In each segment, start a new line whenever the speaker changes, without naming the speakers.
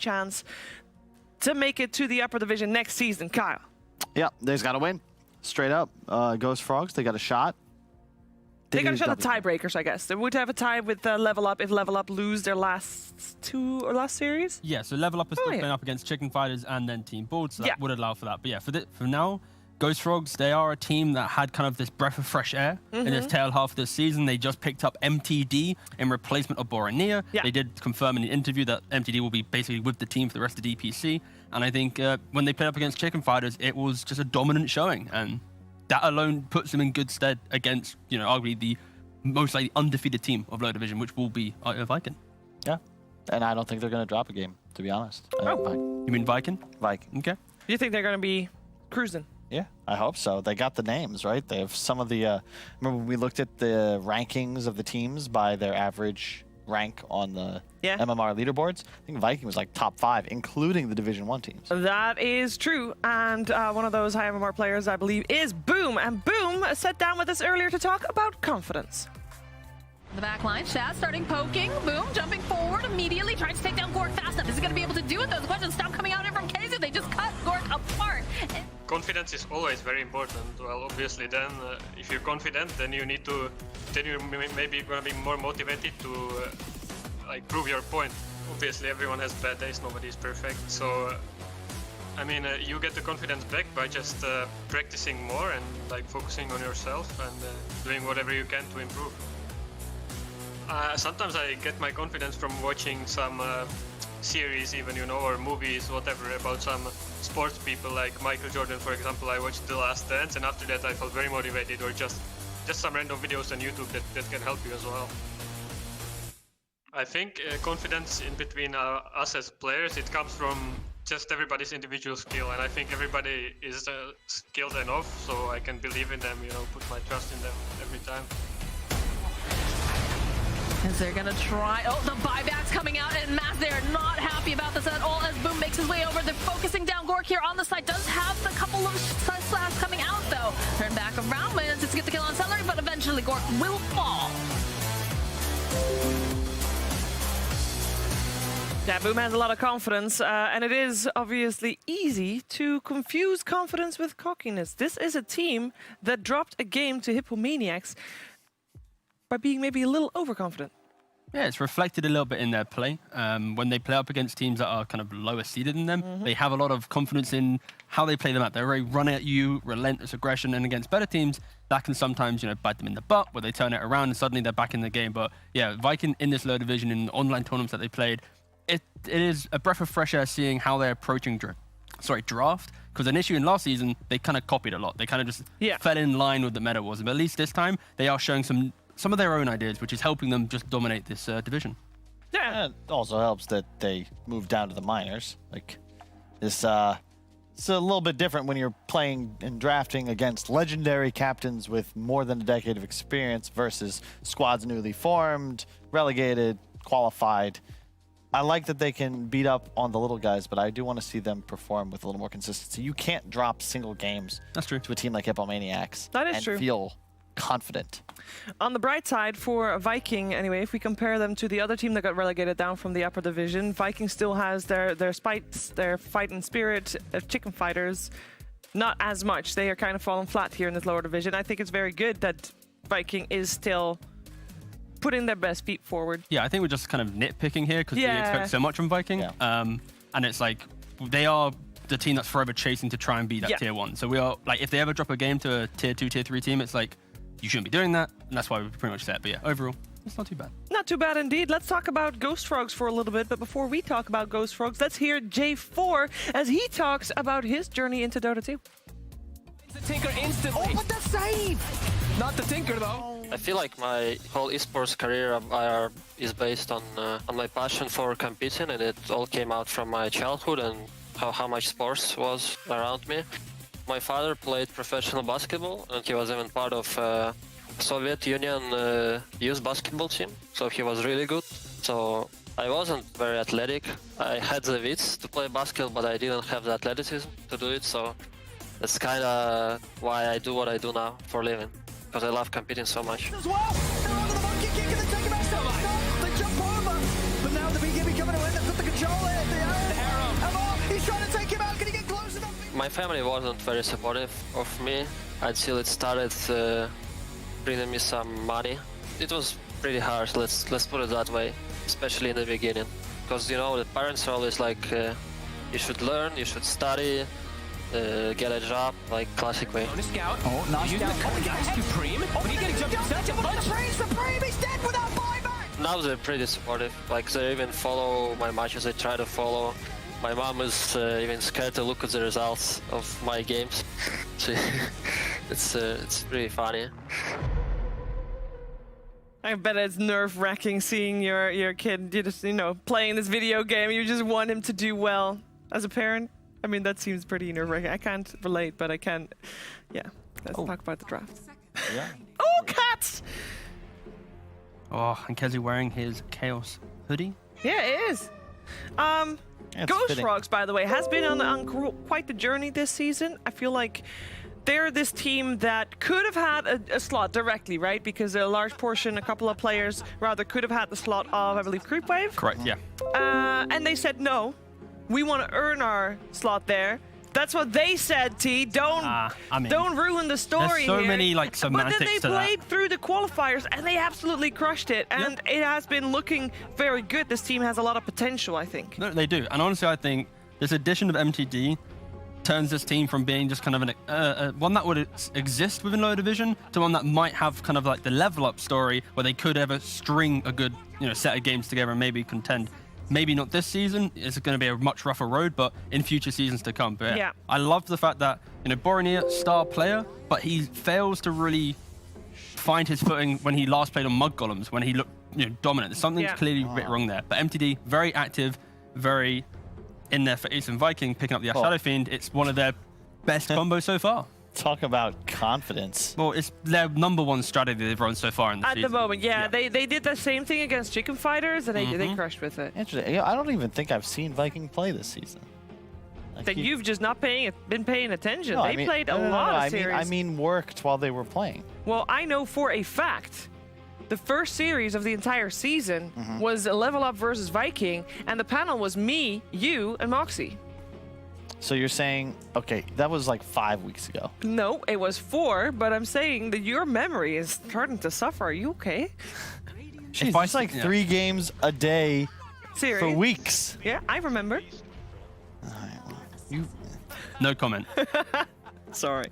chance to make it to the upper division next season. Kyle.
Yeah, they just got to win. Straight up. Ghost Frogs, they got a shot.
They got a shot at tiebreakers, I guess. They would have a tie with Level Up if Level Up lose their last series.
Yeah, so Level Up is still playing up against Chicken Fighters and then Team Board, so that would allow for that. But yeah, for now, Ghost Frogs, they are a team that had kind of this breath of fresh air in this tail half of the season. They just picked up MTD in replacement of Boromir. Yeah. They did confirm in the interview that MTD will be basically with the team for the rest of DPC. And I think when they played up against Chicken Fighters, it was just a dominant showing. And that alone puts them in good stead against, you know, arguably the most likely undefeated team of lower division, which will be Viking.
Yeah, and I don't think they're going to drop a game, to be honest.
You mean Viking?
Viking.
Okay.
You think they're going to be cruising?
Yeah, I hope so. They got the names, right? They have some of the... remember when we looked at the rankings of the teams by their average rank on the MMR leaderboards? I think Viking was like top 5, including the Division 1 teams.
That is true. And one of those high MMR players, I believe, is Boom. And Boom sat down with us earlier to talk about confidence.
The back line, Shaz starting poking, Boom jumping forward immediately, trying to take down Gork fast enough. Is he going to be able to do it? Those questions stop coming out from KZ. They just cut Gork apart.
Confidence is always very important. Well, obviously, then if you're confident, then you need to, then you're maybe going to be more motivated to like prove your point. Obviously, everyone has bad days. Nobody is perfect. So, I mean, you get the confidence back by just practicing more and like focusing on yourself and doing whatever you can to improve. Sometimes I get my confidence from watching some series, even, you know, or movies, whatever, about some sports people like Michael Jordan, for example. I watched The Last Dance, and after that I felt very motivated, or just some random videos on YouTube that can help you as well. I think confidence in between us as players, it comes from just everybody's individual skill, and I think everybody is skilled enough, so I can believe in them, you know, put my trust in them every time.
As they're gonna try, oh, the buybacks coming out and Mass, they're not happy about this at all as Boom makes his way over. They're focusing down Gork here on the side, does have the couple of slash coming out though. Turn back around, manages to get the kill on Celery, but eventually Gork will fall.
Yeah, Boom has a lot of confidence, and it is obviously easy to confuse confidence with cockiness. This is a team that dropped a game to Hippomaniacs by being maybe a little overconfident.
Yeah, it's reflected a little bit in their play. When they play up against teams that are kind of lower seeded than them, they have a lot of confidence in how they play them out. They're very run at you, relentless aggression, and against better teams, that can sometimes, you know, bite them in the butt where they turn it around and suddenly they're back in the game. But yeah, Viking in this low division, in online tournaments that they played, it is a breath of fresh air seeing how they're approaching draft. Because an issue in last season, they kind of copied a lot. They kind of just fell in line with the meta was. But at least this time, they are showing some of their own ideas, which is helping them just dominate this division.
Yeah, it also helps that they moved down to the minors. Like this, it's a little bit different when you're playing and drafting against legendary captains with more than a decade of experience versus squads newly formed, relegated, qualified. I like that they can beat up on the little guys, but I do want to see them perform with a little more consistency. You can't drop single games to a team like Hippomaniacs and feel confident.
On the bright side for Viking, anyway, if we compare them to the other team that got relegated down from the upper division, Viking still has their spites, their fighting spirit, Chicken Fighters, not as much. They are kind of falling flat here in this lower division. I think it's very good that Viking is still putting their best feet forward.
Yeah, I think we're just kind of nitpicking here because we expect so much from Viking. And it's like, they are the team that's forever chasing to try and beat that tier 1. So we are, like, if they ever drop a game to a tier 2, tier 3 team, it's like, you shouldn't be doing that, and that's why we're pretty much set. But yeah, overall, it's not too bad.
Not too bad indeed. Let's talk about Ghost Frogs for a little bit, but before we talk about Ghost Frogs, let's hear J4 as he talks about his journey into Dota 2.
The Tinker instantly. Oh, but that's save! Not the Tinker, though.
I feel like my whole esports career is based on my passion for competing, and it all came out from my childhood and how much sports was around me. My father played professional basketball, and he was even part of Soviet Union youth basketball team, so he was really good. So I wasn't very athletic. I had the wits to play basketball, but I didn't have the athleticism to do it, so that's kind of why I do what I do now for a living, because I love competing so much.
As well, they're onto the monkey kick and they take him out. No, they jump over, but now the BKB coming away. They've got the control here.
My family wasn't very supportive of me until it started bringing me some money. It was pretty hard, let's put it that way, especially in the beginning. Because, you know, the parents are always like, you should learn, you should study, get a job, like classic way.
On a scout. Oh, nice scout. Supreme. But he's getting jumped himself. Supreme, he's dead without buyback.
Now they're pretty supportive. Like, they even follow my matches, they try to follow. My mom is even scared to look at the results of my games. It's pretty funny.
I bet it's nerve-wracking seeing your kid, just, you know, playing this video game. You just want him to do well. As a parent, I mean, that seems pretty nerve-wracking. I can't relate, but I can. Yeah, let's talk about the draft.
Yeah.
Oh, cats!
Oh, and Kezi wearing his Chaos hoodie.
Yeah, it is.
It's
Ghost
fitting.
Frogs, by the way, has been on quite the journey this season. I feel like they're this team that could have had a slot directly, right? Because a large portion, a couple of players, rather, could have had the slot of, I believe, Creepwave.
Correct, yeah.
And they said, no, we want to earn our slot there. That's what they said, T. Don't ruin the story
there's so
here.
many, like, semantics
But then they
to
played
that.
through the qualifiers, and they absolutely crushed it. And it has been looking very good. This team has a lot of potential, I think.
No, they do. And honestly, I think this addition of MTD turns this team from being just kind of one that would exist within lower division to one that might have kind of like the level up story where they could ever string a good, you know, set of games together and maybe contend. Maybe not this season. It's going to be a much rougher road, but in future seasons to come. But
yeah.
I love the fact that, you know, Boromir, star player, but he fails to really find his footing when he last played on Mud Golems, when he looked, you know, dominant. There's something clearly a bit wrong there. But MTD, very active, very in there for Ace and Viking, picking up the Shadow Fiend. It's one of their best combos so far.
Talk about confidence.
Well, it's their #1 strategy they've run so far in the season.
At the moment, yeah. They did the same thing against Chicken Fighters, and they crushed with it.
Interesting. I don't even think I've seen Viking play this season. Like
Then you've just not been paying attention.
No,
They
I mean-
played a
no,
lot of series.
I mean worked while they were playing.
Well, I know for a fact the first series of the entire season was a Level Up versus Viking, and the panel was me, you, and Moxie.
So you're saying, okay, that was like 5 weeks ago.
No, it was 4, but I'm saying that your memory is starting to suffer. Are you okay?
Jeez, it's like 3 games a day
Series.
for weeks.
Yeah, I remember.
All right, well, you
No comment.
Sorry.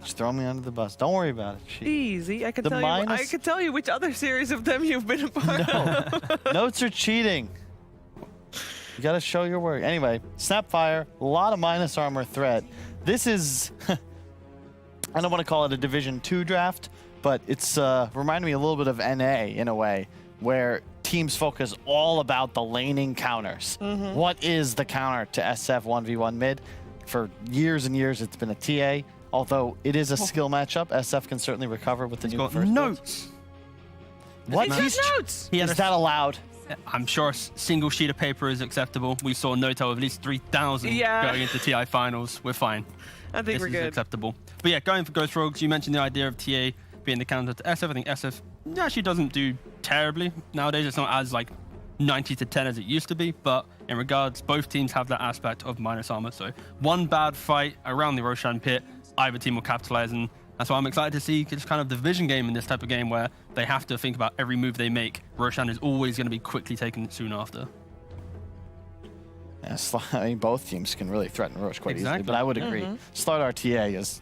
just throw me under the bus. Don't worry about it.
Easy. I can
The
tell you. I
minus-
can tell you which other series of them you've been a part of.
Notes are cheating. You gotta show your work. Anyway, Snapfire, a lot of minus armor threat. This is, I don't want to call it a Division 2 draft, but it's reminding me a little bit of NA in a way, where teams focus all about the laning counters. What is the counter to SF 1v1 mid? For years and years, it's been a TA. Although it is a skill matchup, SF can certainly recover with the new
Got
first builds.
notes.
What?
He's got notes.
He had
Is that allowed?
I'm sure a single sheet of paper is acceptable. We saw Noto of at least 3,000 going into TI finals. We're fine.
I think
This
we're
is
good.
acceptable. But yeah, going for Ghost Frogs, you mentioned the idea of TA being the counter to SF. I think SF actually doesn't do terribly nowadays. It's not as like 90 to 10 as it used to be, but in regards, both teams have that aspect of minus armor. So one bad fight around the Roshan pit, either team will capitalize, and that's why I'm excited to see just kind of the vision game in this type of game where they have to think about every move they make. Roshan is always going to be quickly taken soon after.
Yeah, I mean, both teams can really threaten Roche quite easily,
Exactly.
but I would agree. Slot RTA is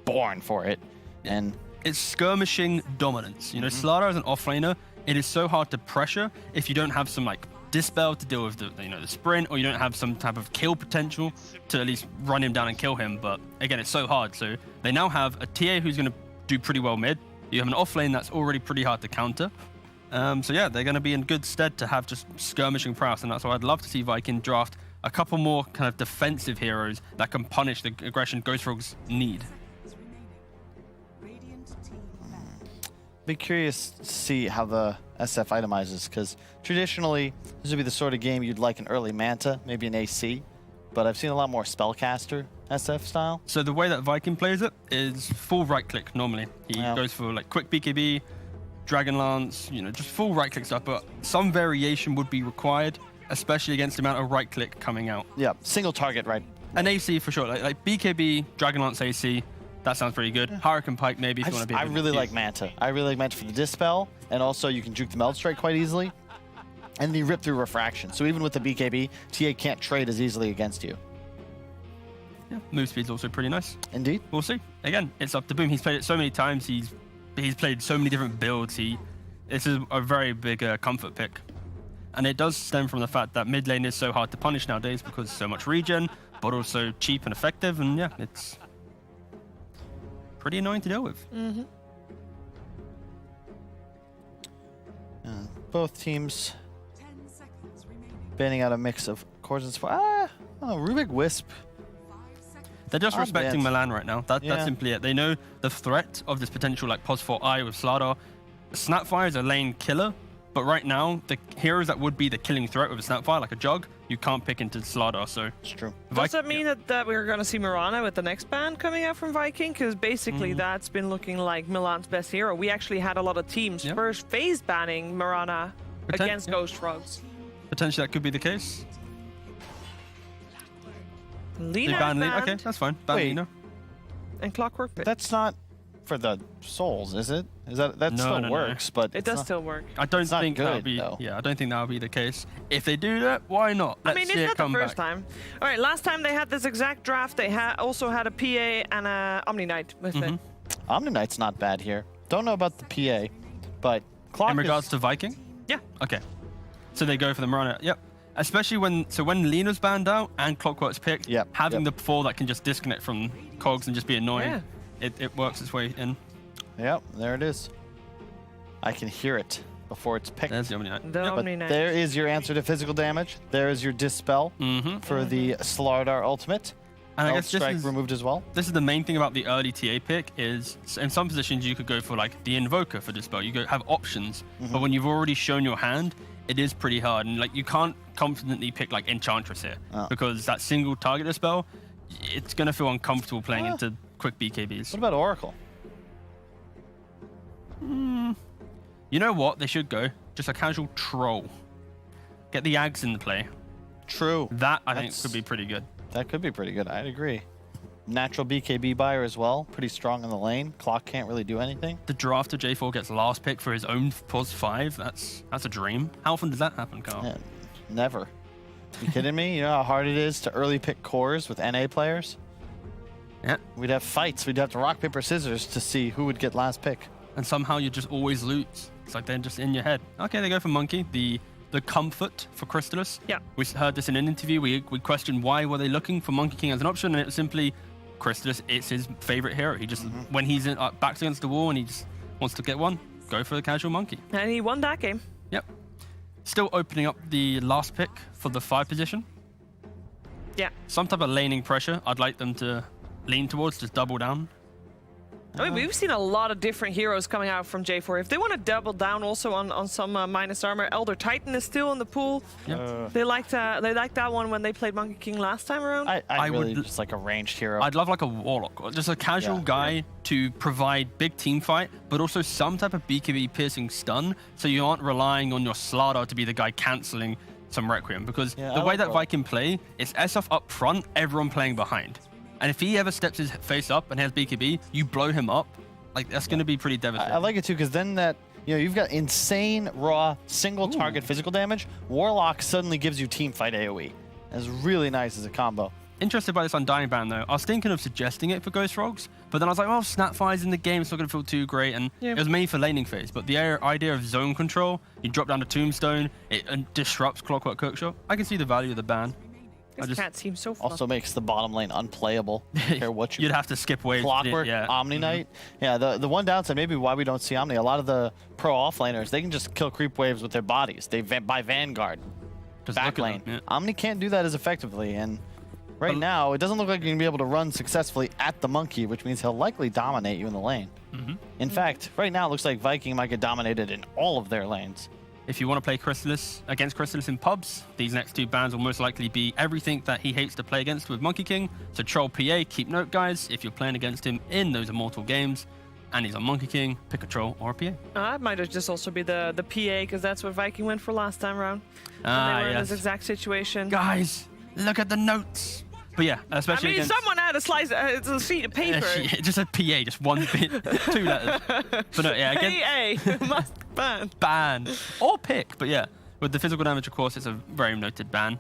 born for it. And
It's skirmishing dominance. You know, Slardar as an offlaner, it is so hard to pressure if you don't have some like dispel to deal with the the sprint, or you don't have some type of kill potential to at least run him down and kill him. But again, it's so hard. So they now have a TA who's going to do pretty well mid. You have an offlane that's already pretty hard to counter. So yeah, they're going to be in good stead to have just skirmishing prowess, and that's why I'd love to see Viking draft a couple more kind of defensive heroes that can punish the aggression Ghost Frogs need.
be curious to see how the SF itemizes, because traditionally this would be the sort of game you'd like an early Manta, maybe an AC, but I've seen a lot more Spellcaster SF style.
So the way that Viking plays it is full right click normally. He goes for like quick BKB, Dragon Lance, just full right click stuff, but some variation would be required, especially against the amount of right click coming out.
Yeah, single target right
An AC for sure. Like BKB, Dragonlance AC, that sounds pretty good. Hurricane Pike maybe if you want to be.
I really like Manta. I really like Manta for the Dispel, and also you can juke the Meld Strike quite easily. And you rip through Refraction. So even with the BKB, TA can't trade as easily against you.
Yeah, move speed's also pretty nice.
Indeed.
We'll see. Again, it's up to Boom. He's played it so many times. He's played so many different builds. This is a very big comfort pick. And it does stem from the fact that mid lane is so hard to punish nowadays because so much regen, but also cheap and effective. And yeah, it's pretty annoying to deal with.
Mm-hmm.
Both teams banning out a mix of cores and Rubik Wisp.
They're just respecting
bad.
Milan right now. That's simply it. They know the threat of this potential like pos 4i with Slardar. Snapfire is a lane killer, but right now the heroes that would be the killing threat with a Snapfire, like a Jug, you can't pick into Slardar. So
it's true.
Does that mean that we're going to see Mirana with the next ban coming out from Viking? Because basically that's been looking like Milan's best hero. We actually had a lot of teams first phase banning Mirana against Ghost Frogs.
Potentially that could be the case.
Lina
banned.
banned,
Okay, that's fine. Ban Lina.
and Clockwork Pit.
That's not for the souls, is it? Is that still works? But
It does still work.
I don't think
good,
that'll be.
though.
Yeah, I don't think that'll be the case. If they do that, why not?
I
Let's
mean,
see
it's
it
not the
come
first
back.
time. All right, last time they had this exact draft, they also had a PA and a Omni Knight with it.
Omni Knight's not bad here. Don't know about the PA, but Clock
In regards to Viking?
Yeah.
Okay. So they go for the Mirana. Yep. Especially when Lina's banned out and Clockwork's picked, having the 4 that can just disconnect from cogs and just be annoying, it works its way in.
Yep, there it is. I can hear it before it's picked.
There's the Omni Knight.
The Omni Knight.
There is your answer to physical damage. There is your Dispel for the Slardar ultimate.
And I
Meld
guess this
Strike
is
removed as well.
This is the main thing about the early TA pick is in some positions you could go for like the Invoker for Dispel. You have options, but when you've already shown your hand, it is pretty hard. And like you can't confidently pick like Enchantress here because that single target Dispel, it's going to feel uncomfortable playing into quick BKBs.
What about Oracle?
You know what? They should go just a casual Troll. Get the Ags in the play.
True.
That I think could be pretty good.
That could be pretty good. I'd agree. Natural BKB buyer as well. Pretty strong in the lane. Clock can't really do anything.
The draft of J4 gets last pick for his own pos 5. That's a dream. How often does that happen, Carl?
Yeah, never. You kidding me? You know how hard it is to early pick cores with NA players?
Yeah.
We'd have fights. We'd have to rock, paper, scissors to see who would get last pick.
And somehow you just always lose. It's like they're just in your head. Okay, they go for Monkey. The comfort for Crystallis.
Yeah.
We heard this in an interview. We questioned why were they looking for Monkey King as an option, and it was simply Crystallis. It's his favorite hero. He just when he's in, backs against the wall and he just wants to get one, go for the casual Monkey.
And he won that game.
Yep. Still opening up the last pick for the 5 position.
Yeah.
Some type of laning pressure. I'd like them to lean towards, just double down.
I mean, we've seen a lot of different heroes coming out from J4. If they want to double down also on some minus armor, Elder Titan is still in the pool.
Yeah.
They liked that one when they played Monkey King last time around.
I really just like a ranged hero.
I'd love like a Warlock, or just a casual guy to provide big team fight, but also some type of BKB piercing stun, so you aren't relying on your Slardar to be the guy cancelling some Requiem. Because the way that Viking play, it's SF up front, everyone playing behind. And if he ever steps his face up and has BKB, you blow him up. Like, that's going to be pretty devastating.
I like it too, because then you've got insane raw single target physical damage. Warlock suddenly gives you team fight AoE. That's really nice as a combo.
Interested by this Undying ban though. I was thinking of suggesting it for Ghost Frogs, but then I was like, well, Snapfire's in the game, it's not going to feel too great. And it was made for laning phase, but the idea of zone control, you drop down to Tombstone, it disrupts Clockwork Cookshop. I can see the value of the ban.
This cat seems so fun.
Also makes the bottom lane unplayable. I don't care what
You'd have to skip waves.
Clockwork, Omni Knight. Yeah, the one downside, maybe why we don't see Omni, a lot of the pro offlaners, they can just kill creep waves with their bodies. They buy Vanguard.
Just
back lane. Omni can't do that as effectively, and right now, it doesn't look like you're going to be able to run successfully at the Monkey, which means he'll likely dominate you in the lane. In fact, right now, it looks like Viking might get dominated in all of their lanes.
If you want to play Crystallis against Crystallis in pubs, these next 2 bans will most likely be everything that he hates to play against with Monkey King. So Troll PA, keep note guys, if you're playing against him in those Immortal games, and he's on Monkey King, pick a Troll or a PA.
It might just also be the PA, because that's what Viking went for last time around. When they were in this exact situation.
Guys, look at the notes. But yeah, especially
I mean,
against...
someone had a slice, it's a sheet of paper.
just a PA, just one bit, 2 letters. But no, yeah, again...
PA, must ban.
Ban. Or pick, but yeah. With the physical damage, of course, it's a very noted ban.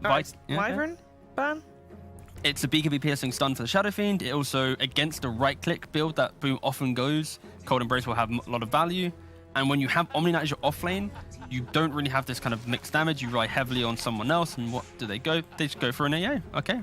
Alright, Wyvern ban?
It's a BKB piercing stun for the Shadow Fiend. It also, against a right-click build that Boom often goes, Cold Embrace will have a lot of value. And when you have Omni Knight as your offlane, you don't really have this kind of mixed damage. You rely heavily on someone else, and what do they go? They just go for an AA. Okay.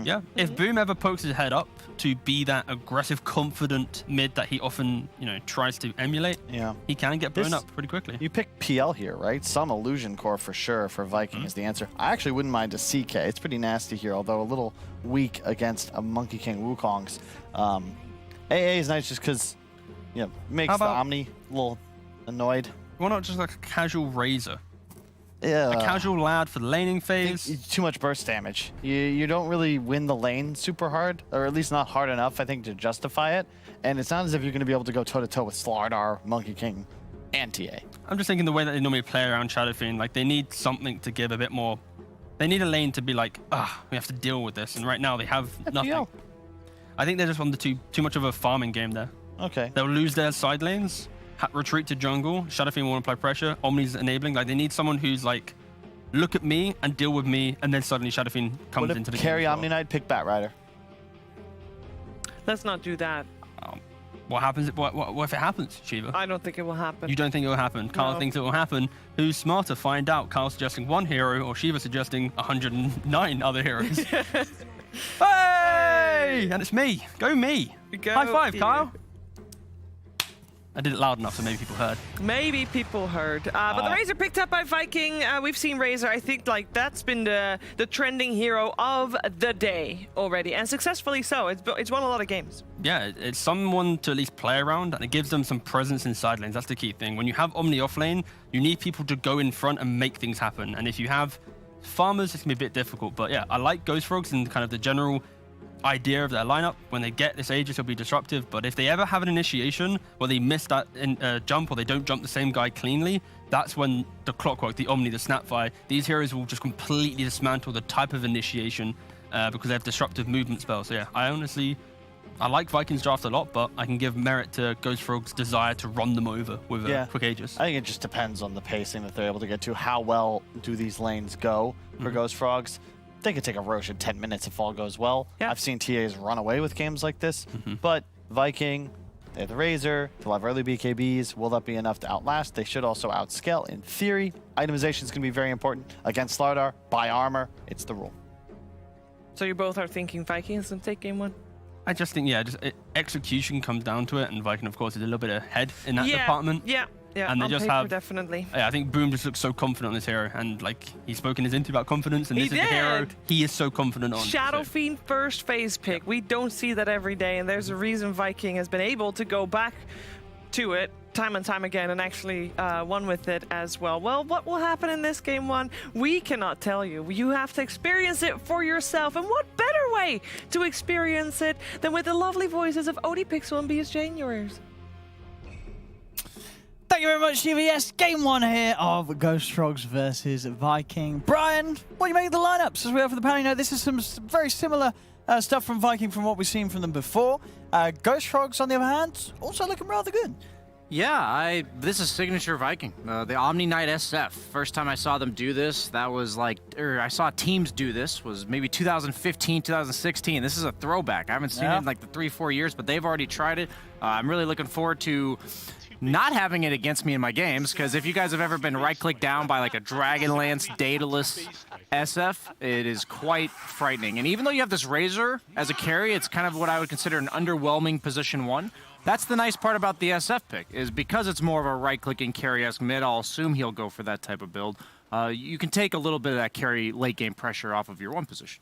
Yeah. If Boom ever pokes his head up to be that aggressive, confident mid that he often, tries to emulate, he can get blown up pretty quickly.
You pick PL here, right? Some Illusion Core for sure for Viking is the answer. I actually wouldn't mind a CK. It's pretty nasty here, although a little weak against a Monkey King Wukong's. AA is nice just because, makes the Omni a little annoyed.
Why not just like a casual Razor?
Yeah.
A casual lad for the laning phase.
Too much burst damage. You don't really win the lane super hard, or at least not hard enough, I think, to justify it. And it's not as if you're going to be able to go toe-to-toe with Slardar, Monkey King, and TA.
I'm just thinking the way that they normally play around Shadow Fiend, like they need something to give a bit more. They need a lane to be like, we have to deal with this. And right now they have nothing.
PL.
I think they're just on the too much of a farming game there.
Okay.
They'll lose their side lanes. Retreat to jungle. Shadow Fiend won't apply pressure. Omni's enabling. Like they need someone who's like, look at me and deal with me, and then suddenly Shadow Fiend comes into the game.
Carry Omni Knight, pick Bat Rider.
Let's not do that.
What happens? What if it happens, Shiva?
I don't think it will happen.
You don't think it will happen? Carl
No.
thinks it will happen. Who's smarter? Find out. Carl suggesting 1 hero, or Shiva suggesting 109 other heroes. Hey! And it's me. Go me.
Go
High five,
you.
Kyle. I did it loud enough so maybe people heard.
Maybe people heard. But the Razor picked up by Viking. We've seen Razor. I think like that's been the trending hero of the day already, and successfully so. It's won a lot of games.
Yeah, it's someone to at least play around, and it gives them some presence in side lanes. That's the key thing. When you have Omni off lane, you need people to go in front and make things happen. And if you have farmers, it's going to be a bit difficult. But yeah, I like Ghost Frogs and kind of the general idea of their lineup. When they get this Aegis, it'll be disruptive. But if they ever have an initiation where they miss that jump, or they don't jump the same guy cleanly, that's when the Clockwork, the Omni, the Snapfire, these heroes will just completely dismantle the type of initiation because they have disruptive movement spells. So yeah, I like Vikings draft a lot, but I can give merit to Ghost Frog's desire to run them over with a quick Aegis.
I think it just depends on the pacing that they're able to get to. How well do these lanes go for Ghost Frogs? They could take a Roche in 10 minutes if all goes well.
Yeah.
I've seen TAs run away with games like this, but Viking, they have the Razor, they'll have early BKBs. Will that be enough to outlast? They should also outscale. In theory, itemization is going to be very important. Against Slardar, buy armor. It's the rule.
So you both are thinking Vikings and take game 1?
I just think, execution comes down to it, and Viking, of course, is a little bit ahead in that department.
Yeah,
And they
on
just
paper,
have
definitely.
Yeah, I think Boom just looks so confident on this hero, and like he spoke in his interview about confidence, and
He
this is the hero
did.
he is so confident on.
Shadow
so.
Fiend first phase pick. We don't see that every day, and there's a reason Viking has been able to go back to it time and time again and actually won with it as well. Well, what will happen in this game 1? We cannot tell you. You have to experience it for yourself. And what better way to experience it than with the lovely voices of Odie Pixel and BSJ in your ears?
Thank you very much, GVS. Game 1 here of Ghost Frogs versus Viking. Brian, what do you make of the lineups as we have for the panel? You know, this is some very similar stuff from Viking from what we've seen from them before. Ghost Frogs, on the other hand, also looking rather good.
Yeah, this is signature Viking. The Omni Knight SF. First time I saw them do this, that was like, I saw teams do this, was maybe 2015, 2016. This is a throwback. I haven't seen it in like the 3-4 years, but they've already tried it. I'm really looking forward to not having it against me in my games, because if you guys have ever been right-clicked down by like a Dragonlance Daedalus SF, it is quite frightening. And even though you have this Razor as a carry, it's kind of what I would consider an underwhelming position 1. That's the nice part about the SF pick, is because it's more of a right-clicking carry-esque mid, I'll assume he'll go for that type of build. You can take a little bit of that carry late-game pressure off of your 1 position.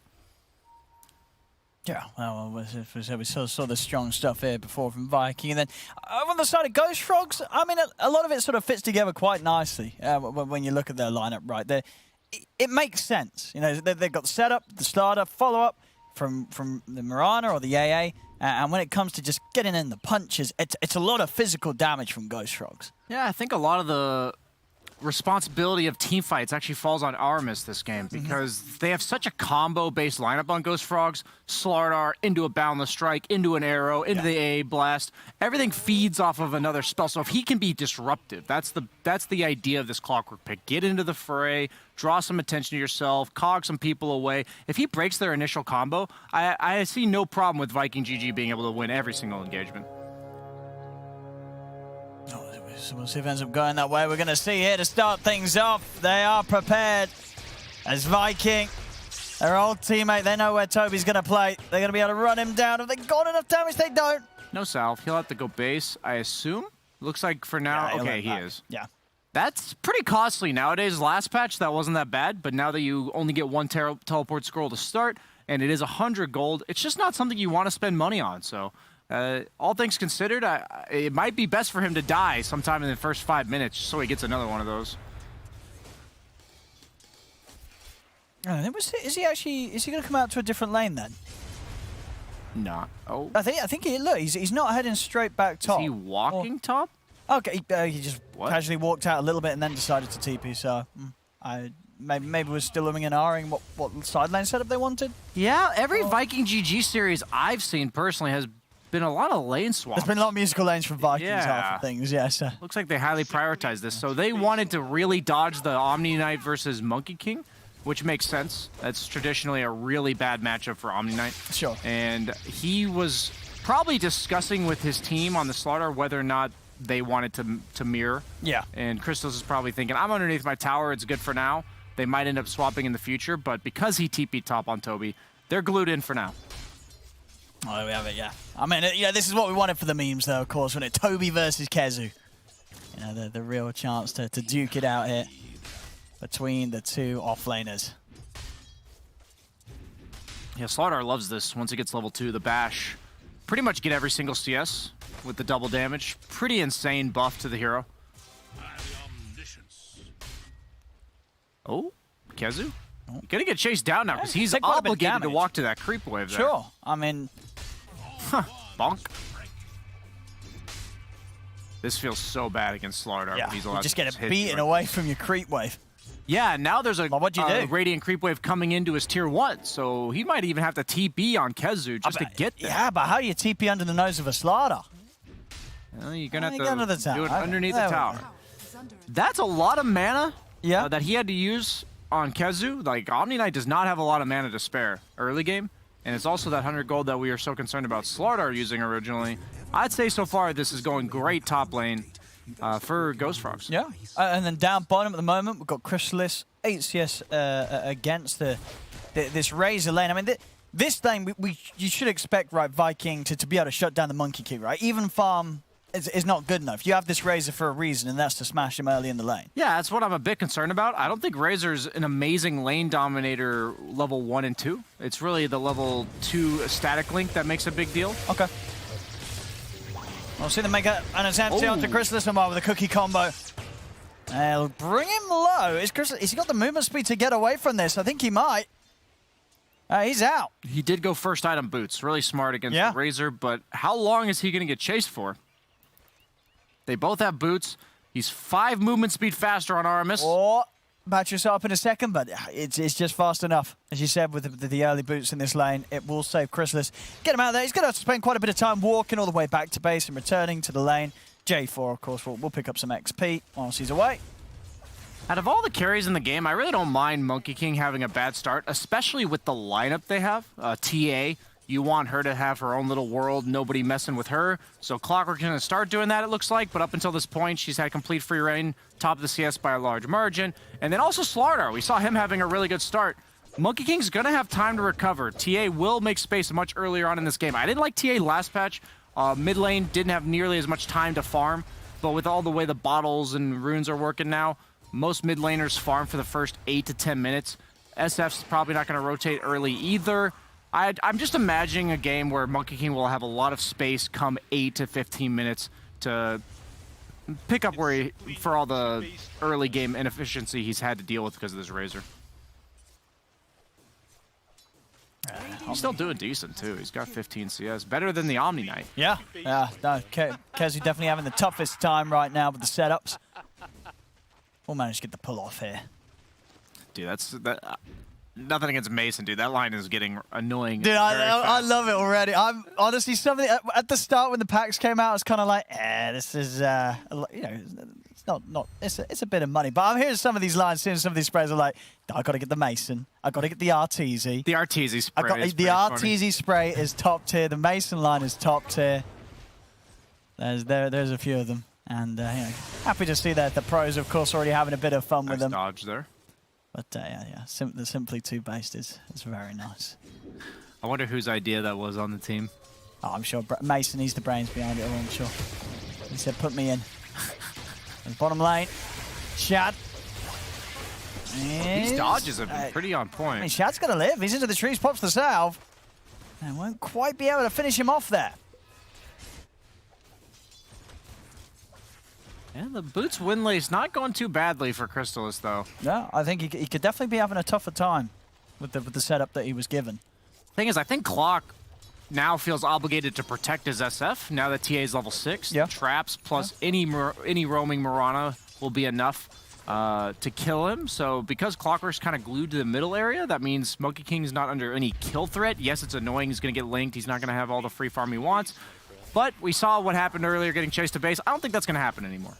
Yeah, well, we saw the strong stuff here before from Viking. And then on the side of Ghost Frogs, I mean, a lot of it sort of fits together quite nicely when you look at their lineup right there. It makes sense. You know, they've got the setup, the starter, follow-up from the Mirana or the AA. And when it comes to just getting in the punches, it's a lot of physical damage from Ghost Frogs.
Yeah, I think a lot of the responsibility of team fights actually falls on Aramis this game because they have such a combo-based lineup on Ghost Frogs. Slardar into a Boundless Strike, into an Arrow, into the AA Blast. Everything feeds off of another spell, so if he can be disruptive, that's the idea of this Clockwork pick. Get into the fray, draw some attention to yourself, cog some people away. If he breaks their initial combo, I see no problem with Viking GG being able to win every single engagement.
So we'll see if it ends up going that way. We're going to see here to start things off. They are prepared as Viking. Their old teammate, they know where Toby's going to play. They're going to be able to run him down. Have they got enough damage? They don't.
No salve. He'll have to go base, I assume. Looks like for now,
Yeah,
okay, he is.
Yeah.
That's pretty costly nowadays. Last patch, that wasn't that bad, but now that you only get one teleport scroll to start, and it is 100 gold, it's just not something you want to spend money on. So, all things considered, it might be best for him to die sometime in the first 5 minutes so he gets another one of those.
Is he going to come out to a different lane then?
Nah. Oh.
I think he's not heading straight back top.
Is he walking top?
Okay, he just casually walked out a little bit and then decided to TP. So maybe we're still umming and ahhing what side lane setup they wanted.
Yeah, every Viking GG series I've seen personally has been a lot of lane swaps.
There's been a lot of musical lanes from Vikings half of things, yeah. So.
Looks like they highly prioritized this. So they wanted to really dodge the Omni Knight versus Monkey King, which makes sense. That's traditionally a really bad matchup for Omni Knight.
Sure.
And he was probably discussing with his team on the Slardar whether or not they wanted to mirror.
Yeah.
And Crystal's is probably thinking, I'm underneath my tower, it's good for now. They might end up swapping in the future, but because he TP'd top on Toby, they're glued in for now.
Oh, there we have it, yeah. I mean, this is what we wanted for the memes, though, of course, when it's Toby versus Kezu. You know, the real chance to duke it out here between the two offlaners.
Yeah, Slardar loves this. Once he gets level 2, the bash. Pretty much get every single CS with the double damage. Pretty insane buff to the hero. Oh, Kezu? Gonna get chased down now because he's obligated to walk to that creep wave there.
Sure. I mean...
Bonk. This feels so bad against Slardar.
Yeah,
he's
you
allowed
just
to
get
hit
beaten away from your creep wave.
Yeah, now there's a
what'd you do?
Radiant creep wave coming into his tier 1, so he might even have to TP on Kezu just to get there.
Yeah, but how do you TP under the nose of a Slardar?
Well, you're gonna have
get under the
to
tower.
do it underneath the tower. That's a lot of mana that he had to use on Kezu. Like, Omni Knight does not have a lot of mana to spare early game, and it's also that 100 gold that we are so concerned about Slardar using originally. I'd say so far this is going great top lane for Ghost Frogs.
Yeah, and then down bottom at the moment, we've got Chrysalis, 8 CS against this Razor lane. I mean, this lane, you should expect, right, Viking to be able to shut down the Monkey King, right? Even farm is not good enough. You have this Razor for a reason, and that's to smash him early in the lane.
Yeah, that's what I'm a bit concerned about. I don't think Razor's an amazing lane dominator level 1 and 2. It's really the level 2 static link that makes a big deal.
Okay. We'll see them make an attempt onto Chrysalis with a cookie combo. They'll bring him low. Has he got the movement speed to get away from this? I think he might. He's out.
He did go first item boots. Really smart against the Razor, but how long is he going to get chased for? They both have boots. He's 5 movement speed faster on Aramis.
Oh, batch yourself up in a second, but it's just fast enough. As you said, with the early boots in this lane, it will save Chrysalis. Get him out there. He's going to have to spend quite a bit of time walking all the way back to base and returning to the lane. J4, of course, will pick up some XP whilst he's away.
Out of all the carries in the game, I really don't mind Monkey King having a bad start, especially with the lineup they have. TA, you want her to have her own little world, nobody messing with her. So Clockwork's going to start doing that, it looks like, but up until this point, she's had complete free reign, top of the CS by a large margin. And then also Slardar, we saw him having a really good start. Monkey King's going to have time to recover. TA will make space much earlier on in this game. I didn't like TA last patch. Mid lane didn't have nearly as much time to farm, but with all the way the bottles and runes are working now, most mid laners farm for the first 8 to 10 minutes. SF's probably not going to rotate early either. I'm just imagining a game where Monkey King will have a lot of space come 8 to 15 minutes to pick up where for all the early game inefficiency he's had to deal with because of this Razor. He's still doing decent, too. He's got 15 CS. Better than the Omni Knight.
Yeah. No, Kezu definitely having the toughest time right now with the setups. We'll manage to get the pull off here.
Dude, that. Nothing against Mason, dude. That line is getting annoying.
Dude, I love it already. I'm honestly something at the start when the packs came out, it's kind of like, this is you know, it's not it's a bit of money. But I'm hearing some of these lines, seeing some of these sprays are like, I got to get the Mason, I got to get the Arteezy.
The Arteezy spray.
The Arteezy spray is top tier. The Mason line is top tier. There's a few of them, and you know, happy to see that the pros, of course, already having a bit of fun with them.
Dodge there.
But yeah, the Simply 2 based is very nice.
I wonder whose idea that was on the team.
Oh, I'm sure Mason, he's the brains behind it all, I'm sure. He said, put me in. Bottom lane. Shad.
These dodges have been pretty on point.
I mean, Shad's going to live. He's into the trees, pops the salve. And won't quite be able to finish him off there.
Yeah, the Boots win late's not going too badly for Crystallis, though.
No, I think he could definitely be having a tougher time with the setup that he was given.
Thing is, I think Clock now feels obligated to protect his SF now that TA is level 6.
Yeah.
Traps plus any roaming Mirana will be enough to kill him. So because Clockwork's kind of glued to the middle area, that means Monkey King's not under any kill threat. Yes, it's annoying. He's going to get linked. He's not going to have all the free farm he wants. But we saw what happened earlier, getting chased to base. I don't think that's going to happen anymore.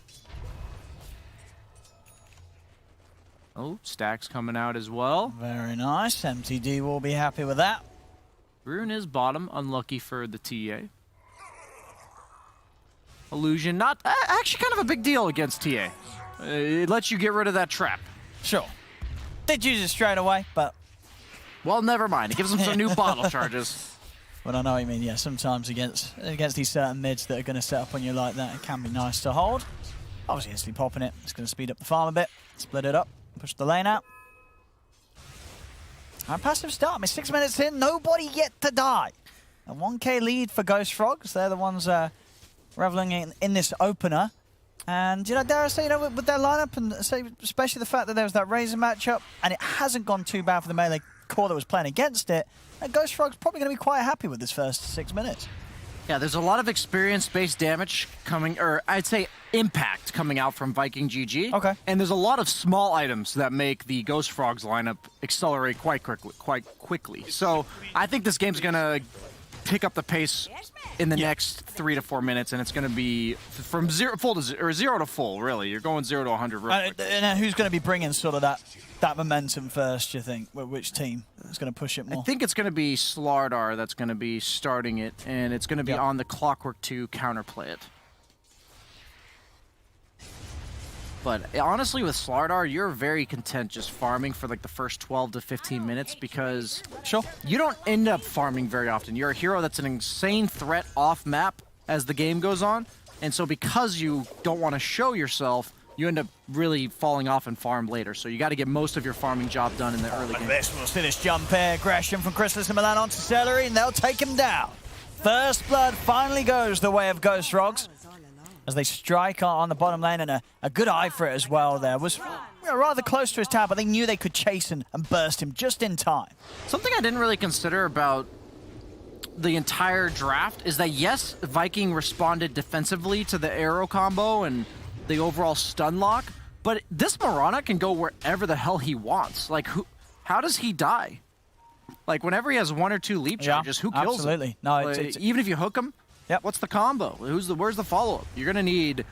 Oh, Stacks coming out as well.
Very nice. MTD will be happy with that.
Rune is bottom, unlucky for the TA. Illusion, not actually kind of a big deal against TA. It lets you get rid of that trap.
Sure. Did use it straight away, but...
Well, never mind. It gives them some new bottle charges.
But I know what you mean, yeah. Sometimes against these certain mids that are going to set up on you like that, it can be nice to hold. Obviously, instantly popping it. It's going to speed up the farm a bit, split it up. Push the lane out. And passive start. I mean, 6 minutes in, nobody yet to die. A 1k lead for gfrogs. They're the ones reveling in this opener. And, you know, dare I say, you know, with their lineup, and say, especially the fact that there was that Razor matchup, and it hasn't gone too bad for the melee core that was playing against it, and gfrogs probably going to be quite happy with this first 6 minutes.
Yeah, there's a lot of experience-based damage coming, or I'd say impact coming out from Viking GG.
Okay.
And there's a lot of small items that make the Ghost Frogs lineup accelerate quite quickly. So I think this game's gonna pick up the pace in the next 3 to 4 minutes, and it's gonna be from zero to full. Really, you're going 0 to 100 real quick.
And who's going to be bringing sort of that momentum first? Do you think? Which team is going to push it more?
I think it's going to be Slardar that's going to be starting it, and it's going to be on the Clockwork to counterplay it. But honestly, with Slardar, you're very content just farming for like the first 12 to 15 minutes because you don't end up farming very often. You're a hero that's an insane threat off map as the game goes on, and so because you don't want to show yourself, you end up really falling off and farm later. So you got to get most of your farming job done in the early game.
We'll see this jump air aggression from Crystallis and Milan onto Celery, and they'll take him down. First blood finally goes the way of gfrogs as they strike on the bottom lane, and a good eye for it as well there. Was rather close to his tower, but they knew they could chase and burst him just in time.
Something I didn't really consider about the entire draft is that, yes, Viking responded defensively to the arrow combo and the overall stun lock, but this Mirana can go wherever the hell he wants. Like, how does he die? Like, whenever he has 1 or 2 leap charges, who kills him?
Absolutely. No,
like, even if you hook him, what's the combo? Where's the follow-up? You're going to need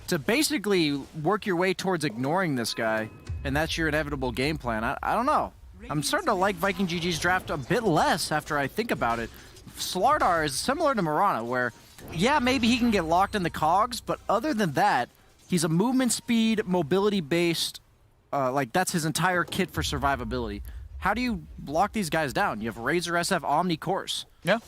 to basically work your way towards ignoring this guy, and that's your inevitable game plan. I don't know. I'm starting to like Viking GG's draft a bit less after I think about it. Slardar is similar to Mirana, where, yeah, maybe he can get locked in the cogs, but other than that, he's a movement speed, mobility-based, like that's his entire kit for survivability. How do you block these guys down? You have Razor SF Omni Course.
Yeah.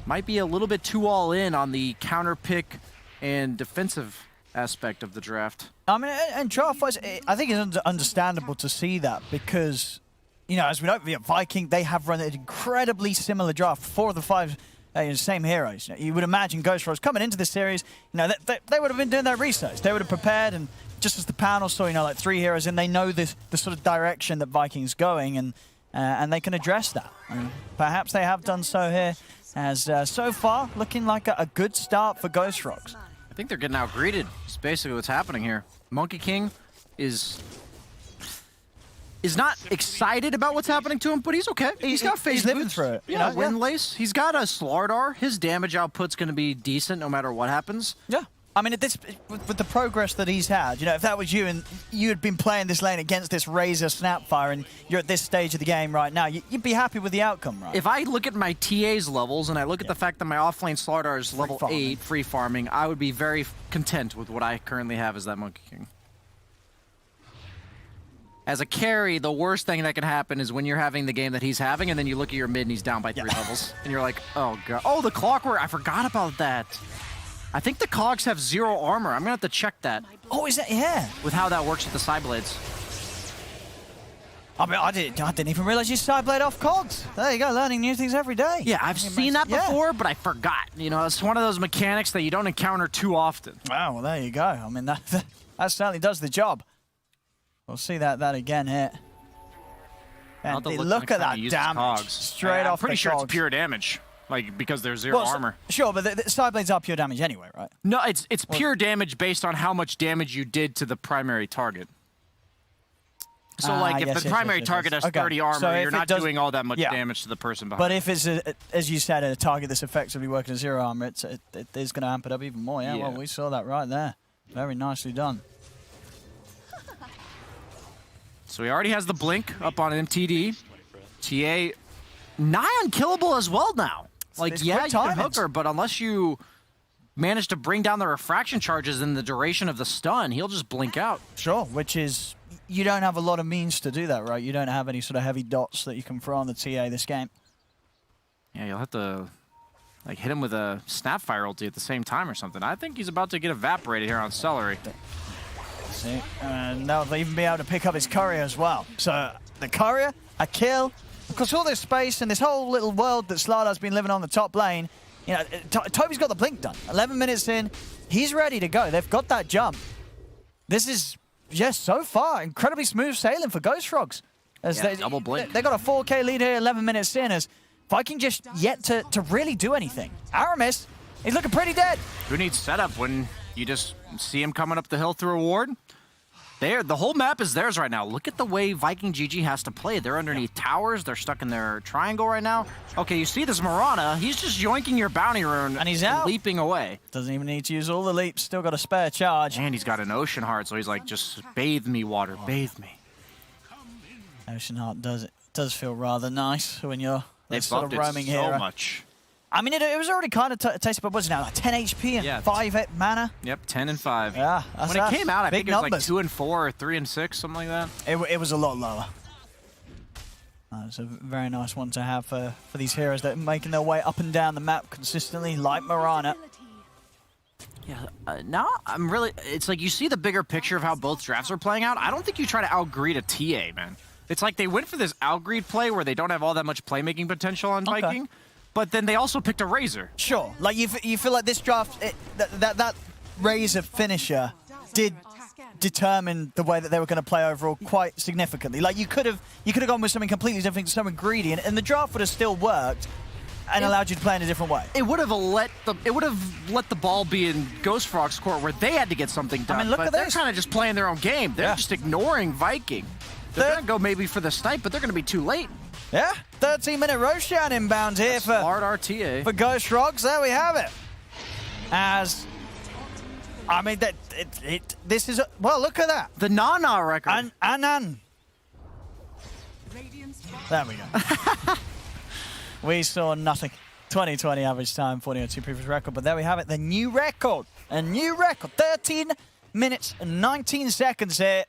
Might be a little bit too all in on the counter pick and defensive aspect of the draft.
I mean, and draft-wise, I think it's understandable to see that because, you know, as we know, Viking, they have run an incredibly similar draft. 4 of the 5 same heroes. You would imagine gfrogs coming into this series, you know, they would have been doing their research. They would have prepared, and just as the panel saw, you know, like 3 heroes, and they know the sort of direction that Viking's going, and they can address that. And perhaps they have done so here, as so far looking like a good start for gfrogs.
I think they're getting out-greeted. It's basically what's happening here. Monkey King is not excited about what's happening to him, but he's okay. He's got phase
living
boots,
through it.
You know, Windlace. He's got a Slardar. His damage output's going to be decent no matter what happens.
Yeah. I mean, with the progress that he's had, you know, if that was you and you had been playing this lane against this Razor Snapfire and you're at this stage of the game right now, you'd be happy with the outcome, right?
If I look at my TA's levels and I look at the fact that my offlane Slardar is level 8, free farming, I would be very content with what I currently have as that Monkey King. As a carry, the worst thing that can happen is when you're having the game that he's having and then you look at your mid and he's down by 3 levels. And you're like, oh, God. Oh, the Clockwork. I forgot about that. I think the Cogs have 0 armor. I'm going to have to check that.
Oh, is that? Yeah.
With how that works with the side blades.
I mean, I didn't even realize you side blade off cogs. There you go, learning new things every day.
Yeah, I've seen that before, but I forgot. You know, it's one of those mechanics that you don't encounter too often.
Wow, well, there you go. I mean, that certainly does the job. We'll see that again here. And look at that damage straight off the cogs.
I'm pretty sure it's pure damage. Like, because there's 0 armor.
Sure, but the side blades are pure damage anyway, right?
No, it's pure damage based on how much damage you did to the primary target. So, like, if the primary target has 30 armor, so you're not doing all that much damage to the person behind.
But if it's, as you said, a target that's effectively working at 0 armor, it is going to amp it up even more. Yeah, well, we saw that right there. Very nicely done.
So he already has the blink up on MTD. TA, nigh unkillable as well now. Like, yeah, you can hook her, but unless you manage to bring down the refraction charges in the duration of the stun, he'll just blink out.
Sure, which is, you don't have a lot of means to do that, right? You don't have any sort of heavy dots that you can throw on the TA this game.
Yeah, you'll have to, like, hit him with a Snapfire ulti at the same time or something. I think he's about to get evaporated here on Celery.
See, and they'll even be able to pick up his courier as well. So, the courier, a kill. Of course, all this space and this whole little world that Slardar's been living on the top lane, you know, Toby's got the blink done. 11 minutes in, he's ready to go. They've got that jump. This is, yes, so far, incredibly smooth sailing for Ghost Frogs. As
double blink.
They got a 4K lead here, 11 minutes in, as Viking just yet to really do anything. Aramis, he's looking pretty dead.
Who needs setup when you just see him coming up the hill through a ward? The whole map is theirs right now. Look at the way Viking GG has to play. They're underneath towers. They're stuck in their triangle right now. Okay, you see this Mirana. He's just yoinking your bounty rune
and he's out.
Leaping away.
Doesn't even need to use all the leaps. Still got a spare charge.
And he's got an Ocean Heart, so he's like, just bathe me, water. Bathe me.
Ocean Heart does feel rather nice when you're sort of roaming
here.
So
much.
I mean, it was already kind of tasty, but what's it now? Like 10 HP and 5 mana?
Yep, 10 and 5.
Yeah.
When it came out, I think it was like 2 and 4 or 3 and 6, something like that.
It was a lot lower. It's a very nice one to have for these heroes that are making their way up and down the map consistently, like Mirana.
Yeah, now I'm really... It's like you see the bigger picture of how both drafts are playing out. I don't think you try to outgreed a TA, man. It's like they went for this outgreed play where they don't have all that much playmaking potential on Viking. But then they also picked a Razor.
Sure. Like, you feel like this draft, that Razor finisher did determine the way that they were going to play overall quite significantly. Like, you could have gone with something completely different, something greedy, and the draft would have still worked and allowed you to play in a different way.
It would have let the ball be in Ghost Frog's court where they had to get something done.
I mean, look at
they're kind of just playing their own game. They're just ignoring Viking. They're going to go maybe for the snipe, but they're going to be too late.
Yeah, 13-minute Roshan inbound here for Ghost Frogs. There we have it. As, I mean, this is, well, look at that.
The Nana record.
Anan. There we go. We saw nothing. 2020 average time, 40.02 previous record, but there we have it. The new record. A new record. 13 minutes and 19 seconds here.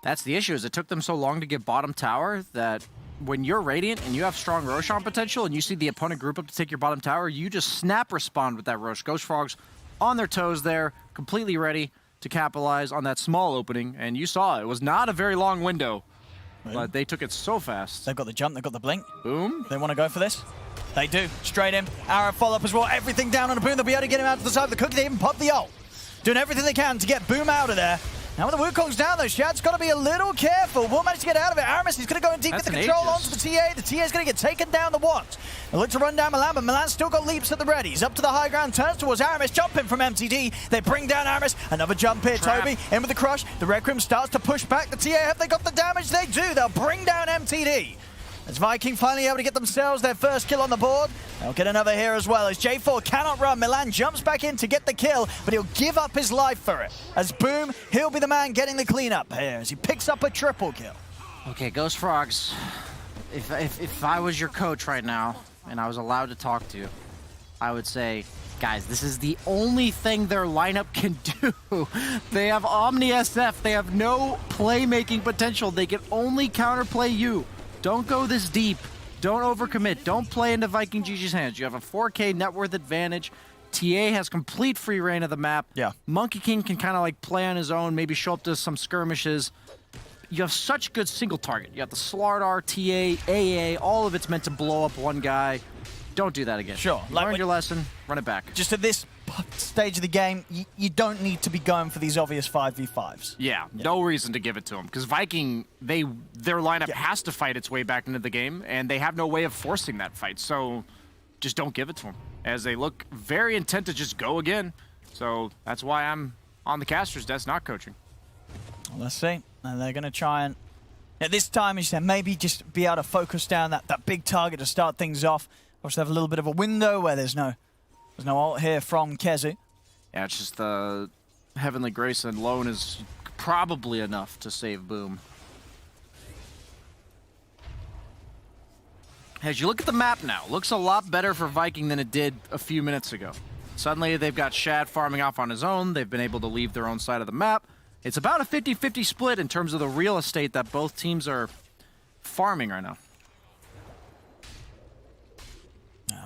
That's the issue, is it took them so long to get bottom tower that when you're Radiant and you have strong Roshan potential and you see the opponent group up to take your bottom tower, you just snap respond with that Rosh. Ghost Frogs on their toes there, completely ready to capitalize on that small opening, and you saw it. It was not a very long window, but they took it so fast.
They've got the jump, they've got the blink.
Boom.
They want to go for this? They do. Straight in. Arrow follow-up as well. Everything down on a Boom. They'll be able to get him out to the side of the cookie. They even pop the ult. Doing everything they can to get Boom out of there. Now with the Wukong's down though, Shad's got to be a little careful. Will manage to get out of it. Aramis, he's going to go in deep with the control onto the TA. The TA's going to get taken down the watch. They look to run down Milan, but Milan's still got leaps at the ready. He's up to the high ground, turns towards Aramis, jumping from MTD. They bring down Aramis. Another jump here, Toby. In with the crush. The Requiem starts to push back. The TA, have they got the damage? They do. They'll bring down MTD. As Viking finally able to get themselves their first kill on the board. They'll get another here as well as J4 cannot run. Milan jumps back in to get the kill, but he'll give up his life for it. As Boom, he'll be the man getting the cleanup here as he picks up a triple kill.
Okay, Ghost Frogs, if I was your coach right now and I was allowed to talk to you, I would say, guys, this is the only thing their lineup can do. They have Omni SF. They have no playmaking potential. They can only counterplay you. Don't go this deep. Don't overcommit. Don't play into Viking GG's hands. You have a 4K net worth advantage. TA has complete free reign of the map.
Yeah.
Monkey King can kind of like play on his own, maybe show up to some skirmishes. You have such good single target. You have the Slardar, TA, AA, all of it's meant to blow up one guy. Don't do that again.
Sure.
Learn your lesson, run it back.
Just at this stage of the game, you don't need to be going for these obvious 5v5s.
Yeah, no reason to give it to them. Because Viking, their lineup has to fight its way back into the game, and they have no way of forcing that fight. So just don't give it to them, as they look very intent to just go again. So that's why I'm on the caster's desk, not coaching.
Well, let's see. And they're going to try and, at this time, as you said, maybe just be able to focus down that big target to start things off. Obviously, have a little bit of a window where there's no ult here from Kezu.
Yeah, it's just the Heavenly Grace and Lone is probably enough to save Boom. As you look at the map now, looks a lot better for Viking than it did a few minutes ago. Suddenly, they've got Shad farming off on his own. They've been able to leave their own side of the map. It's about a 50-50 split in terms of the real estate that both teams are farming right now.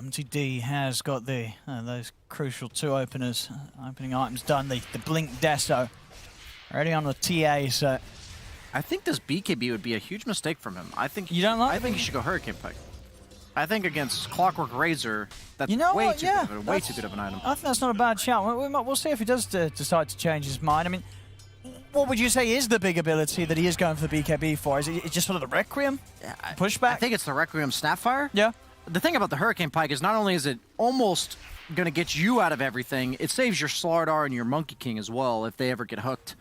MTD has got the those crucial 2 openers, opening items done. The Blink Deso already on the TA. So
I think this BKB would be a huge mistake from him. I think
you don't like.
I think he should go Hurricane Pike. I think against Clockwork Razor, that's way too good of an item.
I think that's not a bad shout. We'll see if he does decide to change his mind. I mean, what would you say is the big ability that he is going for the BKB for? Is it just sort of the Requiem pushback? I
think it's the Requiem Snapfire.
Yeah.
The thing about the Hurricane Pike is not only is it almost going to get you out of everything, it saves your Slardar and your Monkey King as well if they ever get hooked.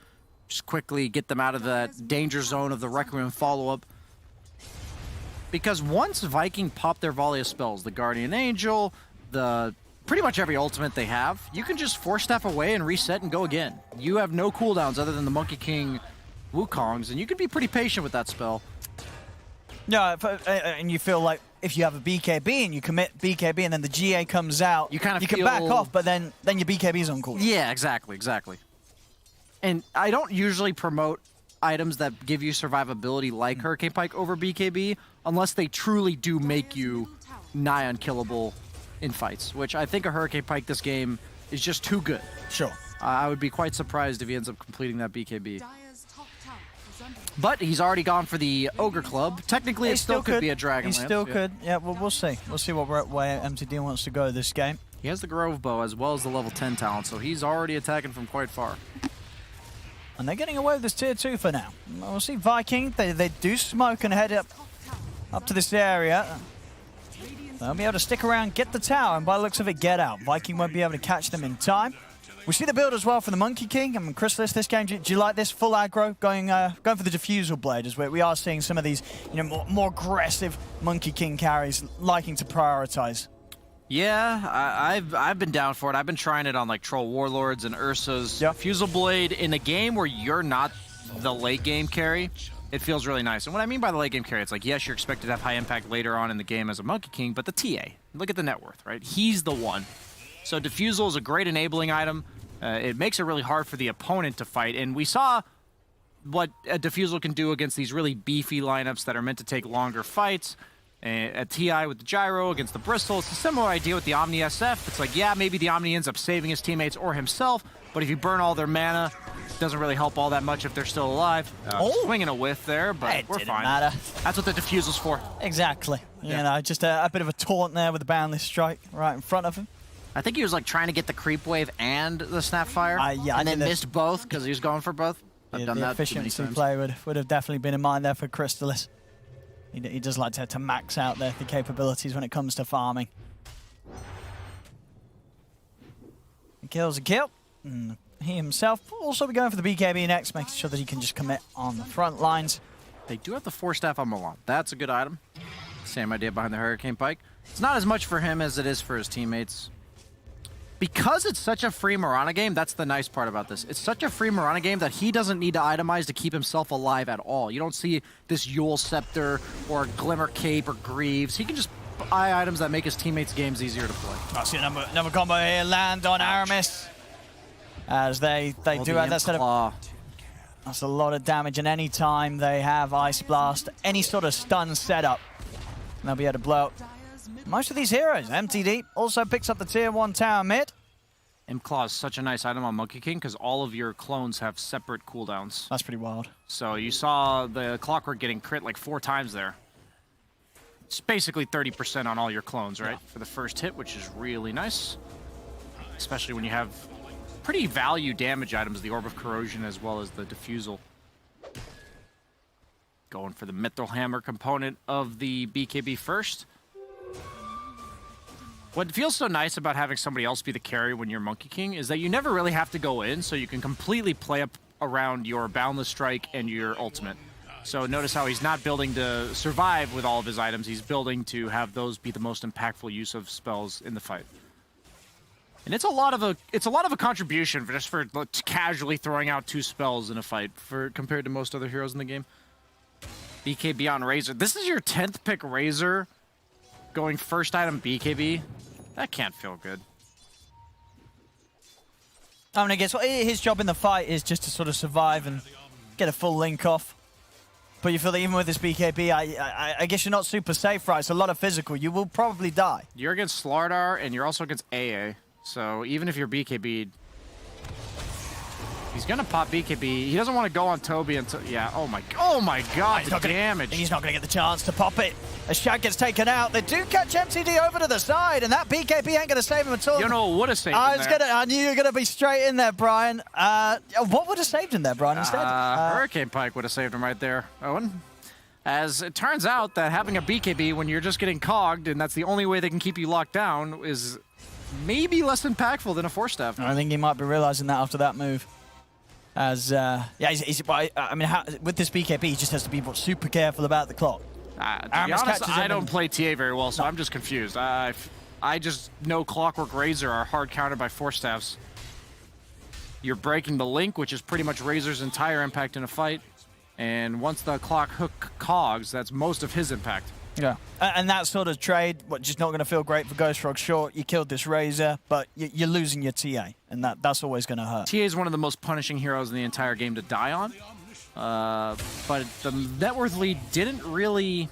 Just quickly get them out of that danger zone of the Requiem follow-up. Because once Viking pop their volley of spells, the Guardian Angel, pretty much every ultimate they have, you can just Force Staff away and reset and go again. You have no cooldowns other than the Monkey King Wukongs, and you can be pretty patient with that spell.
Yeah, and you feel like if you have a BKB and you commit BKB and then the GA comes out, you can back off, but then your BKB's on cooldown.
Yeah, exactly. And I don't usually promote items that give you survivability like Hurricane Pike over BKB unless they truly do make you nigh unkillable in fights, which I think a Hurricane Pike this game is just too good.
Sure.
I would be quite surprised if he ends up completing that BKB. But he's already gone for the Ogre Club. Technically, it still could be a Dragonlance.
He still could. Yeah, well, we'll see. We'll see what way MTD wants to go this game.
He has the Grove Bow as well as the level 10 talent, so he's already attacking from quite far.
And they're getting away with this tier 2 for now. We'll see Viking. They do smoke and head up to this area. They'll be able to stick around, get the tower, and by the looks of it, get out. Viking won't be able to catch them in time. We see the build as well for the Monkey King. I mean, Chrysalis, this game, do you like this full aggro? Going for the Diffusal Blade, as we are seeing some of these more aggressive Monkey King carries liking to prioritize.
Yeah, I've been down for it. I've been trying it on like Troll Warlords and Ursa's Diffusal Blade. In a game where you're not the late game carry, it feels really nice. And what I mean by the late game carry, it's like, yes, you're expected to have high impact later on in the game as a Monkey King, but the TA, look at the net worth, right? He's the one. So Diffusal is a great enabling item. It makes it really hard for the opponent to fight. And we saw what a Diffusal can do against these really beefy lineups that are meant to take longer fights. A TI with the Gyro against the Bristol. It's a similar idea with the Omni SF. It's like, yeah, maybe the Omni ends up saving his teammates or himself, but if you burn all their mana, it doesn't really help all that much if they're still alive. Swinging a whiff there, but we're fine.
Matter.
That's what the Diffusal's for.
Exactly. You know, just a bit of a taunt there with the Boundless Strike right in front of him.
I think he was like trying to get the Creep Wave and the Snapfire,
yeah,
and then missed both because he was going for both. I've done
the
that too many
efficiency
times.
play would have definitely been in mind there for Crystalis. He does like to max out the capabilities when it comes to farming. He kills a kill. And he himself will also be going for the BKB next, making sure that he can just commit on the front lines.
They do have the 4-staff on Milan. That's a good item. Same idea behind the Hurricane Pike. It's not as much for him as it is for his teammates. Because it's such a free Mirana game, that's the nice part about this. It's such a free Mirana game that he doesn't need to itemize to keep himself alive at all. You don't see this Yule Scepter or Glimmer Cape or Greaves. He can just buy items that make his teammates' games easier to play.
I see another combo here land on Aramis. As they do have that sort of... That's a lot of damage, and any time they have Ice Blast, any sort of stun setup, they'll be able to blow up most of these heroes. MTD also picks up the tier 1 tower mid.
Imclaw is such a nice item on Monkey King because all of your clones have separate cooldowns.
That's pretty wild.
So you saw the Clockwork getting crit like 4 times there. It's basically 30% on all your clones, right? For the first hit, which is really nice. Especially when you have pretty value damage items, the Orb of Corrosion as well as the Diffusal. Going for the Mithril Hammer component of the BKB first. What feels so nice about having somebody else be the carry when you're Monkey King is that you never really have to go in, so you can completely play up around your Boundless Strike and your ultimate. So notice how he's not building to survive with all of his items, he's building to have those be the most impactful use of spells in the fight. And it's a lot of a contribution for casually throwing out 2 spells in a fight compared to most other heroes in the game. BKB on Razor. This is your 10th pick Razor going first item BKB. That can't feel good.
I mean, I guess his job in the fight is just to sort of survive and get a full link off. But you feel that even with this BKB, I guess you're not super safe, right? It's a lot of physical. You will probably die.
You're against Slardar, and you're also against AA. So even if you're BKB'd, he's gonna pop BKB. He doesn't want to go on Toby until... Yeah, oh my god, the damage.
He's not going to get the chance to pop it. As Shad gets taken out, they do catch MTD over to the side, and that BKB ain't going to save him at all.
You know what would have saved him there?
I knew you were going to be straight in there, Brian. What would have saved him there, Brian, instead?
Hurricane Pike would have saved him right there, Owen. As it turns out that having a BKB when you're just getting cogged, and that's the only way they can keep you locked down, is maybe less impactful than a 4-staff.
I think he might be realizing that after that move. As, I mean, with this BKB, he just has to be super careful about the clock.
To be honest, I don't play TA very well, so I'm just confused. I just know Clockwork Razor are hard countered by 4-staffs. You're breaking the link, which is pretty much Razor's entire impact in a fight. And once the clock hook cogs, that's most of his impact.
Yeah, and that sort of trade, just not going to feel great for gfrogs. Sure, you killed this Razor, but you're losing your TA, and that's always going to hurt.
TA is one of the most punishing heroes in the entire game to die on. But the net worth lead didn't really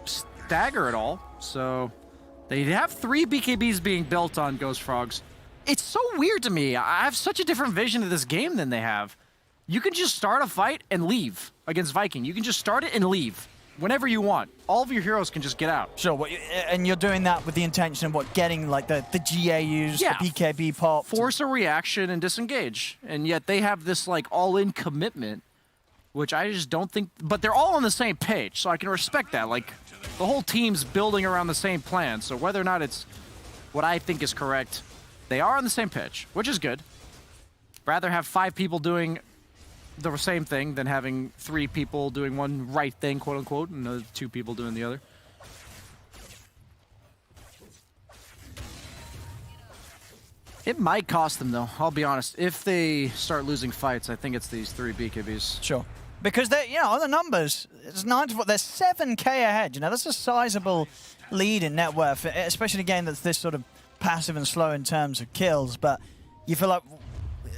stagger at all, so they have 3 BKBs being built on gfrogs. It's so weird to me. I have such a different vision of this game than they have. You can just start a fight and leave against Viking. You can just start it and leave whenever you want. All of your heroes can just get out.
Sure, and you're doing that with the intention of getting like the GAUs, the BKB pop.
Force a reaction and disengage. And yet they have this like all-in commitment, which I just don't think, but they're all on the same page, so I can respect that. Like, the whole team's building around the same plan, so whether or not it's what I think is correct, they are on the same pitch, which is good. Rather have 5 people doing the same thing than having 3 people doing one right thing, quote unquote, and 2 people doing the other. It might cost them, though, I'll be honest. If they start losing fights, I think it's these 3 BKBs.
Sure. Because they're, the numbers, it's 9-4, they're 7k ahead. That's a sizable lead in net worth, especially in a game that's this sort of passive and slow in terms of kills. But you feel like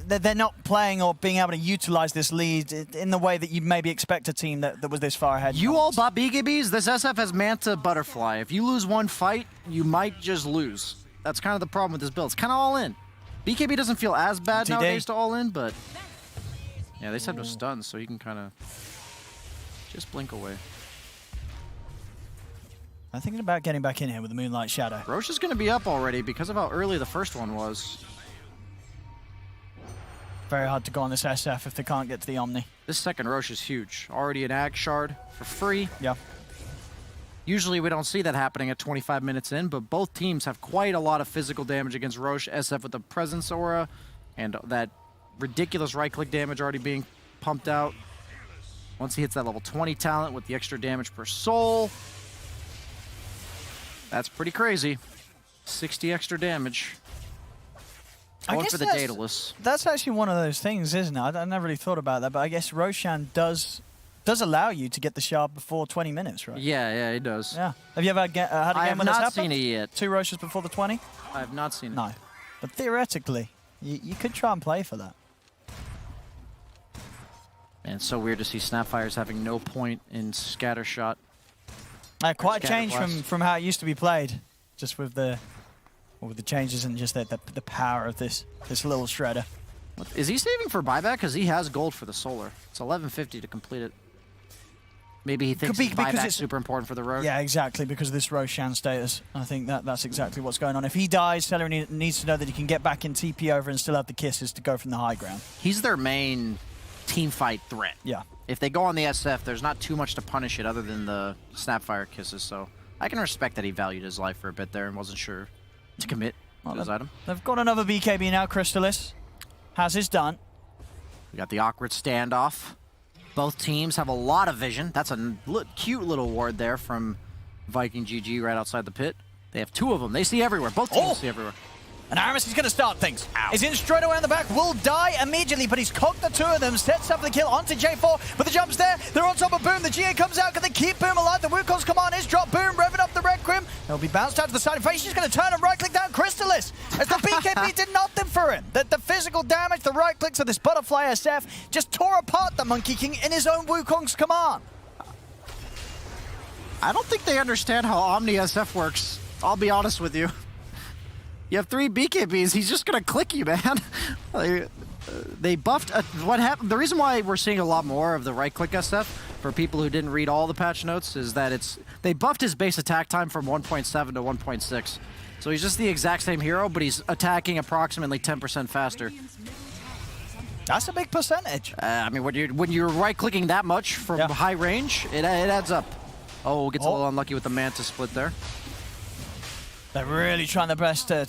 they're not playing or being able to utilize this lead in the way that you maybe expect a team that was this far ahead.
You all bought BKBs? This SF has Manta Butterfly. If you lose one fight, you might just lose. That's kind of the problem with this build. It's kind of all in. BKB doesn't feel as bad nowadays to all in, but yeah, they just have no stuns, so you can kind of just blink away.
I'm thinking about getting back in here with the Moonlight Shadow.
Roche is going to be up already because of how early the first one was.
Very hard to go on this SF if they can't get to the Omni.
This second Roche is huge. Already an Ag Shard for free.
Yeah.
Usually we don't see that happening at 25 minutes in, but both teams have quite a lot of physical damage against Roche. SF with the Presence Aura, and that ridiculous right-click damage already being pumped out. Once he hits that level 20 talent with the extra damage per soul, that's pretty crazy. 60 extra damage. Going for the Daedalus.
That's actually one of those things, isn't it? I never really thought about that, but I guess Roshan does allow you to get the shard before 20 minutes, right?
Yeah, it does.
Yeah. Have you ever had a game when this happened?
I have not seen it yet.
2 Roshes before the 20?
I have not seen it.
No. But theoretically, you could try and play for that.
And it's so weird to see Snapfires having no point in scatter shot.
Quite a change
Blast.
from how it used to be played, just with the changes and just the power of this little shredder.
Is he saving for buyback? Because he has gold for the solar. It's 1150 to complete it. Maybe he thinks buyback's super important for the road.
Yeah, exactly, because of this Roshan status. I think that's exactly what's going on. If he dies, Celery needs to know that he can get back in TP over and still have the kisses to go from the high ground.
He's their main team fight threat.
Yeah.
If they go on the SF, there's not too much to punish it other than the Snapfire kisses, so I can respect that he valued his life for a bit there and wasn't sure to commit to his item.
They've got another BKB now, Crystalis. Has his done.
We got the awkward standoff. Both teams have a lot of vision. That's a cute little ward there from Viking GG right outside the pit. They have 2 of them. They see everywhere. Both teams see everywhere.
And Aramis is going to start things.
Ow.
He's in straight away on the back. Will die immediately, but he's cocked the 2 of them. Sets up the kill onto J4. But the jump's there. They're on top of Boom. The GA comes out. Can they keep Boom alive? The Wukong's command is drop. Boom, revving up the Red Grim. They'll be bounced out to the side. In fact, she's going to turn and right-click down Crystalis. As the BKB did nothing for him. The physical damage, the right-clicks of this Butterfly SF just tore apart the Monkey King in his own Wukong's command.
I don't think they understand how Omni SF works. I'll be honest with you. You have 3 BKBs, he's just gonna click you, man. They buffed, what happened, the reason why we're seeing a lot more of the right-click SF, for people who didn't read all the patch notes, is that they buffed his base attack time from 1.7 to 1.6. So he's just the exact same hero, but he's attacking approximately 10% faster.
That's a big percentage.
I mean, when you're right-clicking that much from high range, it adds up. Oh, gets a little unlucky with the Mantis split there.
They're really trying their best to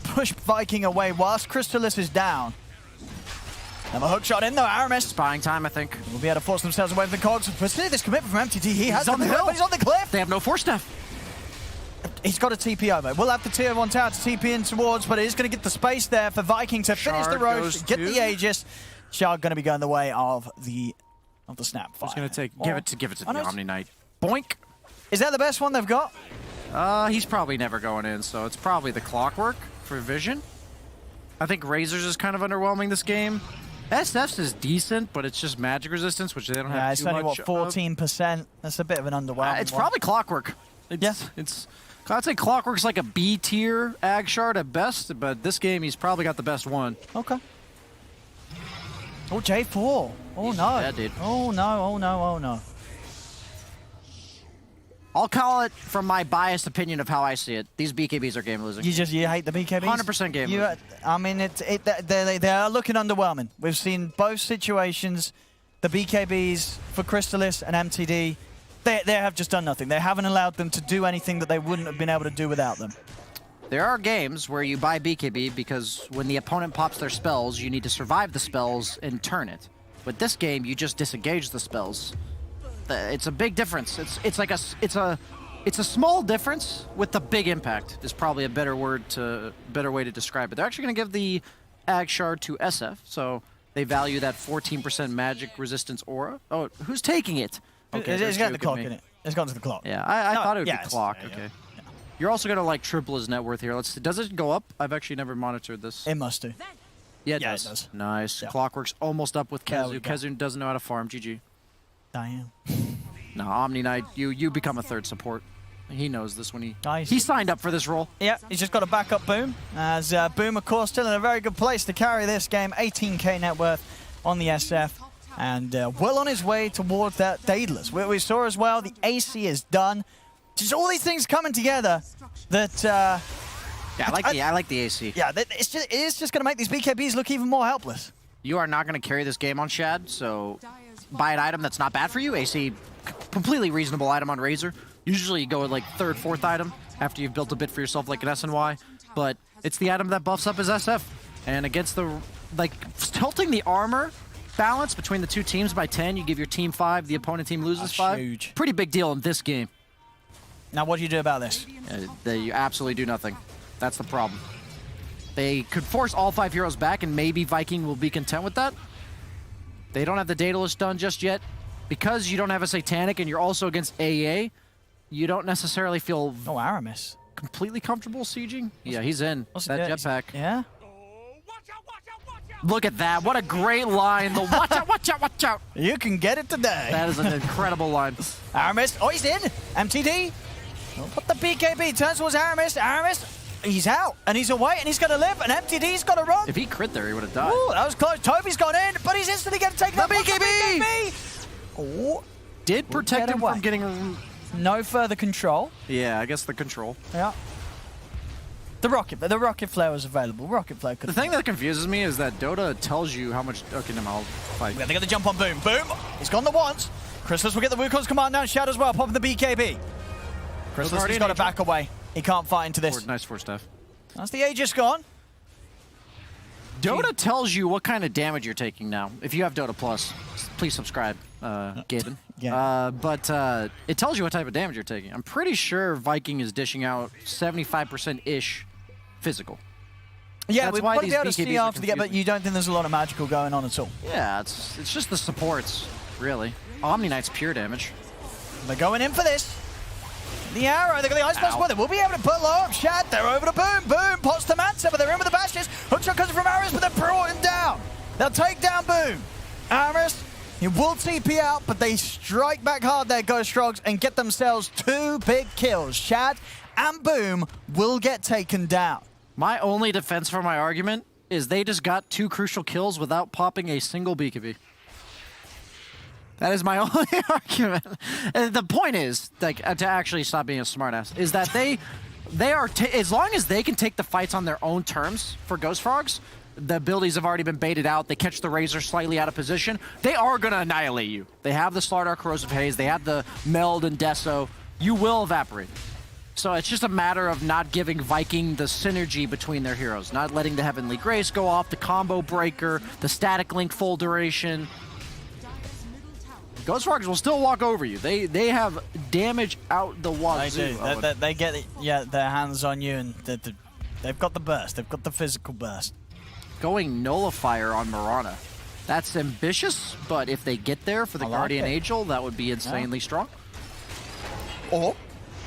push Viking away whilst Crystalis is down. Have a hook shot in though, Aramis.
Spying time, I think.
Will be able to force themselves away from the cogs. But see this commitment from MTT. He's
on the hill.
But he's on the cliff.
They have no force staff.
He's got a TP over. We'll have the tier 1 tower to TP in towards, but it is going to get the space there for Viking to finish the Roche, get the Aegis. Shard going to be going the way of the Snapfire.
He's going to give it to the Omni Knight. Boink.
Is that the best one they've got?
He's probably never going in, so it's probably the Clockwork for Vision. I think Razor's is kind of underwhelming this game. SF's is decent, but it's just magic resistance, which they don't have too much.
Yeah, it's only, what, 14%? That's a bit of an underwhelming
It's probably Clockwork. I'd say Clockwork's like a B tier Ag Shard at best, but this game he's probably got the best one.
Okay. Oh, J4. Oh, no.
Yeah, dude.
Oh, no, oh, no, oh, no.
I'll call it from my biased opinion of how I see it. These BKBs are game losing.
You hate the BKBs?
100% game losing.
I mean, they are looking underwhelming. We've seen both situations. The BKBs for Crystalis and MTD, they have just done nothing. They haven't allowed them to do anything that they wouldn't have been able to do without them.
There are games where you buy BKB because when the opponent pops their spells, you need to survive the spells and turn it. With this game, you just disengage the spells. It's a big difference. It's a small difference with the big impact. Is probably a better way to describe it. They're actually going to give the Ag Shard to SF, so they value that 14% magic resistance aura. Oh, who's taking it? Okay,
it's got the clock in it. It's gone to the clock.
Yeah, I thought it would be clock. Okay.
Yeah.
You're also going to like triple his net worth here. Let's see. Does it go up? I've actually never monitored this.
It must do.
Yeah, it does. Nice. Yeah. Clockwork's almost up with Kazu. Kazu doesn't know how to farm. GG.
Damn.
No, Omni Knight, you become a third support. He knows this when
nice.
He signed up for this role.
Yeah, he's just got to back up Boom. As Boom, of course, still in a very good place to carry this game. 18k net worth on the SF. And well on his way towards that Daedalus. We saw as well the AC is done. Just all these things coming together that...
yeah, I like the AC.
Yeah, it is just going to make these BKBs look even more helpless.
You are not going to carry this game on Shad, so buy an item that's not bad for you. AC, completely reasonable item on Razor. Usually you go with like 3rd, 4th item after you've built a bit for yourself like an SNY, but it's the item that buffs up his SF. And against the, like, tilting the armor balance between the two teams by 10, you give your team 5, the opponent team loses
That's
5.
huge.
Pretty big deal in this game.
Now, what do you do about this?
You absolutely do nothing. That's the problem. They could force all 5 heroes back, and maybe Viking will be content with that. They don't have the Daedalus done just yet. Because you don't have a Satanic and you're also against AEA, you don't necessarily feel
Oh, Aramis.
completely comfortable sieging. Yeah, he's in.
What's
That
it do?
jetpack.
Yeah?
Look at that. What a great line. The watch out, watch out, watch out.
You can get it today.
That is an incredible line.
Aramis. Oh, he's in. MTD. Put the BKB. Turns towards Aramis. Aramis. He's out. And he's away. And he's going to live. And MTD's got to run.
If he crit there, he would have died.
Ooh, that was close. Toby's gone in. But he's instantly going to take
The
that
BKB!
Oh,
Did protect
get
him
away.
from getting...
no further control.
Yeah, I guess the control.
Yeah. The rocket flare was available. Rocket flare could.
The thing that confuses me is that Dota tells you how much... Okay, no, I'll fight.
They got the jump on Boom. Boom. He's gone the once. Chrysalis will get the Wukong's command down. Shadow as well. Popping the BKB. Chrysalis
already
has
an
got to
Angel.
back away. He can't fight into this.
Nice force stuff.
That's the Aegis gone.
Dota tells you what kind of damage you're taking now. If you have Dota Plus, please subscribe, Gaben.
Yeah.
But it tells you what type of damage you're taking. I'm pretty sure Viking is dishing out 75%-ish physical.
Yeah,
That's
we've
why
got to be
these
able to see
BKBs are
after the game, but
confusing.
you don't think there's a lot of magical going on at all.
Yeah, it's just the supports, really. Omni Knight's pure damage.
They're going in for this. The arrow, they got the ice blast with it. We'll be able to put low up Shad. They're over to Boom. Boom pots to Mansa, but they're in with the bashes. Hookshot comes from Aris, but they're brought him down. They'll take down Boom. Aris, he will TP out, but they strike back hard there, Ghost Frogs, and get themselves 2 big kills. Shad and Boom will get taken down.
My only defense for my argument is they just got 2 crucial kills without popping a single BKB. That is my only argument. And the point is, like, to actually stop being a smartass, is that they are, as long as they can take the fights on their own terms for Ghost Frogs, the abilities have already been baited out, they catch the Razor slightly out of position, they are going to annihilate you. They have the Slardar Corrosive Haze, they have the Meld and Deso, you will evaporate. So it's just a matter of not giving Viking the synergy between their heroes, not letting the Heavenly Grace go off, the Combo Breaker, the Static Link full duration. Ghost Frogs will still walk over you. They have damage out the wazoo.
They get their hands on you, and they've got the burst. They've got the physical burst.
Going Nullifier on Mirana. That's ambitious, but if they get there for the Guardian Angel, that would be insanely strong.
Or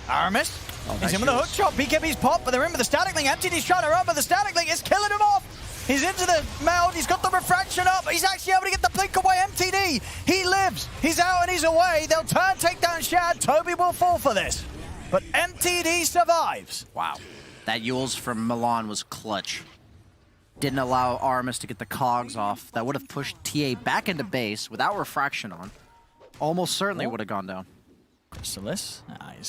Aramis.
Oh,
He's
nice
in with a hook
shields.
shot. BKB's pop, but they're in with the Static Link. MTD's trying to run, but the Static Link is killing him off. He's into the meld. He's got the refraction up. He's actually able to get the blink away. MTD. He lives. He's out and he's away. They'll turn, take down Shad. Toby will fall for this. But MTD survives.
Wow. That Yules from Milan was clutch. Didn't allow Aramis to get the cogs off. That would have pushed TA back into base without refraction on. Almost certainly would have gone down.
Chrysalis.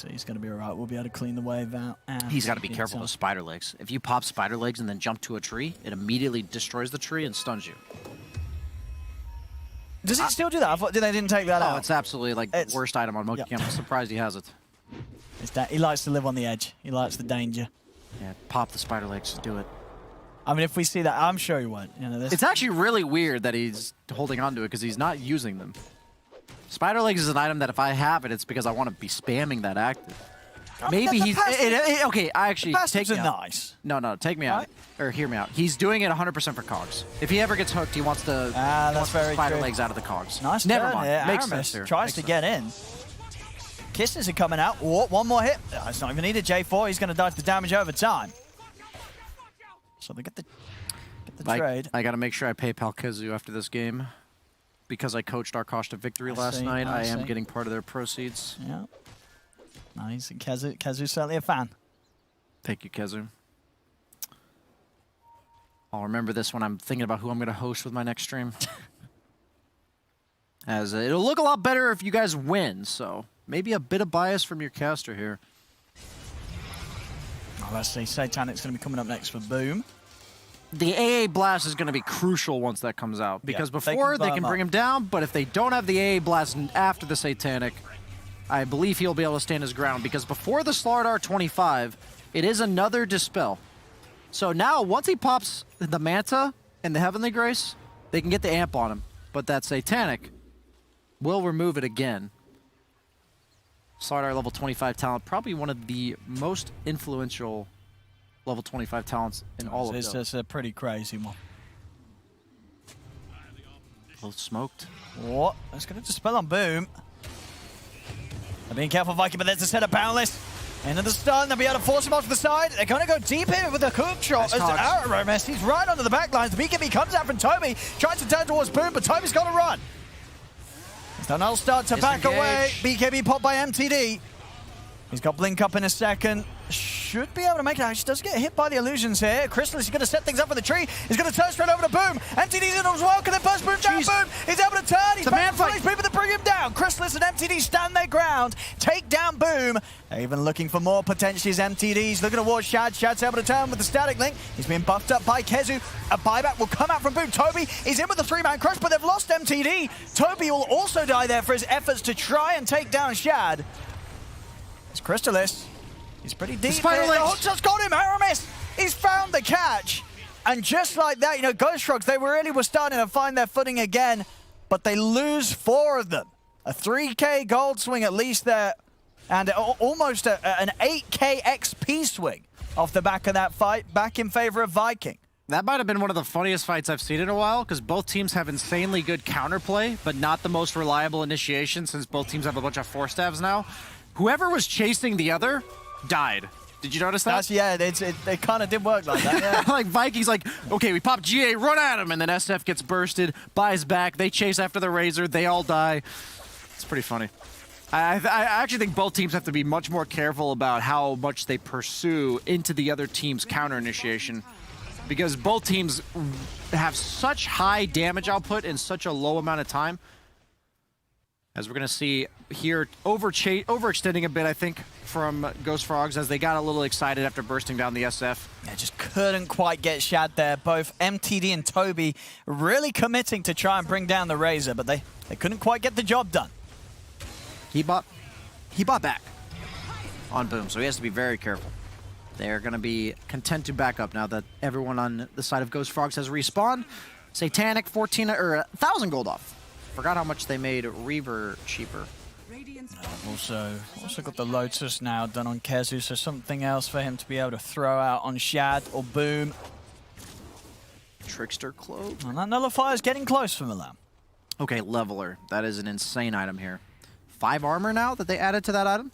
He's going to be all right. We'll be able to clean the wave out. And
He's got to be careful with spider legs. If you pop spider legs and then jump to a tree, it immediately destroys the tree and stuns you.
Does it still do that? I thought they didn't take that
Oh,
out.
it's absolutely like the worst item on Monkey
Yeah.
Camp. I'm surprised he has it.
It's that he likes to live on the edge. He likes the danger.
Yeah, pop the spider legs. Do it.
I mean, if we see that, I'm sure he won't. You know,
It's actually really weird that he's holding on to it because he's not using them. Spider legs is an item that if I have it, it's because I want to be spamming that active. Maybe he's okay. I actually take me out.
Nice.
No, take me out or hear me out. He's doing it 100% for cogs. If he ever gets hooked, he wants to
that's
the
very
spider
true.
legs out of the cogs.
Nice.
Never
turn
mind.
here.
Makes
Aramis
sense there.
tries
Makes
to
sense.
get in. Kisses are coming out. Oh, one more hit. It's not even needed. J4. He's going to dodge the damage over time. So they get the trade.
I got to make sure I pay Palkezu after this game because I coached Arkosh to victory last night. I am getting part of their proceeds.
Yeah. Nice. And Kezu's certainly a fan.
Thank you, Kezu. I'll remember this when I'm thinking about who I'm going to host with my next stream. As it'll look a lot better if you guys win, so maybe a bit of bias from your caster here.
Oh, let's see. Satanic's going to be coming up next for Boom.
the AA Blast is going to be crucial once that comes out, because before they can bring him down, but if they don't have the AA Blast after the Satanic, I believe he'll be able to stand his ground, because before the Slardar 25, it is another Dispel. So now, once he pops the Manta and the Heavenly Grace, they can get the amp on him, but that Satanic will remove it again. Slardar level 25 talent, probably one of the most influential level 25 talents in all of them.
It's a pretty crazy one.
Both smoked.
What? That's going to Dispel on Boom. They're being careful, Viking, but there's a set of Boundless. Into the stun, they'll be able to force him off to the side. They're going to go deep here with a hook shot. As Aramis, he's right onto the back lines. The BKB comes out from Toby, tries to turn towards Boom, but Toby's got to run. Then I'll start to back away. BKB popped by MTD. He's got Blink up in a second. Should be able to make it. He does get hit by the illusions here. Crystal is going to set things up for the tree. He's going to turn straight over to Boom. MTD's in as well. Can they burst Boom down? Boom. He's able to turn. He's back to these people that bring him down. Crystal and MTD stand their ground. Take down Boom. They're even looking for more potentially as MTD's looking towards Shad. Shad's able to turn with the static link. He's being buffed up by Kezu. A buyback will come out from Boom. Toby is in with the 3-man crush, but they've lost MTD. Toby will also die there for his efforts to try and take down Shad. It's Crystalis. He's pretty deep. The hook just got him, Aramis! He's found the catch. And just like that, you know, gfrogs, they really were starting to find their footing again, but they lose 4 of them. A 3k gold swing at least there, and almost an 8k XP swing off the back of that fight, back in favor of Viking.
That might have been one of the funniest fights I've seen in a while, because both teams have insanely good counterplay, but not the most reliable initiation, since both teams have a bunch of 4-stabs now. Whoever was chasing the other died. Did you notice that?
It kind of did work like that, yeah.
Like, Vikings like, okay, we pop GA, run at him, and then SF gets bursted, buys back, they chase after the Razor, they all die. It's pretty funny. I actually think both teams have to be much more careful about how much they pursue into the other team's counter initiation, because both teams have such high damage output in such a low amount of time. As we're going to see here, overextending a bit, I think, from gfrogs as they got a little excited after bursting down the SF.
Yeah, just couldn't quite get Shad there. Both MTD and Toby really committing to try and bring down the Razor, but they couldn't quite get the job done.
He bought back on Boom, so he has to be very careful. They're going to be content to back up now that everyone on the side of gfrogs has respawned. Satanic 1,000 gold off. Forgot how much they made Reaver cheaper.
Also got the Lotus now done on Kezu, so something else for him to be able to throw out on Shad or Boom.
Trickster Cloak.
And that Nullifier's getting close for Milan.
Okay, Leveler. That is an insane item here. 5 armor now that they added to that item.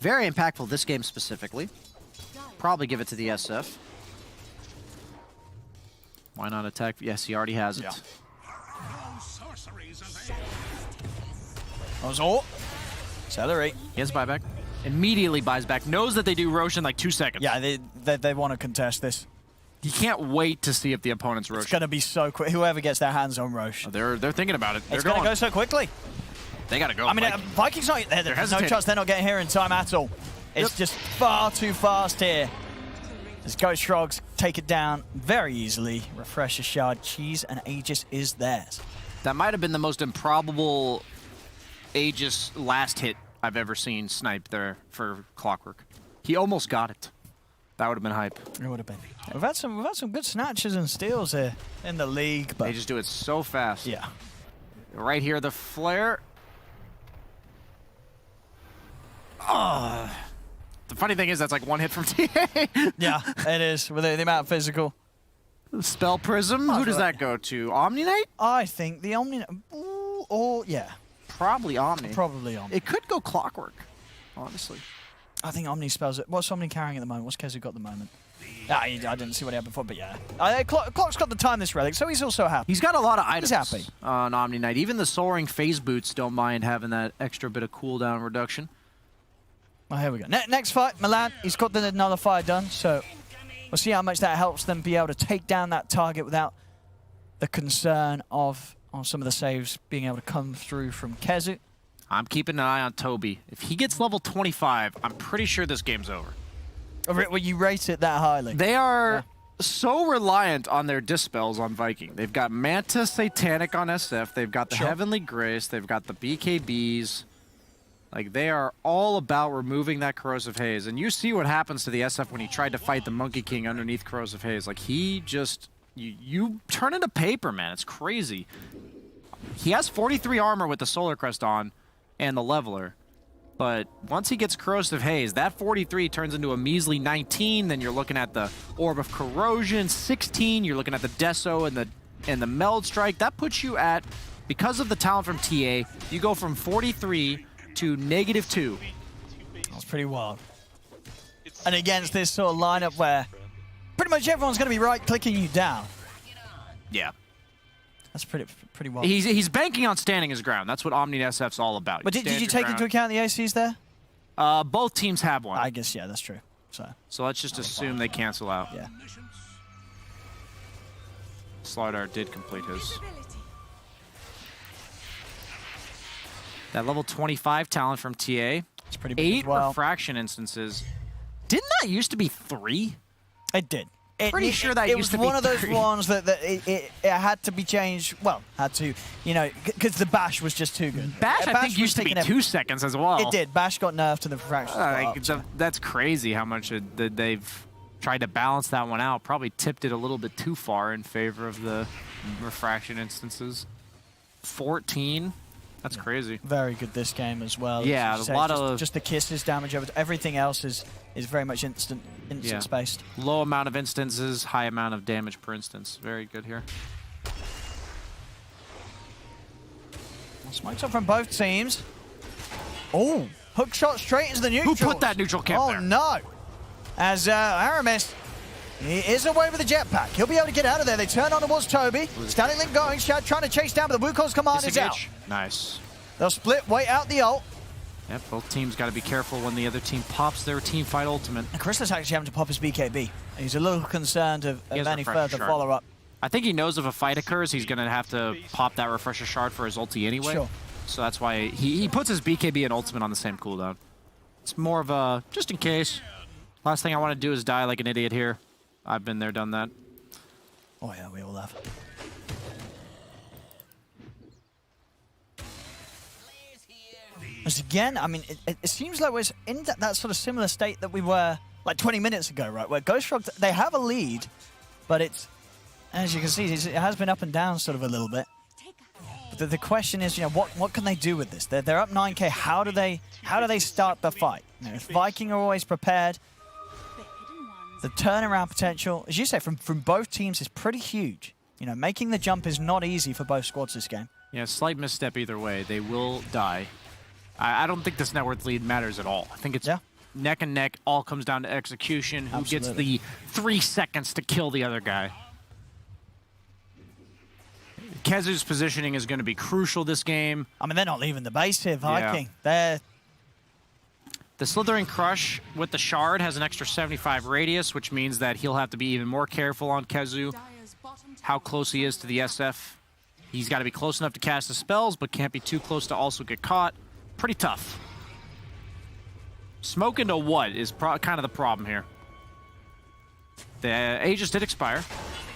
Very impactful this game specifically. Probably give it to the SF. Why not attack? Yes, he already has it.
Yeah. Oh, Accelerate.
He has buyback. Immediately buys back. Knows that they do Roshan in like 2 seconds.
Yeah, they want to contest this.
He can't wait to see if the opponent's Roshan.
It's going to be so quick. Whoever gets their hands on Roshan.
They're thinking about it.
It's going to go so quickly.
They got to go.
I mean, Vikings not. There's no chance they're not getting here in time at all. It's just far too fast here. As gfrogs take it down very easily. Refresher Shard, Cheese, and Aegis is theirs.
That might have been the most improbable Aegis last hit I've ever seen snipe there for Clockwork. He almost got it. That would have been hype.
It would have been. We've had some good snatches and steals here in the league, but
they just do it so fast.
Yeah.
Right here, the flare. Oh. The funny thing is that's like 1 hit from TA.
Yeah, it is with the amount of physical.
Spell Prism. Who does that go to? Omni Knight?
I think the Omni Knight. Or yeah.
Probably Omni.
Probably Omni.
It could go Clockwork, honestly.
I think Omni spells it. What's Omni carrying at the moment? What's Kezu got at the moment? I didn't see what he had before, but yeah. Clock's got the time this relic, so he's also happy.
He's got a lot of items.
He's happy.
On Omni Knight. Even the Soaring Phase Boots don't mind having that extra bit of cooldown reduction.
Oh, here we go. Next fight, Milan. He's got the Nullifier done, so we'll see how much that helps them be able to take down that target without the concern of some of the saves being able to come through from Kezu.
I'm keeping an eye on Toby. If he gets level 25, I'm pretty sure this game's over.
Well, you rate it that highly?
They are so reliant on their dispels on Viking. They've got Manta Satanic on SF. They've got the Heavenly Grace. They've got the BKBs. Like, they are all about removing that Corrosive Haze. And you see what happens to the SF when he tried to fight the Monkey King underneath Corrosive Haze. Like, he just... You turn into paper, man. It's crazy. He has 43 armor with the Solar Crest on and the Leveler. But once he gets Corrosive Haze, that 43 turns into a measly 19. Then you're looking at the Orb of Corrosion, 16. You're looking at the Deso and the Meld Strike. That puts you at, because of the talent from TA, you go from 43 to -2.
That's pretty wild. And against this sort of lineup where pretty much everyone's going to be right-clicking you down.
Yeah.
That's pretty wild.
He's banking on standing his ground. That's what Omni SF's all about.
But did you take into account the ACs there?
Both teams have one.
I guess, yeah, that's true.
So let's just assume they cancel out.
Yeah.
Slardar did complete his. That level 25 talent from TA.
It's pretty big
8 refraction instances. Didn't that used to be 3?
It did.
Pretty sure that used to be
one of those
3.
ones that it had to be changed. Well, had to, you know, because the bash was just too good.
Bash I think used to be 2 seconds as well.
It did. Bash got nerfed to the refraction.
That's crazy how much they've tried to balance that one out. Probably tipped it a little bit too far in favor of the refraction instances. 14. That's crazy.
Very good this game as well.
Yeah, a lot of
just the kisses damage over. Everything else is very much instant spaced.
Low amount of instances, high amount of damage per instance. Very good here.
Smokes up from both teams. Oh, hook shot straight into the neutral.
Who put that neutral camp there?
Oh no! As Aramis, he is away with the jetpack. He'll be able to get out of there. They turn on towards Toby. Static Link going. Shad trying to chase down, but the Wukong's command is out.
Nice.
They'll split, wait out the ult.
Yep, both teams got to be careful when the other team pops their team fight ultimate.
And Chrysalis actually having to pop his BKB. He's a little concerned of any further follow-up.
I think he knows if a fight occurs, he's going to have to pop that Refresher Shard for his ulti anyway.
Sure.
So that's why he puts his BKB and ultimate on the same cooldown. It's more of a, just in case. Last thing I want to do is die like an idiot here. I've been there, done that.
Oh yeah, we all have. As again, I mean, it seems like we're in that sort of similar state that we were like 20 minutes ago, right? Where gfrogs, they have a lead, but it's, as you can see, it has been up and down sort of a little bit. But the question is, you know, what can they do with this? They're up 9K. How do they start the fight? You know, if Viking are always prepared, the turnaround potential, as you say, from both teams is pretty huge. You know, making the jump is not easy for both squads this game.
Yeah, slight misstep either way. They will die. I don't think this net worth lead matters at all. I think it's neck and neck. All comes down to execution. Who gets the 3 seconds to kill the other guy? Kezu's positioning is going to be crucial this game.
I mean, they're not leaving the base here, Viking. Yeah.
The Slithering Crush with the Shard has an extra 75 radius, which means that he'll have to be even more careful on Kezu. How close he is to the SF. He's got to be close enough to cast the spells, but can't be too close to also get caught. Pretty tough. Smoke into what is kind of the problem here. The Aegis did expire.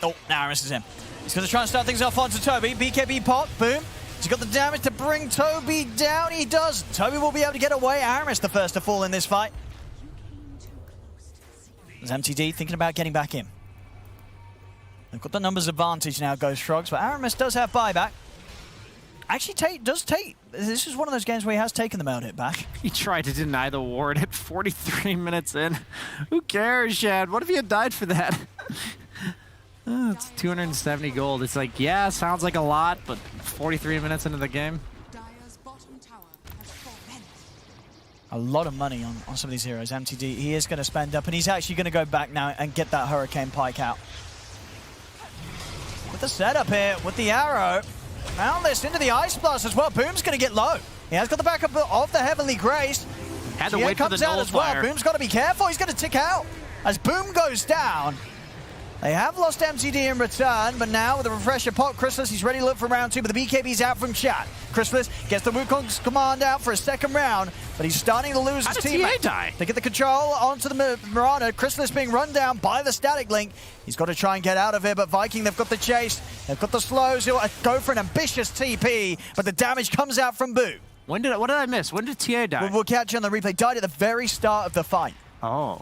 Oh, now Aramis is in. He's going to try and start things off onto Toby. BKB pop, boom. He's got the damage to bring Toby down. He does. Toby will be able to get away. Aramis the first to fall in this fight. There's MTD thinking about getting back in. They've got the numbers advantage now, gfrogs, but Aramis does have buyback. Actually, does take. This is one of those games where he has taken the meld hit back.
He tried to deny the ward at 43 minutes in. Who cares, Shad? What if he had died for that? Oh, it's 270 gold. It's like, yeah, sounds like a lot, but 43 minutes into the game.
A lot of money on some of these heroes. MTD, he is going to spend up, and he's actually going to go back now and get that Hurricane Pike out. With the setup here, with the arrow. Found this into the Ice Blast as well. Boom's going to get low. He has got the backup of the Heavenly Grace.
Had to wait for the
comes out as well.
nullifier.
Boom's got to be careful. He's going to tick out. As Boom goes down, They have lost MTD in return, but now with the refresher pot, Chrysalis, he's ready to look for round 2, but the BKB's out from chat. Chrysalis gets the Wukong's command out for a second round, but he's starting to lose his teammate.
die?
They get the control onto the Mirana. Chrysalis being run down by the static link. He's got to try and get out of here, but Viking, they've got the chase. They've got the slows. He'll go for an ambitious TP, but the damage comes out from Boo.
What did I miss? When did TA die?
We'll catch you on the replay. Died at the very start of the fight.
Oh.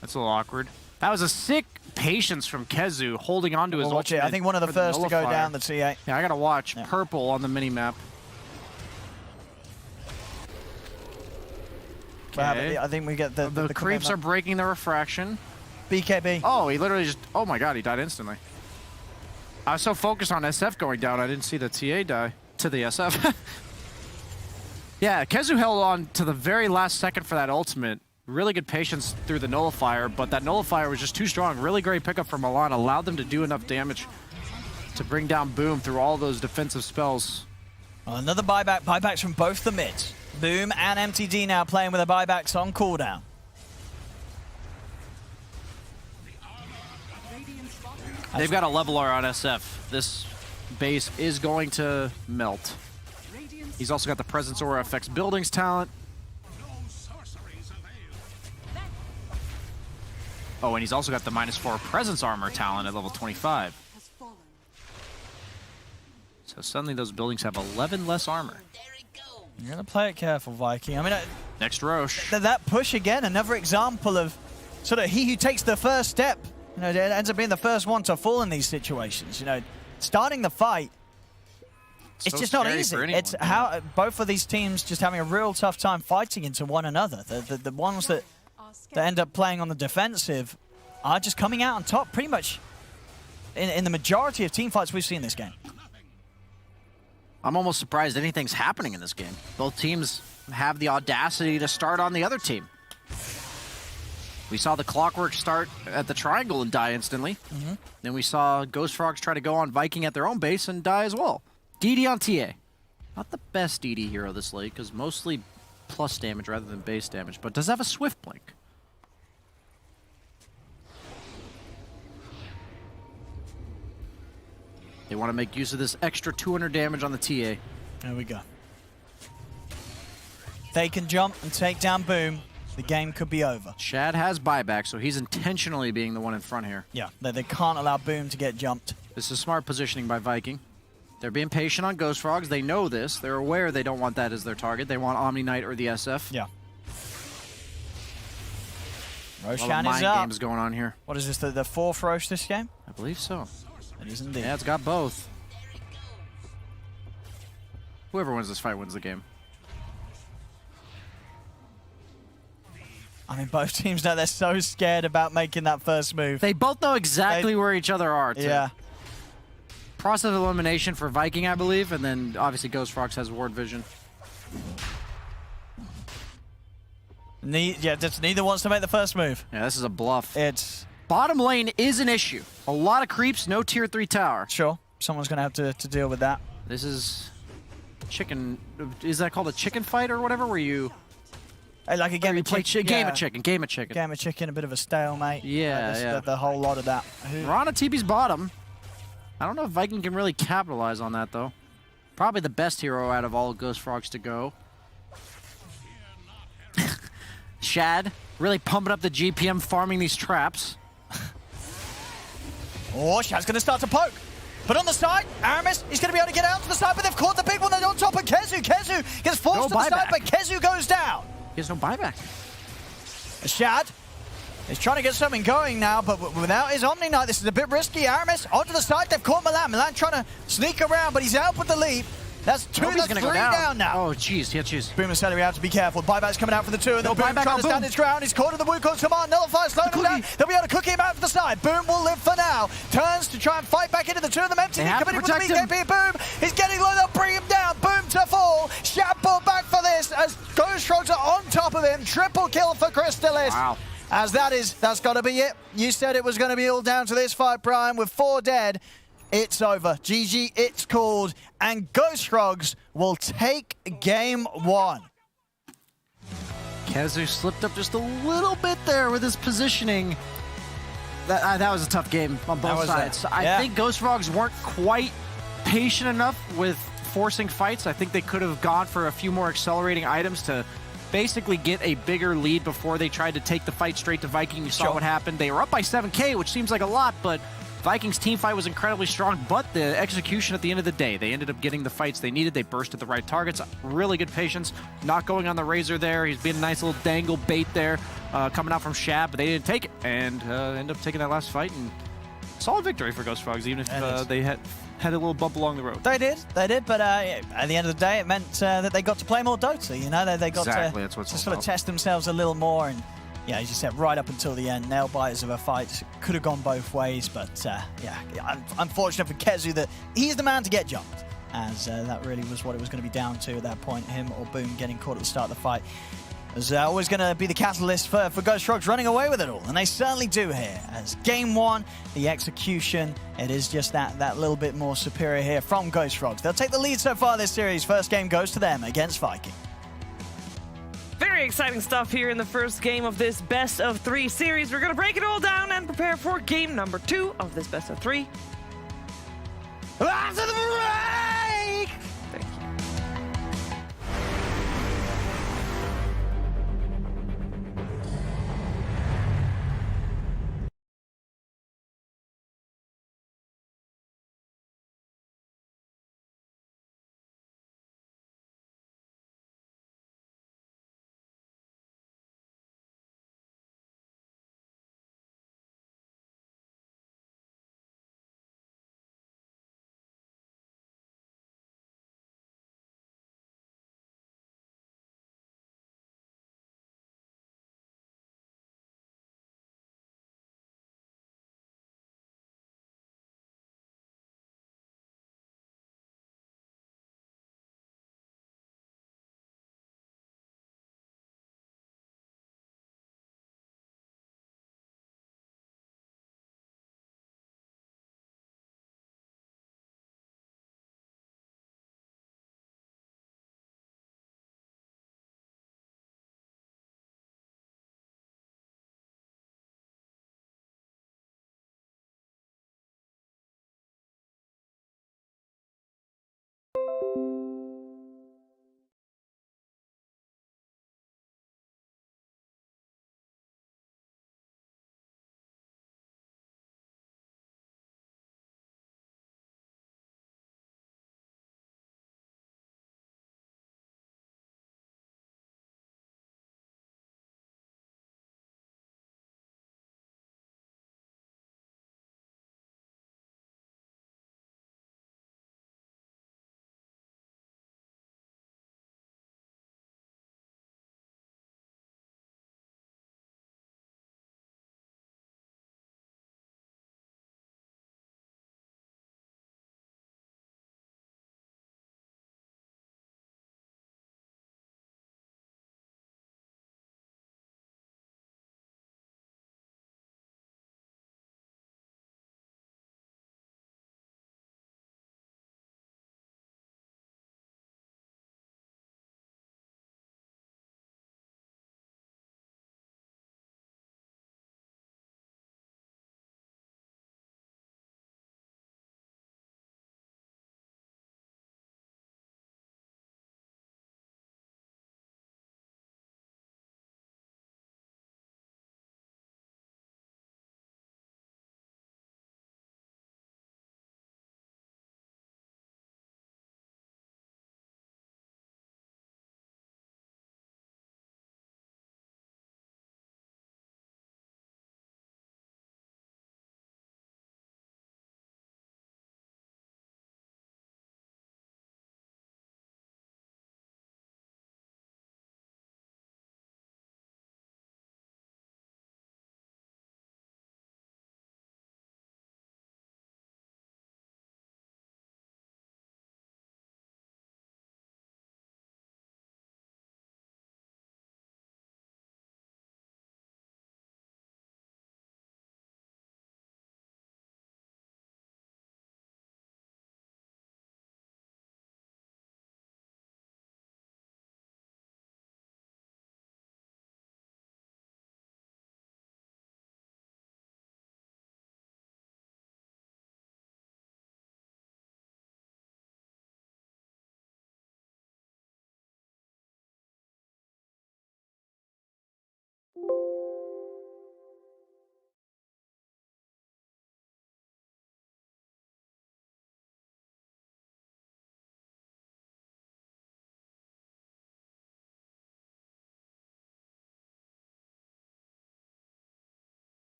That's a little awkward. That was a sick patience from Kezu holding on to his ultimate.
I think one of the first to go down the TA.
Yeah, I gotta watch. Yeah. Purple on the minimap.
Okay. I think we get the
creeps are breaking the refraction.
BKB.
Oh, he literally just... Oh my god, he died instantly. I was so focused on SF going down, I didn't see the TA die to the SF. Yeah, Kezu held on to the very last second for that ultimate. Really good patience through the nullifier, but that nullifier was just too strong. Really great pickup from Milan, allowed them to do enough damage to bring down Boom through all those defensive spells.
Well, another buyback. Buybacks from both the mids. Boom and MTD now playing with the buybacks on cooldown.
They've got a leveler on SF. This base is going to melt. He's also got the Presence Aura affects buildings talent. Oh, and he's also got the -4 Presence Armor talent at level 25. So suddenly those buildings have 11 less armor.
You're going to play it careful, Viking. I mean,
Next Roche.
That push again, another example of sort of he who takes the first step. You know, it ends up being the first one to fall in these situations. You know, starting the fight, it's
so
just not
scary
easy.
for anyone,
It's how both of these teams just having a real tough time fighting into one another. The ones that end up playing on the defensive are just coming out on top pretty much in the majority of team fights we've seen this game.
I'm almost surprised anything's happening in this game. Both teams have the audacity to start on the other team. We saw the Clockwork start at the triangle and die instantly. Then we saw Ghost Frogs try to go on Viking at their own base and die as well. DD on TA. Not the best DD hero this late, because mostly plus damage rather than base damage, but does have a Swift Blink. They want to make use of this extra 200 damage on the TA.
There we go. They can jump and take down Boom. The game could be over.
Shad has buyback, so he's intentionally being the one in front here.
Yeah, they can't allow Boom to get jumped.
This is smart positioning by Viking. They're being patient on Ghost Frogs. They know this. They're aware they don't want that as their target. They want Omni Knight or the SF.
Yeah.
Roshan is up. Games going on here.
What is this, the fourth Roche this game?
I believe so.
It is indeed.
Yeah, it's got both. Whoever wins this fight wins the game.
I mean, both teams know they're so scared about making that first move.
They both know exactly where each other are, too.
Yeah.
Process of elimination for Viking, I believe, and then obviously Ghost Frogs has ward vision.
Neither wants to make the first move.
Yeah, this is a bluff.
It's...
Bottom lane is an issue. A lot of creeps, no tier 3 tower.
Sure. Someone's going to have to deal with that.
This is chicken... Is that called a chicken fight or whatever, where you...
Like a game of chicken.
Game of chicken, game of chicken.
Game of chicken, a bit of a stalemate.
Yeah,
The whole lot of that.
Rana TP's bottom. I don't know if Viking can really capitalize on that, though. Probably the best hero out of all Ghost Frogs to go. Shad, really pumping up the GPM, farming these traps.
Oh, Shad's going to start to poke. But on the side, Aramis is going to be able to get out to the side, but they've caught the big one. They're on top of Kezu. Kezu gets forced to the side, but Kezu goes down.
He has no buyback.
Shad is trying to get something going now, but without his Omni Knight, this is a bit risky. Aramis onto the side. They've caught Milan. Milan trying to sneak around, but he's out with the leap. That's two, that's three down now.
Oh, jeez. Yeah, jeez.
Boom and Sally, we have to be careful. Buyback's coming out for the two, and then Boom trying to stand his ground. He's caught in the Wukong's command. Nullify, slowing him down. They'll be able to cook him out to the side. Boom will live for now. Turns to try and fight back into the two of them. MTD coming in with the BKB. Boom. He's getting low. They'll bring him down. Boom to fall. Shad brought back for this as Ghost Frogs are on top of him. Triple kill for Crystalis.
Wow.
As that's got to be it. You said it was going to be all down to this fight, Brian. With 4 dead, it's over. GG, it's called. And Ghost Frogs will take game 1.
Kezu slipped up just a little bit there with his positioning. That was a tough game on both sides. I think Ghost Frogs weren't quite patient enough with forcing fights. I think they could have gone for a few more accelerating items to basically get a bigger lead before they tried to take the fight straight to Viking. You saw what happened. They were up by 7K, which seems like a lot, but Vikings team fight was incredibly strong, but the execution at the end of the day, they ended up getting the fights they needed. They bursted the right targets. Really good patience. Not going on the Razor there. He's been a nice little dangle bait there coming out from Shab, but they didn't take it and ended up taking that last fight. And solid victory for Ghost Frogs, even if they had a little bump along the road.
They did, but at the end of the day, it meant that they got to play more Dota, you know? They got to sort of test themselves a little more, and yeah, as you said, right up until the end, nail-biters of a fight. Could have gone both ways, but yeah, unfortunate for Kezu that he's the man to get jumped, as that really was what it was going to be down to at that point, him or Boom getting caught at the start of the fight. Is always going to be the catalyst for Ghost Frogs running away with it all, and they certainly do here. As game one, the execution, it is just that little bit more superior here from Ghost Frogs. They'll take the lead so far this series. First game goes to them against Viking.
Very exciting stuff here in the first game of this best of 3 series. We're going to break it all down and prepare for game number 2 of this best of 3. After the break! Thank you.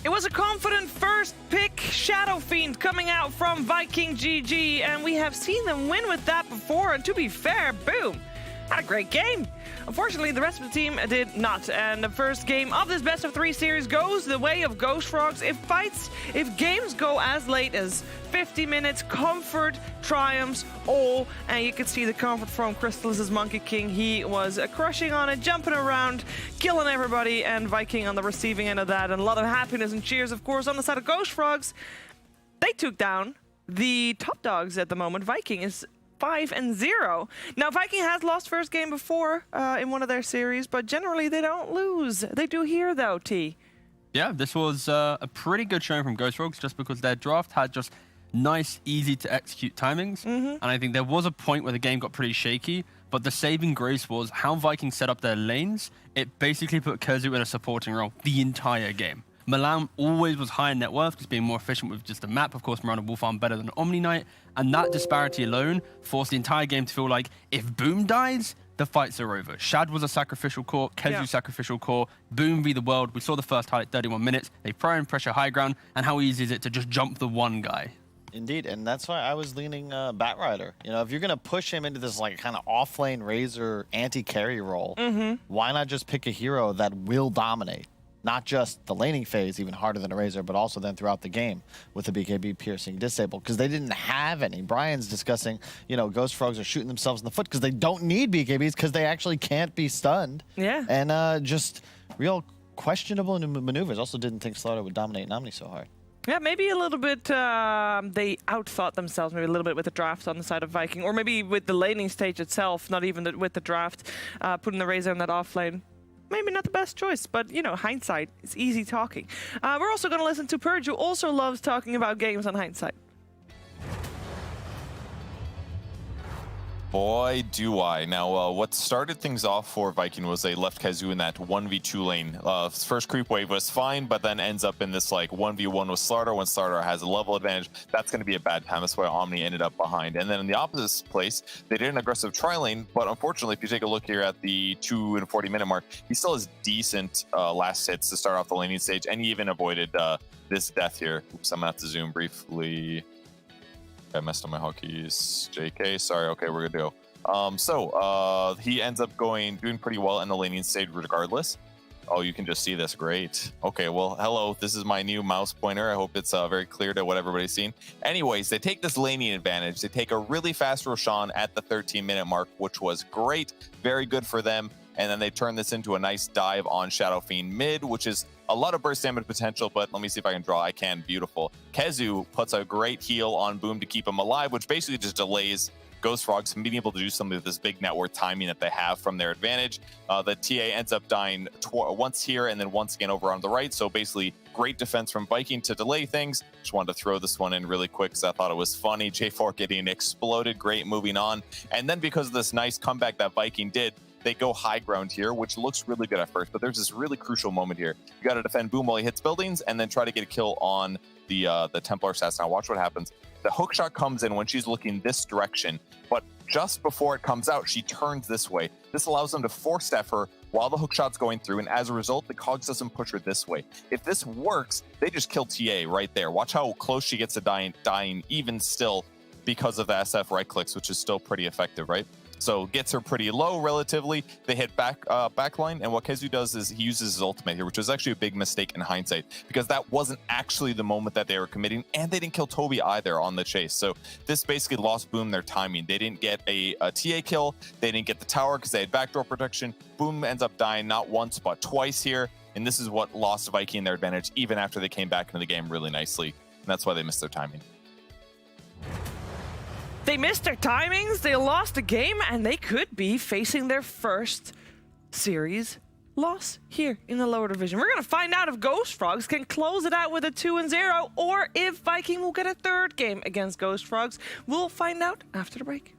It was a confident first pick, Shadow Fiend, coming out from Viking GG, and we have seen them win with that before, and to be fair, boom, had a great game. Unfortunately, the rest of the team did not, and the first game of this best of 3 series goes the way of gfrogs. If games go as late as 50 minutes, comfort triumphs all, and you could see the comfort from Crystal's Monkey King. He was crushing on it, jumping around, killing everybody, and Viking on the receiving end of that, and a lot of happiness and cheers, of course, on the side of gfrogs. They took down the top dogs at the moment. Viking is 5-0. Now, Viking has lost first game before in one of their series, but generally they don't lose. They do here, though, T.
Yeah, this was a pretty good showing from gfrogs just because their draft had just nice, easy to execute timings. And I think there was a point where the game got pretty shaky, but the saving grace was how Vikings set up their lanes. It basically put kezu in a supporting role the entire game. Milan always was high in net worth, just being more efficient with just the map. Of course, Miranda Wolf Arm better than Omni Knight. And that disparity alone forced the entire game to feel like if Boom dies, the fights are over. Shad was a sacrificial core, kezu sacrificial core, Boom v the world. We saw the first highlight, 31 minutes. They pro and pressure high ground, and how easy is it to just jump the one guy?
Indeed, and that's why I was leaning Batrider. You know, if you're going to push him into this like kind of off-lane Razor anti-carry role, why not just pick a hero that will dominate? Not just the laning phase, even harder than a Razor, but also then throughout the game with the BKB piercing disable, because they didn't have any. Brian's discussing, you know, gfrogs are shooting themselves in the foot because they don't need BKBs because they actually can't be stunned.
Yeah.
And just real questionable maneuvers. Also didn't think Slaughter would dominate Omni so hard.
Yeah, maybe a little bit, they outthought themselves, maybe a little bit with the draft on the side of Viking, or maybe with the laning stage itself, not even with the draft, putting the Razor in that off lane. Maybe not the best choice, but, you know, hindsight is easy talking. We're also going to listen to Purge, who also loves talking about games on hindsight.
Boy, do I. Now, what started things off for Viking was they left kezu in that 1v2 lane. First creep wave was fine, but then ends up in this like 1v1 with Slaughter. When Slaughter has a level advantage, that's going to be a bad time. That's why Omni ended up behind. And then in the opposite place, they did an aggressive tri-lane, but unfortunately, if you take a look here at the 2 and 40 minute mark, he still has decent last hits to start off the laning stage, and he even avoided this death here. Oops, I'm going to have to zoom briefly. I messed up my hotkeys. JK, sorry. Okay, we're good to go. He ends up doing pretty well in the laning stage regardless. Oh, you can just see this. Great. Okay, well, hello. This is my new mouse pointer. I hope it's very clear to what everybody's seen. Anyways, they take this laning advantage. They take a really fast Roshan at the 13-minute mark, which was great. Very good for them. And then they turn this into a nice dive on Shadow Fiend mid, which is a lot of burst damage potential, but let me see if I can draw. I can. Beautiful. kezu puts a great heal on Boom to keep him alive, which basically just delays gfrogs from being able to do something with this big net worth timing that they have from their advantage. The TA ends up dying once here and then once again over on the right. So basically, great defense from Viking to delay things. Just wanted to throw this one in really quick because I thought it was funny. J4 getting exploded. Great moving on. And then because of this nice comeback that Viking did, they go high ground here, which looks really good at first, but there's this really crucial moment here. You got to defend Boom while he hits buildings and then try to get a kill on the Templar assassin. Now watch what happens. The hook shot comes in when she's looking this direction, but just before it comes out, she turns this way. This allows them to force staff her while the hook shot's going through, and as a result, the cogs doesn't push her this way. If this works, they just kill TA right there. Watch how close she gets to dying even still because of the SF right clicks, which is still pretty effective, right? So gets her pretty low relatively. They hit backline, and what kezu does is he uses his ultimate here, which was actually a big mistake in hindsight because that wasn't actually the moment that they were committing, and they didn't kill Toby either on the chase. So this basically lost Boom their timing. They didn't get a TA kill. They didn't get the tower because they had backdoor protection. Boom ends up dying not once but twice here, and this is what lost Viking their advantage even after they came back into the game really nicely, and that's why they missed their timing.
They missed their timings, they lost the game, and they could be facing their first series loss here in the lower division. We're going to find out if gfrogs can close it out with a 2-0, or if Viking will get a third game against gfrogs. We'll find out after the break.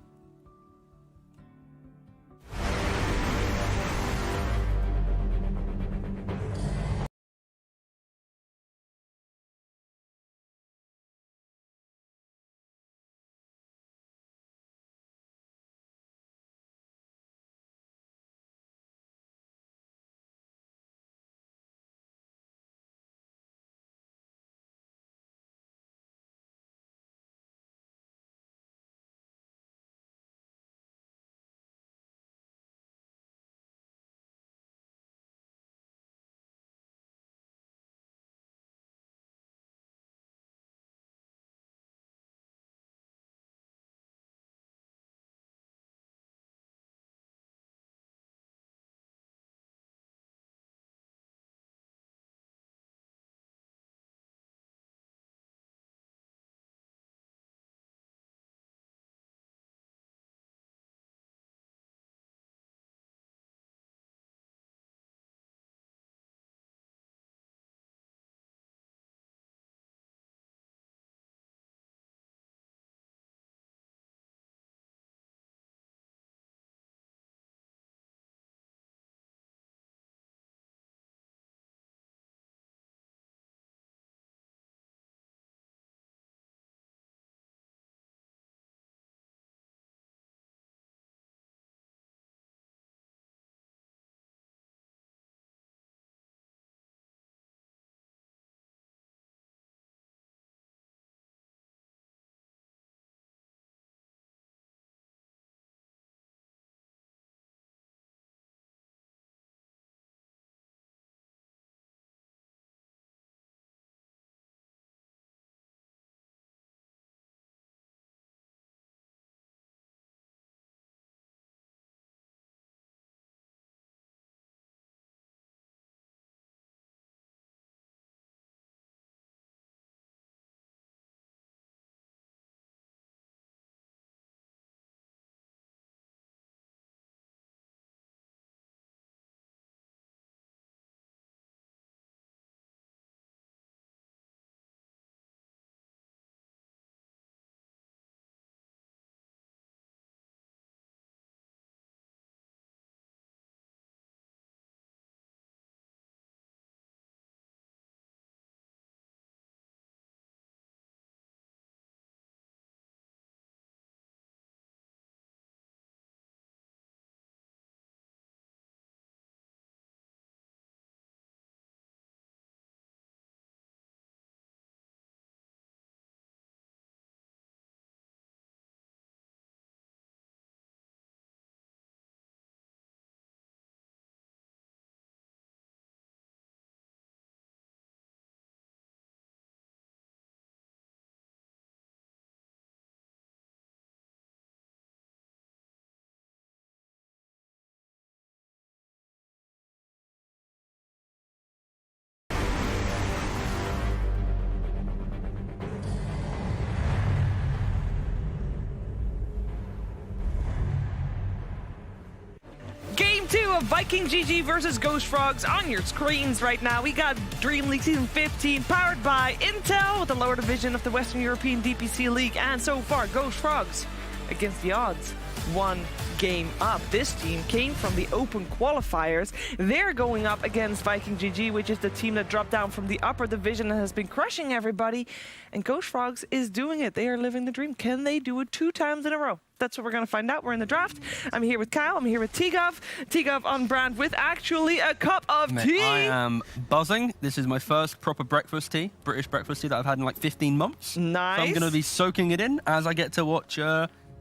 of Viking GG versus Ghost Frogs on your screens right now. We got Dream League Season 15 powered by Intel with the lower division of the Western European DPC League. And so far, Ghost Frogs against the odds. 1 game up. This team came from the open qualifiers. They're going up against Viking GG, which is the team that dropped down from the upper division and has been crushing everybody. And Ghost Frogs is doing it. They are living the dream. Can they do it 2 times in a row? That's what we're going to find out. We're in the draft. I'm here with Kyle. I'm here with Tigov. Tigov on brand with actually a cup of tea.
I am buzzing. This is my first proper breakfast tea, British breakfast tea that I've had in like 15 months.
Nice.
So I'm going to be soaking it in as I get to watch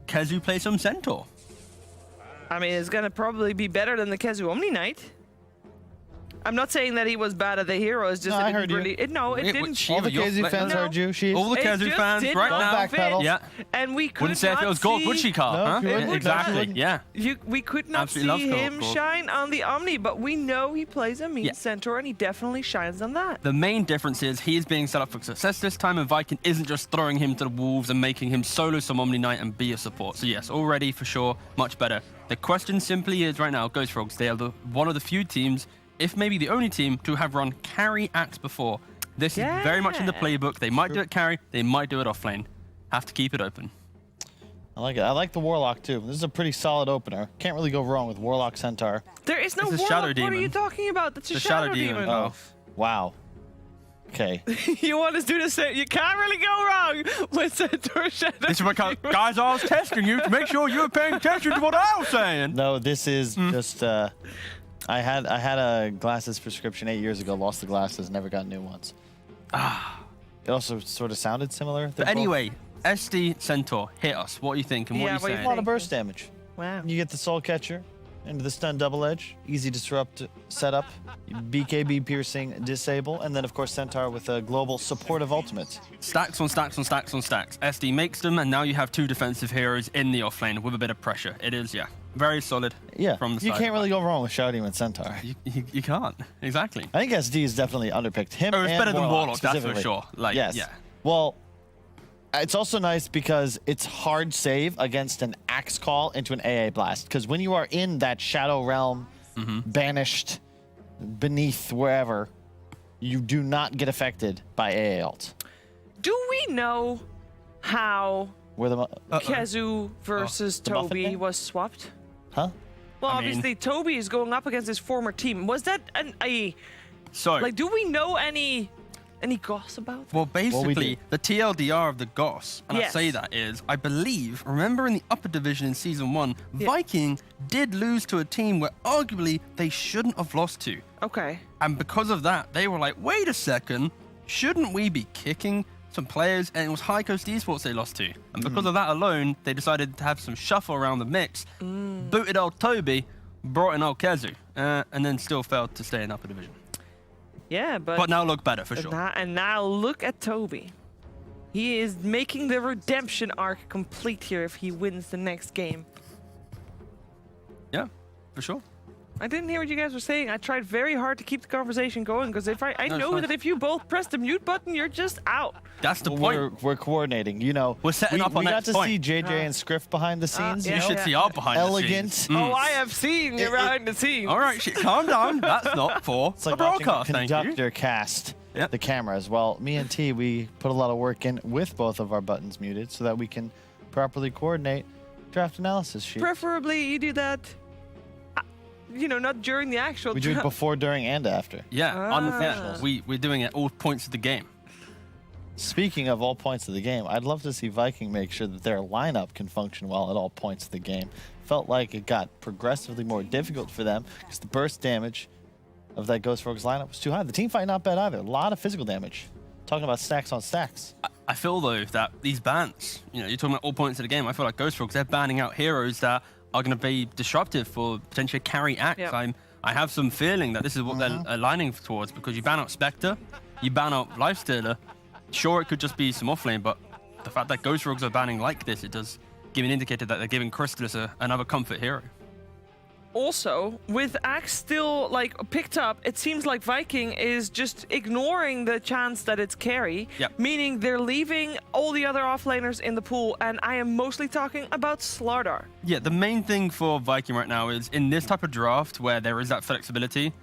Kezu play some Centaur.
I mean, it's going to probably be better than the Kezu Omni Knight. I'm not saying that he was bad at the hero. It's just
No,
that
I
it
heard you.
really. No, it didn't.
All the KZ fans
No.
heard you. She
All the
It
Kezu
just
fans
did
right
not
now.
fit.
Yeah.
And we could
Wouldn't say if it was gold, would she, Carl?
No,
Huh?
she wouldn't.
Exactly.
wouldn't.
Yeah.
We could not
Absolutely
see
loves
him
gold.
shine on the Omni, but we know he plays a mean Centaur, and he definitely shines on that.
The main difference is he's being set up for success this time, and Viking isn't just throwing him to the wolves and making him solo some Omni Knight and be a support. So yes, already for sure, much better. The question simply is right now, Ghost Frogs, they are one of the few teams, if maybe the only team, to have run carry axe before. This is very much in the playbook. They might do it carry, they might do it offlane. Have to keep it open.
I like it. I like the Warlock too. This is a pretty solid opener. Can't really go wrong with Warlock Centaur.
There is no
It's a
Warlock.
Shadow
What are
Demon.
you talking about? That's a
The
Shadow,
Shadow Demon.
Demon.
Oh, wow. Okay.
You want to do the same? You can't really go wrong with Centaur Shadow.
This is what
Demon.
guys, I was testing you to make sure you were paying attention to what I was saying.
No, this is just. I had a glasses prescription 8 years ago. Lost the glasses. Never got new ones. It also sort of sounded similar.
But anyway, SD Centaur, hit us. What do you think and what
Yeah,
are you
what do you
saying?
A lot of burst damage.
Wow.
You get the Soul Catcher into the stun double edge, easy disrupt setup, BKB piercing disable, and then of course Centaur with a global supportive ultimate.
Stacks on stacks on stacks on stacks. SD makes them, and now you have 2 defensive heroes in the offlane with a bit of pressure. It is, very solid.
Yeah,
From the
you
side
can't
of
really
that.
go wrong with Shadow Demon Centaur.
You can't. Exactly.
I think SD is definitely underpicked. Him
Oh, it's
and
better than
Warlock,
Warlock, that's for
specifically.
sure. Like,
yes.
yeah.
Well, it's also nice because it's hard save against an Axe Call into an AA Blast. Because when you are in that Shadow Realm, banished, beneath, wherever, you do not get affected by AA ult.
Do we know how
Where the
Kezu versus
The Muffin
Toby
Man?
was swapped?
huh?
Well,
I mean-
obviously Toby is going up against his former team. Was that
So,
like? Do we know any goss about that?
well, basically,
do.
the TLDR of the Goss, and
Yes.
I say that is, I believe, remember in the upper division in Season 1, Viking did lose to a team where arguably they shouldn't have lost to.
Okay.
And because of that, they were like, wait a second, shouldn't we be kicking some players? And it was High Coast Esports they lost to. And because of that alone, they decided to have some shuffle around the mix, booted old Toby, brought in old Kezu, and then still failed to stay in upper division.
Yeah,
But now look better for
and
sure.
now look at Toby. He is making the redemption arc complete here if he wins the next game.
Yeah, for sure.
I didn't hear what you guys were saying. I tried very hard to keep the conversation going because if I
No, it's
know
fine.
that if you both press the mute button, you're just out.
That's the point.
We're coordinating. You know,
We're setting up
we
on
got
next
to
point.
see JJ and Scriff behind the scenes.
yeah.
You should see our behind
Elegant.
the scenes.
Oh, I have seen you behind the scenes.
All right, shit, calm down. That's not for
It's like
a
watching a
broadcast, thank you.
conductor cast
Yep.
the camera as well. Me and T, we put a lot of work in with both of our buttons muted so that we can properly coordinate draft analysis sheet.
Preferably you do that, not during the actual
We do it
draft.
before, during, and after.
Yeah,
Ah.
we're doing it at all points of the game.
Speaking of all points of the game, I'd love to see Viking make sure that their lineup can function well at all points of the game. Felt like it got progressively more difficult for them because the burst damage of that Ghost Frogs lineup was too high. The team fight not bad either. A lot of physical damage. Talking about stacks on stacks.
I feel though that these bans, you're talking about all points of the game. I feel like Ghost Frogs, they're banning out heroes that are going to be disruptive for potentially carry acts.
Yep.
I have some feeling that this is what they're aligning towards because you ban out Spectre, you ban out Lifestealer. Sure, it could just be some offlane, but the fact that Ghost Frogs are banning like this, it does give an indicator that they're giving Crystallis another comfort hero.
Also, with Axe still like picked up, it seems like Viking is just ignoring the chance that it's carry, meaning they're leaving all the other offlaners in the pool, and I am mostly talking about Slardar.
Yeah, the main thing for Viking right now is in this type of draft where there is that flexibility,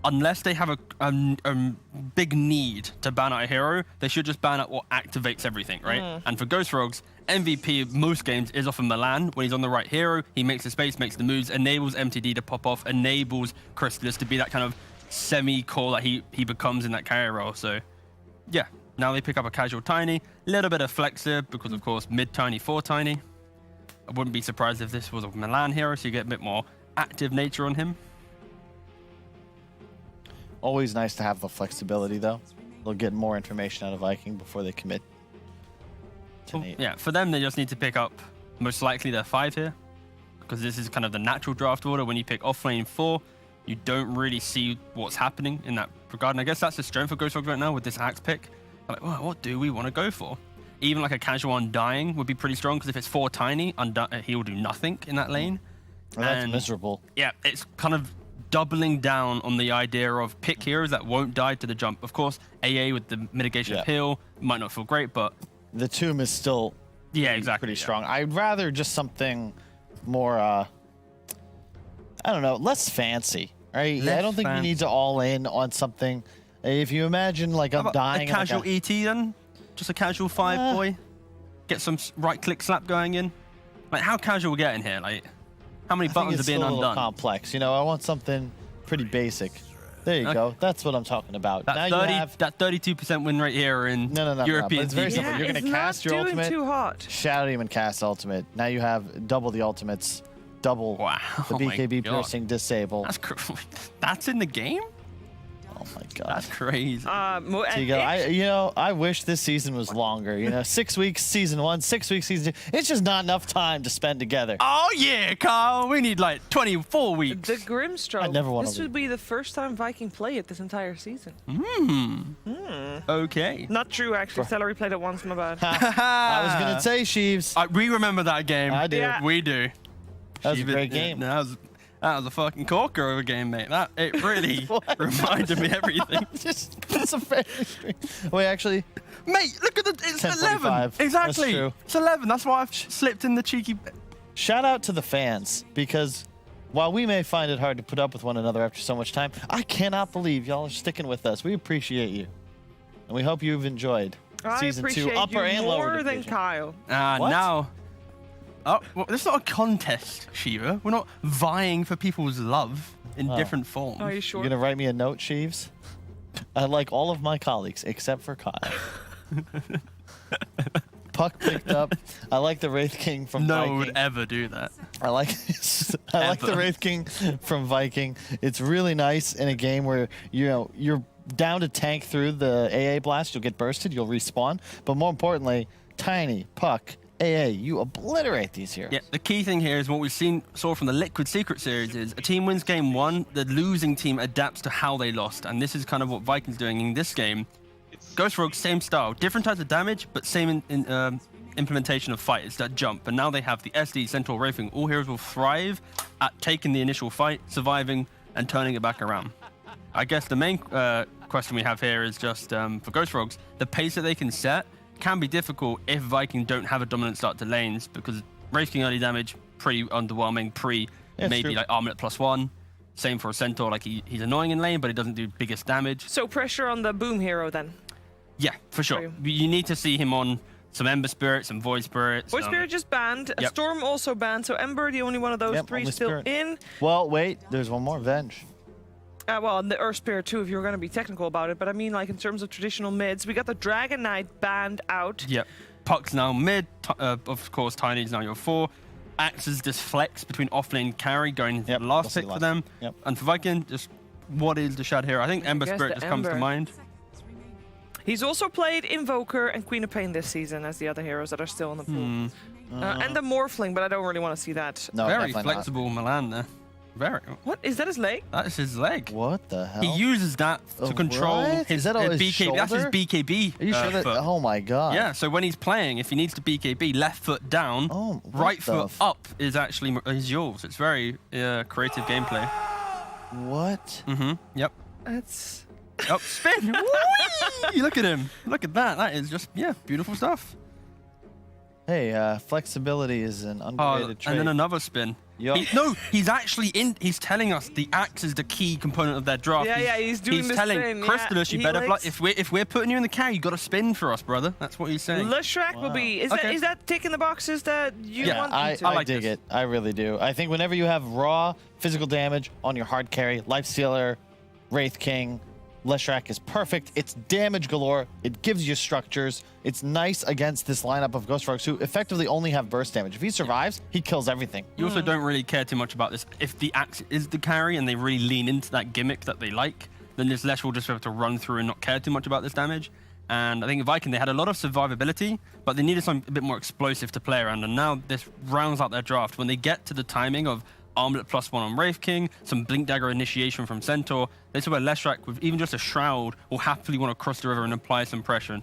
unless they have a big need to ban out a hero, they should just ban out what activates everything, right? And for gfrogs, MVP of most games is often Milan. When he's on the right hero, he makes the space, makes the moves, enables MTD to pop off, enables Crystallis to be that kind of semi-core that he becomes in that carry role. So, yeah, now they pick up a casual Tiny, a little bit of Flexer because, of course, mid-Tiny for Tiny. I wouldn't be surprised if this was a Milan hero, so you get a bit more active nature on him.
Always nice to have the flexibility, though. They'll get more information out of Viking before they commit.
Yeah, for them, they just need to pick up most likely their 5 here, because this is kind of the natural draft order. When you pick offlane 4, you don't really see what's happening in that regard. And I guess that's the strength of gfrogs right now with this Axe pick. Like, well, what do we want to go for? Even like a casual Undying would be pretty strong, because if it's 4 Tiny, he will do nothing in that lane.
Well, that's miserable.
Yeah, it's kind of doubling down on the idea of pick heroes that won't die to the jump. Of course, AA with the mitigation of heal might not feel great, but
the tomb is still pretty strong. I'd rather just something more, I don't know, less fancy, right? I don't think we need to all in on something. If you imagine, like, I'm dying.
A casual ET then? Just a casual 5 boy? Get some right-click slap going in? Like, how casual we get in here? Like, how many buttons are being undone?
It's a little complex. You know, I want something pretty basic. There you go. That's what I'm talking about.
That,
now
that 32% win rate here in European.
It's very simple. You're going to cast your ultimate.
Too hot.
Shadow Demon cast ultimate. Now you have double the ultimates, double the BKB piercing disable.
That's in the game?
Oh my god,
that's crazy.
So I wish this season was longer. 6 weeks season 1, 6 weeks season 2. It's just not enough time to spend together.
Oh yeah, Carl, we need like 24 weeks.
The Grimstroke. This would be the first time Viking play it this entire season.
Okay.
Not true, actually. Celery played it once. My bad.
I was gonna say, Sheaves.
We remember that game.
I do.
Yeah.
We do.
That was a great game.
That was a fucking corker of a game, mate. It really reminded me everything.
It's a fair stream. Wait, actually,
mate, look at it's 11. Exactly.
That's true.
It's 11. That's why I've slipped in the cheeky.
Shout out to the fans, because while we may find it hard to put up with one another after so much time, I cannot believe y'all are sticking with us. We appreciate you, and we hope you've enjoyed season 2, upper and lower
more
division.
than Kyle.
Now. Oh, well, this is not a contest, Shiva. We're not vying for people's love in different forms.
Are you sure?
You're gonna write me a note, Sheaves? I like all of my colleagues except for Kyle. Puck picked up. I like the Wraith King from Viking.
No one would ever do that.
I like the Wraith King from Viking. It's really nice in a game where you're down to tank through the AA blast. You'll get bursted. You'll respawn. But more importantly, Tiny, Puck, AA, you obliterate these heroes.
Yeah, the key thing here is what we've saw from the Liquid Secret series is a team wins game 1, the losing team adapts to how they lost, and this is kind of what Viking's doing in this game. gfrogs, same style, different types of damage, but same implementation of fight. It's that jump, and now they have the SD, Centaur, Wraithing. All heroes will thrive at taking the initial fight, surviving, and turning it back around. I guess the main question we have here is just for gfrogs, the pace that they can set can be difficult if Viking don't have a dominant start to lanes, because Wraithing early damage, pretty underwhelming, maybe like Armlet +1. Same for a Centaur, like he's annoying in lane, but he doesn't do biggest damage.
So pressure on the Boom hero then?
Yeah, for sure. You need to see him on some Ember Spirit, some Void Spirit.
Void Spirit just banned.
Yep.
Storm also banned, so Ember, the only one of those 3 still
Spirit.
in.
Well, wait, there's one more, Venge.
Well, and the Earth Spirit too, if you're going to be technical about it. But I mean, like, in terms of traditional mids, we got the Dragon Knight banned out.
Yep. Puck's now mid. Of course, Tiny's now your 4. Axe's this flex between offlane carry going into the last pick for them.
Yep.
And for Viking, just what is the Shad here? I think Ember Spirit just comes to mind.
He's also played Invoker and Queen of Pain this season as the other heroes that are still in the pool. And the Morphling, but I don't really want to see that.
No,
very flexible Milan there. Very.
What? Is that his leg?
That is his leg.
What the hell?
He uses that to control
what?
his
Is that on his
BKB. That's his
shoulder?
BKB.
Are you sure that?
foot.
Oh my god.
Yeah, so when he's playing, if he needs to BKB, left foot down,
what
right
the
foot up is actually his yours. It's very creative gameplay.
What?
Yep.
That's...
Up, spin. Whee! Look at him. Look at that. That is just, beautiful stuff.
Hey, flexibility is an underrated trait.
And then another spin.
Yup.
He's actually he's telling us the axe is the key component of their draft.
Yeah, he's doing this
telling
thing, yeah.
Crystalus, you
He
better
likes-
if we're putting you in the carry, you got to spin for us, brother. That's what he's saying.
Leshrac will be. Is
Okay.
that ticking the boxes that you
Yeah,
want
I
him to?
like
dig
this.
it. I really do. I think whenever you have raw physical damage on your hard carry, Lifestealer, Wraith King, Leshrac is perfect. It's damage galore. It gives you structures. It's nice against this lineup of Ghost Frogs who effectively only have burst damage. If he survives, he kills everything.
You also don't really care too much about this. If the axe is the carry and they really lean into that gimmick that they like, then this Lesh will just have to run through and not care too much about this damage. And I think Viking, they had a lot of survivability, but they needed something a bit more explosive to play around. And now this rounds out their draft. When they get to the timing of Armlet +1 on Wraith King, some Blink Dagger initiation from Centaur, this is where Leshrac, with even just a Shroud, will happily want to cross the river and apply some pressure.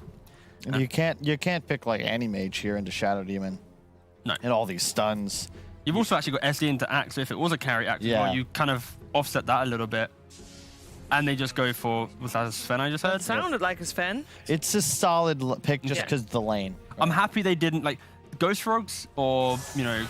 And you can't pick like any mage here into Shadow Demon.
No.
And all these stuns.
You've also actually got SD into Axe, so if it was a carry Axe,
Yeah.
well, you kind of offset that a little bit. And they just go for, was that a Sven I just heard?
It sounded like a Sven.
It's a solid pick just
Yeah.
because the lane.
I'm happy they didn't, like, Ghost Frogs or,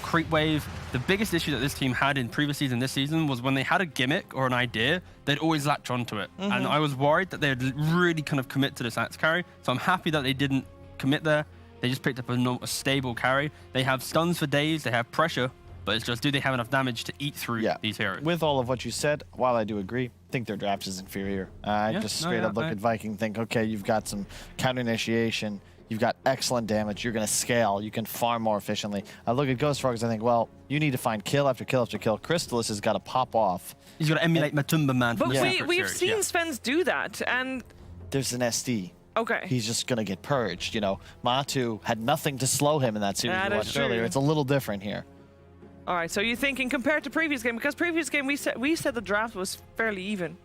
Creep Wave, the biggest issue that this team had in previous season, this season, was when they had a gimmick or an idea, they'd always latch onto it. And I was worried that they'd really kind of commit to this Axe carry. So I'm happy that they didn't commit there. They just picked up a stable carry. They have stuns for days, they have pressure, but it's just, do they have enough damage to eat through these heroes?
With all of what you said, while I do agree, I think their draft is inferior. I
Yeah,
just
no,
straight
yeah,
up look
I-
at Viking, think, okay, you've got some counter initiation, you've got excellent damage, you're going to scale, you can farm more efficiently. I look at Ghost Frogs, I think, well, you need to find kill after kill after kill. Crystallis has got to pop off.
He's got to emulate Matumba Man from
But
the
we've
Secret
seen
series,
Svens do that, and
There's an SD.
okay.
He's just going to get purged, Matu had nothing to slow him in that series
That
we
is
watched
true.
earlier. It's a little different here.
All right, so you're thinking compared to previous game, because previous game we said the draft was fairly even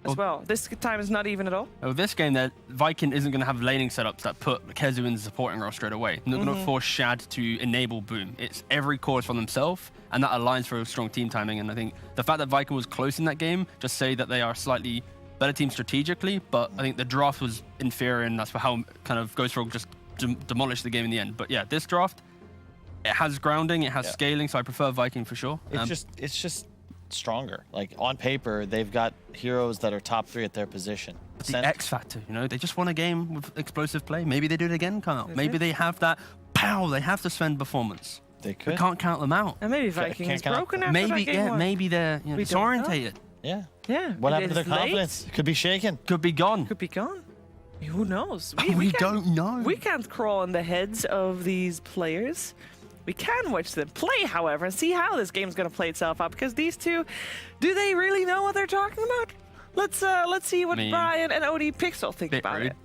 as well. This time is not even at all.
Oh, this game, that Viking isn't going to have laning setups that put Kezu in the supporting role straight away. They're not going to force Shad to enable Boom. It's every course for themselves, and that aligns for a strong team timing. And I think the fact that Viking was close in that game just say that they are slightly better team strategically, but I think the draft was inferior, and that's for how kind of Ghost Frog just demolished the game in the end. But yeah, this draft, it has grounding, it has scaling, so I prefer Viking for sure.
It's just stronger. Like on paper, they've got heroes that are top 3 at their position.
the X factor, they just won a game with explosive play. Maybe they do it again, Kyle. Maybe they have that pow, they have to spend performance.
They could.
We can't count them out.
And maybe Viking
can't
is
count-
broken after that game one.
Maybe they're
We don't know.
disorientated.
Yeah.
Yeah.
What
it
happened to their
is late.
confidence? It could be shaken.
Could be gone.
Could be gone. Who knows?
We
can't-
don't know.
We can't crawl in the heads of these players. We can watch them play, however, and see how this game's going to play itself out. Because these two, do they really know what they're talking about? Let's see what Brian and OD Pixel think
Bit
about
rude.
it.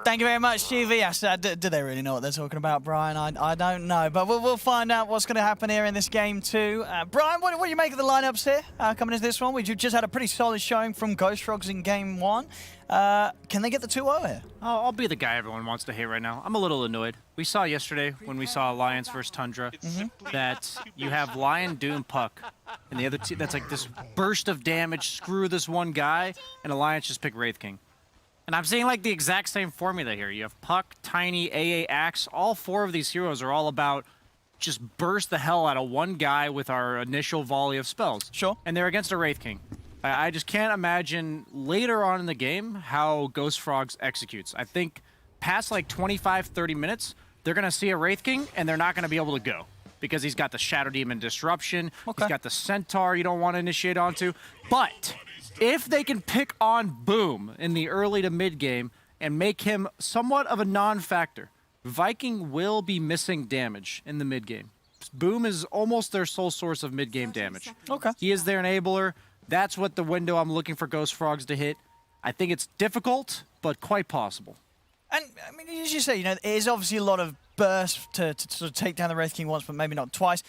Thank you very much, GV. Yes, do they really know what they're talking about, Brian? I don't know, but we'll find out what's going to happen here in this game too. Brian, what do you make of the lineups here coming into this one? We've just had a pretty solid showing from Ghost Frogs in game 1. Can they get the 2-0 here?
I'll be the guy everyone wants to hate right now. I'm a little annoyed. We saw yesterday when we saw Lions versus Tundra that you have Lion, Doom, Puck, and the other team that's like this burst of damage, screw this one guy, and Alliance just pick Wraith King. And I'm seeing like the exact same formula here. You have Puck, Tiny, AA, Axe. All 4 of these heroes are all about just burst the hell out of one guy with our initial volley of spells.
Sure.
And they're against a Wraith King. I just can't imagine later on in the game how Ghost Frogs executes. I think past like 25, 30 minutes, they're going to see a Wraith King and they're not going to be able to go because he's got the Shadow Demon Disruption.
Okay.
He's got the Centaur you don't want to initiate onto. But if they can pick on Boom in the early to mid game and make him somewhat of a non-factor, Viking will be missing damage in the mid game. Boom is almost their sole source of mid game damage.
Okay.
He is their enabler. That's what the window I'm looking for Ghost Frogs to hit. I think it's difficult, but quite possible.
And I mean, as you say, it is obviously a lot of burst to sort of take down the Wraith King once, but maybe not twice.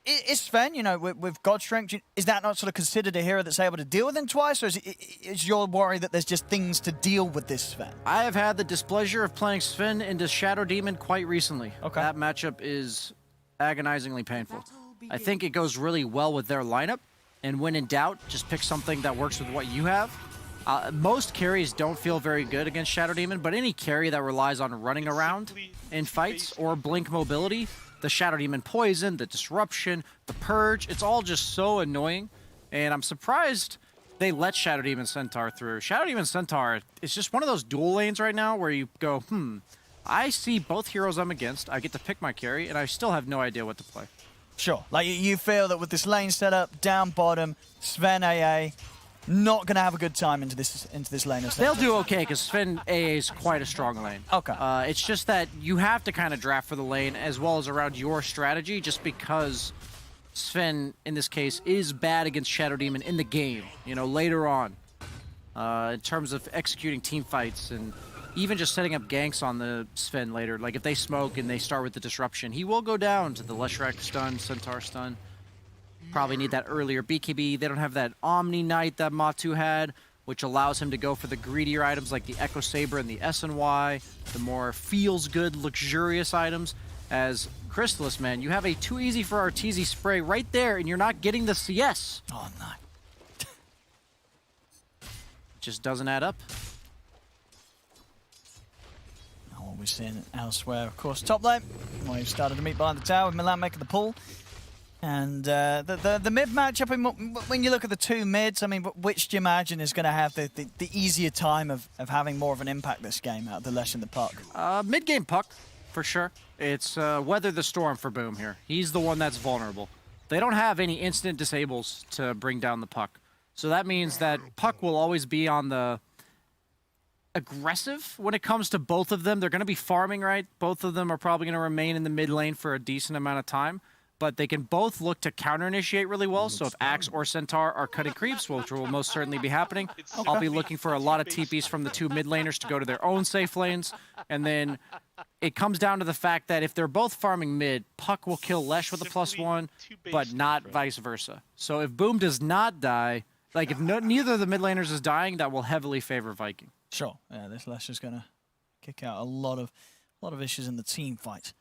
Is Sven, you know, with God Strength, is that not sort of considered a hero that's able to deal with him twice, or is your worry that there's just things to deal with this Sven?
I have had the displeasure of playing Sven into Shadow Demon quite recently.
Okay.
That matchup is agonizingly painful. I think it goes really well with their lineup, and when in doubt, just pick something that works with what you have. Most carries don't feel very good against Shadow Demon, but any carry that relies on running around in fights or blink mobility, the Shadow Demon poison, the disruption, the purge, it's all just so annoying. And I'm surprised they let Shadow Demon Centaur through. Shadow Demon Centaur is just one of those dual lanes right now where you go, I see both heroes I'm against, I get to pick my carry, and I still have no idea what to play.
Sure. Like, you feel that with this lane setup, down bottom, Sven AA, not going to have a good time into this lane.
They'll do okay, because Sven AA is quite a strong lane.
Okay.
It's just that you have to kind of draft for the lane as well as around your strategy, just because Sven, in this case, is bad against Shadow Demon in the game, you know, later on. In terms of executing team fights and even just setting up ganks on the Sven later. Like, if they smoke and they start with the disruption, he will go down to the Leshrac stun, Centaur stun. Probably need that earlier BKB. They don't have that Omni Knight that Matu had, which allows him to go for the greedier items like the Echo Saber and the SNY, the more feels-good, luxurious items. As Crystallis, man, you have a too easy for Arteezy spray right there, and you're not getting the CS.
Oh, no.
Just doesn't add up.
What we're seeing elsewhere, of course, top lane. We've started to meet behind the tower with Milan making the pull. And the mid matchup, I mean, when you look at the two mids, I mean, which do you imagine is going to have the easier time of having more of an impact this game out of the Lesh and the Puck?
Mid-game Puck, for sure. It's Weather the Storm for Boom here. He's the one that's vulnerable. They don't have any instant disables to bring down the Puck. So that means that Puck will always be on the aggressive when it comes to both of them. They're going to be farming, right? Both of them are probably going to remain in the mid lane for a decent amount of time. But they can both look to counter-initiate really well. So if Axe or Centaur are cutting creeps, which will most certainly be happening, I'll be looking for a lot of TPs from the two mid laners to go to their own safe lanes. And then it comes down to the fact that if they're both farming mid, Puck will kill Lesh with a +1, but not vice versa. So if Boom does not die, like if neither of the mid laners is dying, that will heavily favor Viking.
Sure. Yeah, this Lesh is going to kick out a lot of issues in the team fight.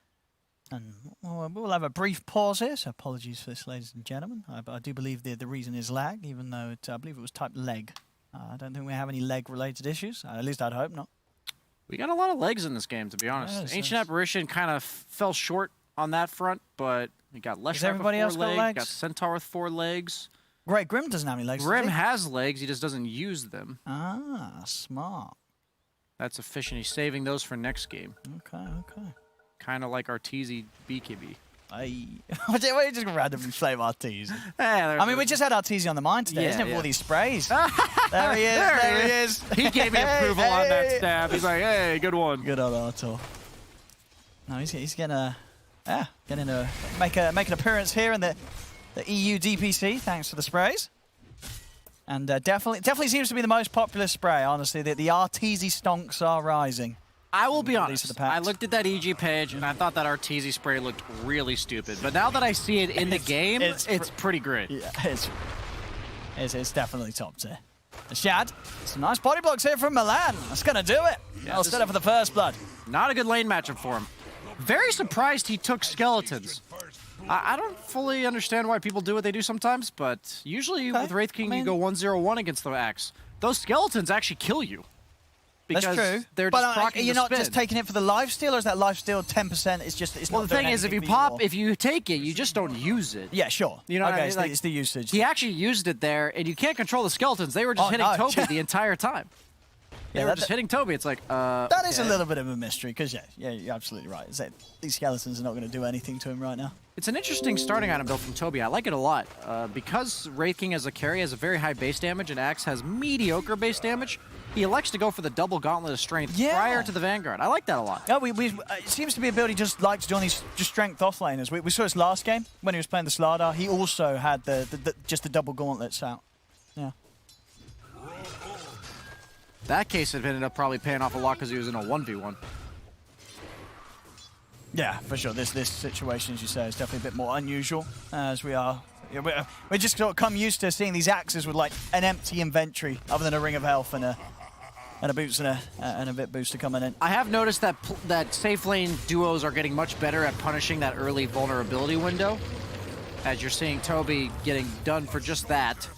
And we'll have a brief pause here, so apologies for this, ladies and gentlemen. I do believe the reason is lag, even though I believe it was typed leg. I don't think we have any leg-related issues. At least I'd hope not.
We got a lot of legs in this game, to be honest.
Yes,
Ancient Apparition kind of fell short on that front, but we got Leshrac with 4
everybody else got legs?
Got Centaur with 4 legs.
Great, Grim doesn't have any legs.
Grim has legs, he just doesn't use them.
Ah, smart.
That's efficient. He's saving those for next game.
Okay.
Kind of like Arteezy BKB.
We're just randomly flame Arteezy. I mean, we just had Arteezy on the mind today, isn't it, with all these sprays? There he is, there he is.
He gave me approval on that stab. He's like, hey, good one.
Good on Artur. No, he's gonna make an appearance here in the EU DPC, thanks for the sprays. And definitely seems to be the most popular spray, honestly. The Arteezy stonks are rising.
I will be honest, I looked at that EG page and I thought that Arteezy spray looked really stupid. But now that I see it in the game, it's pretty great.
Yeah, it's definitely top tier. Shad, some nice body blocks here from Milan. That's going to do it.
Yeah,
I'll set up for the first blood.
Not a good lane matchup for him. Very surprised he took Skeletons. I don't fully understand why people do what they do sometimes, but usually with Wraith King, you go 1-0-1 against the Axe. Those Skeletons actually kill you.
That's true.
They're
but
just
you're not just taking it for the lifesteal, or is that lifesteal 10%? It's just, it's
well,
not
the thing is, if you take it, you just don't use it.
Yeah, sure.
You know,
okay,
what I mean?
It's the usage.
He actually used it there, and you can't control the Skeletons. They were just hitting Toby the entire time. They were just hitting Toby. It's like,
that is a little bit of a mystery, because yeah, you're absolutely right. These Skeletons are not going to do anything to him right now.
It's an interesting starting item build from Toby. I like it a lot. Because Wraith King as a carry has a very high base damage, and Axe has mediocre base damage, he elects to go for the double Gauntlet of Strength prior to the Vanguard. I like that a lot.
Yeah, it seems to be a build he just likes doing these just strength offlaners. We saw his last game when he was playing the Slardar. He also had just the double gauntlets out. Yeah.
That case had ended up probably paying off a lot because he was in a 1v1.
Yeah, for sure. This situation, as you say, is definitely a bit more unusual, as we are. We're just sort of come used to seeing these axes with like an empty inventory, other than a ring of health and a boots and a bit booster coming in.
I have noticed that that safe lane duos are getting much better at punishing that early vulnerability window. As you're seeing Toby getting done for just that.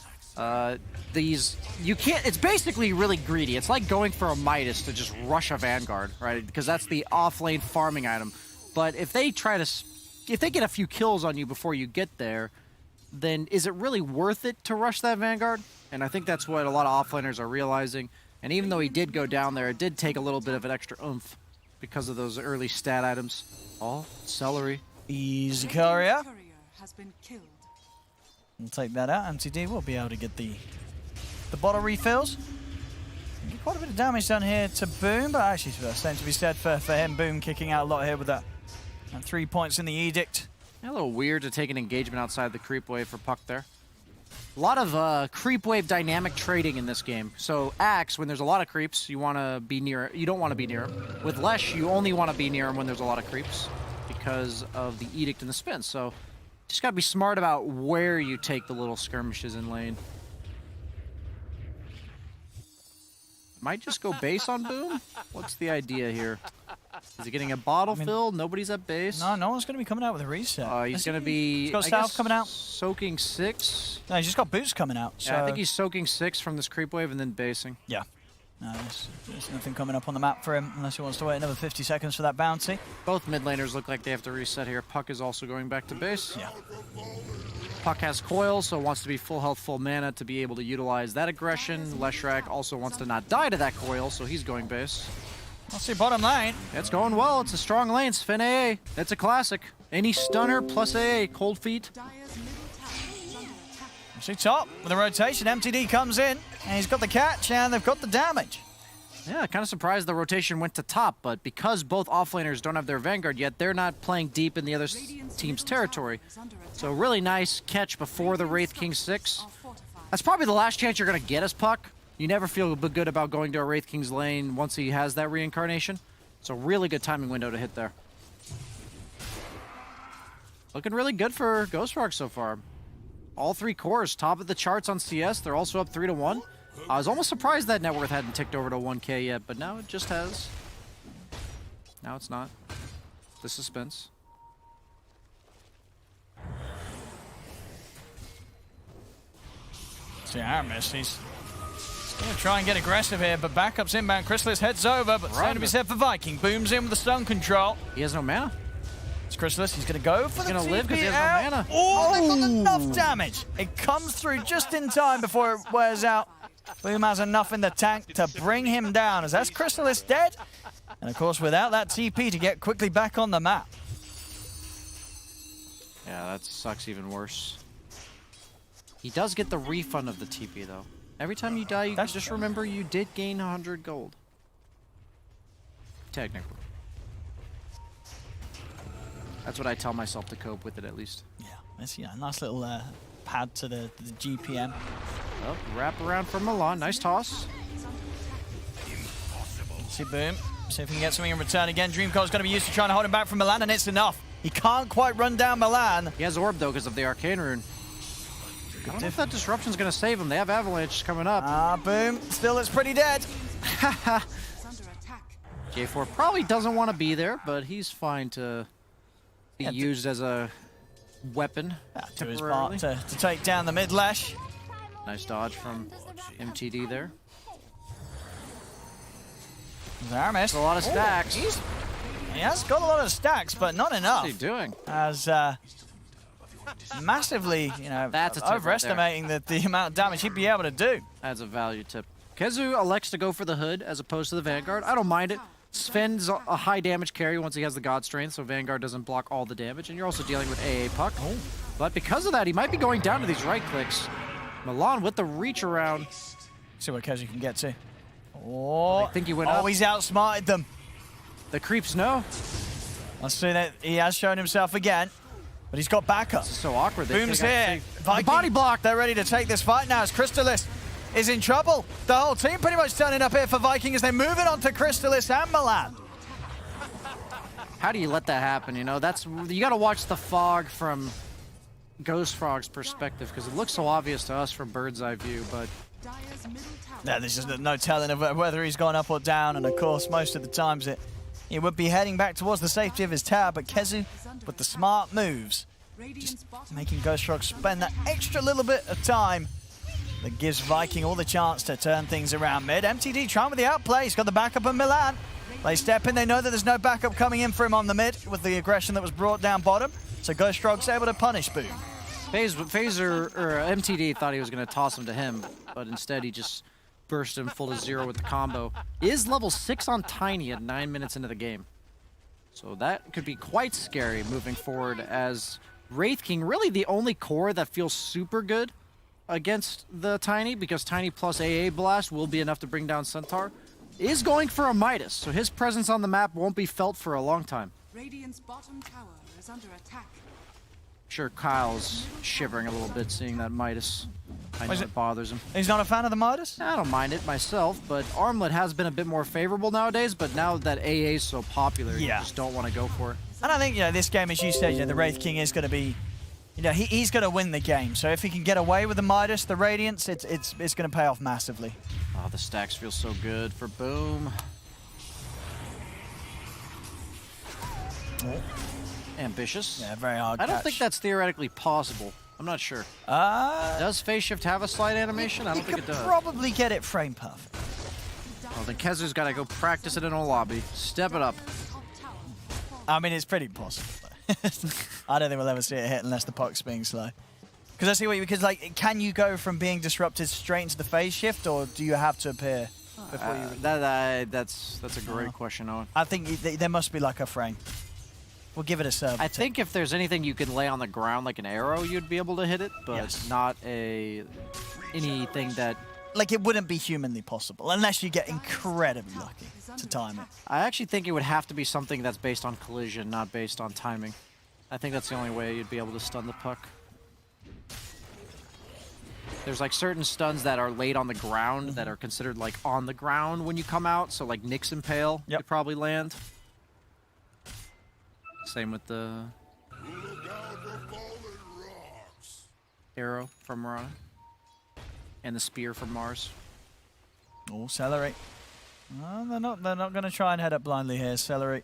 You can't, it's basically really greedy. It's like going for a Midas to just rush a Vanguard, right? Because that's the off-lane farming item. But if they get a few kills on you before you get there, then is it really worth it to rush that Vanguard? And I think that's what a lot of offlaners are realizing. And even though he did go down there, it did take a little bit of an extra oomph because of those early stat items. Oh, celery.
Easy courier. We'll take that out. MTD will be able to get the bottle refills. Get quite a bit of damage done here to Boom, but actually same to be said for him. Boom kicking out a lot here with that 3 points in the Edict.
A little weird to take an engagement outside the creep wave for Puck there. A lot of creep wave dynamic trading in this game. So Axe, when there's a lot of creeps, you want to be near. You don't want to be near him. With Lesh, you only want to be near him when there's a lot of creeps because of the Edict and the spin. So just gotta be smart about where you take the little skirmishes in lane. Might just go base on Boom? What's the idea here? Is he getting a bottle fill? Nobody's at base.
No one's going to be coming out with a reset.
He's going to be,
He's got South coming out.
Soaking 6.
No, he's just got Boots coming out. So.
Yeah, I think he's soaking 6 from this creep wave and then basing.
Yeah. No, there's nothing coming up on the map for him unless he wants to wait another 50 seconds for that bounty.
Both mid laners look like they have to reset here. Puck is also going back to base.
Yeah.
Puck has coil, so wants to be full health, full mana to be able to utilize that aggression. Leshrac also wants to not die to that coil, so he's going base.
Let's see bottom lane.
It's going well. It's a strong lane. Sven AA. It's a classic. Any stunner plus AA. Cold feet.
See top with a rotation. MTD comes in, and he's got the catch, and they've got the damage.
Yeah, kind of surprised the rotation went to top, but because both offlaners don't have their Vanguard yet, they're not playing deep in the other team's territory. So really nice catch before the Wraith King 6. That's probably the last chance you're going to get as Puck. You never feel good about going to a Wraith King's lane once he has that reincarnation. So really good timing window to hit there. Looking really good for gfrogs so far. All 3 cores, top of the charts on CS. They're also up 3-1. I was almost surprised that net worth hadn't ticked over to 1K yet, but now it just has. Now it's not. The suspense.
See, Aramis, he's going to try and get aggressive here, but backup's inbound. Chrysalis heads over, but same to be said for Viking. Booms in with the stun control.
He has no mana.
It's Chrysalis. He's going to go for the
TP live because he has no mana.
Oh, they've got enough damage. It comes through just in time before it wears out. Boom has enough in the tank to bring him down, as that's Chrysalis dead. And of course, without that TP to get quickly back on the map.
Yeah, that sucks even worse. He does get the refund of the TP, though. Every time you die, you just remember you did gain 100 gold. Technically. That's what I tell myself to cope with it, at least.
Yeah, it's a nice little pad to the GPM.
Oh, wrap around for Milan. Nice toss.
See Boom. See if he can get something in return again. Dreamcore's going to be used to trying to hold him back from Milan, and it's enough. He can't quite run down Milan.
He has Orb, though, because of the Arcane Rune. I don't know if that Disruption's going to save him. They have Avalanche coming up.
Boom. Still, it's pretty dead.
J4 probably doesn't want to be there, but he's fine to be used as a weapon.
To his part to take down the mid-lash.
Nice dodge from MTD there.
Aramis.
A lot of stacks.
He has got a lot of stacks, but not enough.
What's he doing?
As massively,
that's a
overestimating the amount of damage he'd be able to do.
That's a value tip. Kezu elects to go for the hood as opposed to the Vanguard. I don't mind it. Sven's a high damage carry once he has the God Strength, so Vanguard doesn't block all the damage, and you're also dealing with AA Puck. Oh. But because of that, he might be going down to these right clicks. Milan with the reach around.
See what Kezu can get to. Oh,
I think he went up.
Oh, he's outsmarted them.
The creeps know.
Let's see that he has shown himself again, but he's got backup.
This is so awkward.
Boom's here.
Viking. Body block.
They're ready to take this fight now as Chrysalis is in trouble. The whole team pretty much turning up here for Viking as they move it on to Chrysalis and Milan.
How do you let that happen? You know, you got to watch the fog from Ghost Frog's perspective, because it looks so obvious to us from bird's eye view, but
Yeah, there's just no telling of whether he's gone up or down, and of course, most of the times he would be heading back towards the safety of his tower, but KheZu, with the smart moves, just making Ghost Frog spend that extra little bit of time that gives Viking all the chance to turn things around mid. MTD trying with the outplay. He's got the backup of Milan. They step in. They know that there's no backup coming in for him on the mid with the aggression that was brought down bottom. So Ghost Frog's able to punish Boom.
MTD thought he was going to toss him to him, but instead he just burst him full to 0 with the combo. Is level 6 on Tiny at 9 minutes into the game. So that could be quite scary moving forward, as Wraith King, really the only core that feels super good against the Tiny, because Tiny plus AA Blast will be enough to bring down Centaur, is going for a Midas, so his presence on the map won't be felt for a long time.
Radiant's bottom tower is under attack.
Sure, Kyle's shivering a little bit seeing that Midas. I know it bothers him.
He's not a fan of the Midas?
I don't mind it myself, but Armlet has been a bit more favorable nowadays, but now that AA is so popular, you just don't want to go for it.
And I think, this game, as you said, the Wraith King is going to be, he's going to win the game. So if he can get away with the Midas, the Radiance, it's going to pay off massively.
Oh, the stacks feel so good for Boom. Ambitious.
Yeah, very hard
I don't
catch.
think that's theoretically possible. I'm not sure. Does Phase Shift have a slide animation? I don't think it does.
Probably get it frame perfect.
Well, then KheZu's got to go practice it in a lobby. Step it up.
I mean, it's pretty impossible. I don't think we'll ever see it hit unless the puck's being slow. Because I see what because can you go from being disrupted straight into the phase shift, or do you have to appear before you?
That's a great question, Owen.
I think there must be like a frame. We'll give it a serve.
I think if there's anything you can lay on the ground like an arrow, you'd be able to hit it, but not anything that.
Like, it wouldn't be humanly possible unless you get incredibly lucky to time it.
I actually think it would have to be something that's based on collision, not based on timing. I think that's the only way you'd be able to stun the puck. There's like certain stuns that are laid on the ground that are considered like on the ground when you come out. So like Nyx Impale could probably land. Same with the arrow from Mirana. And the spear from Mars.
Oh, Celery. Oh, they're not going to try and head up blindly here. Celery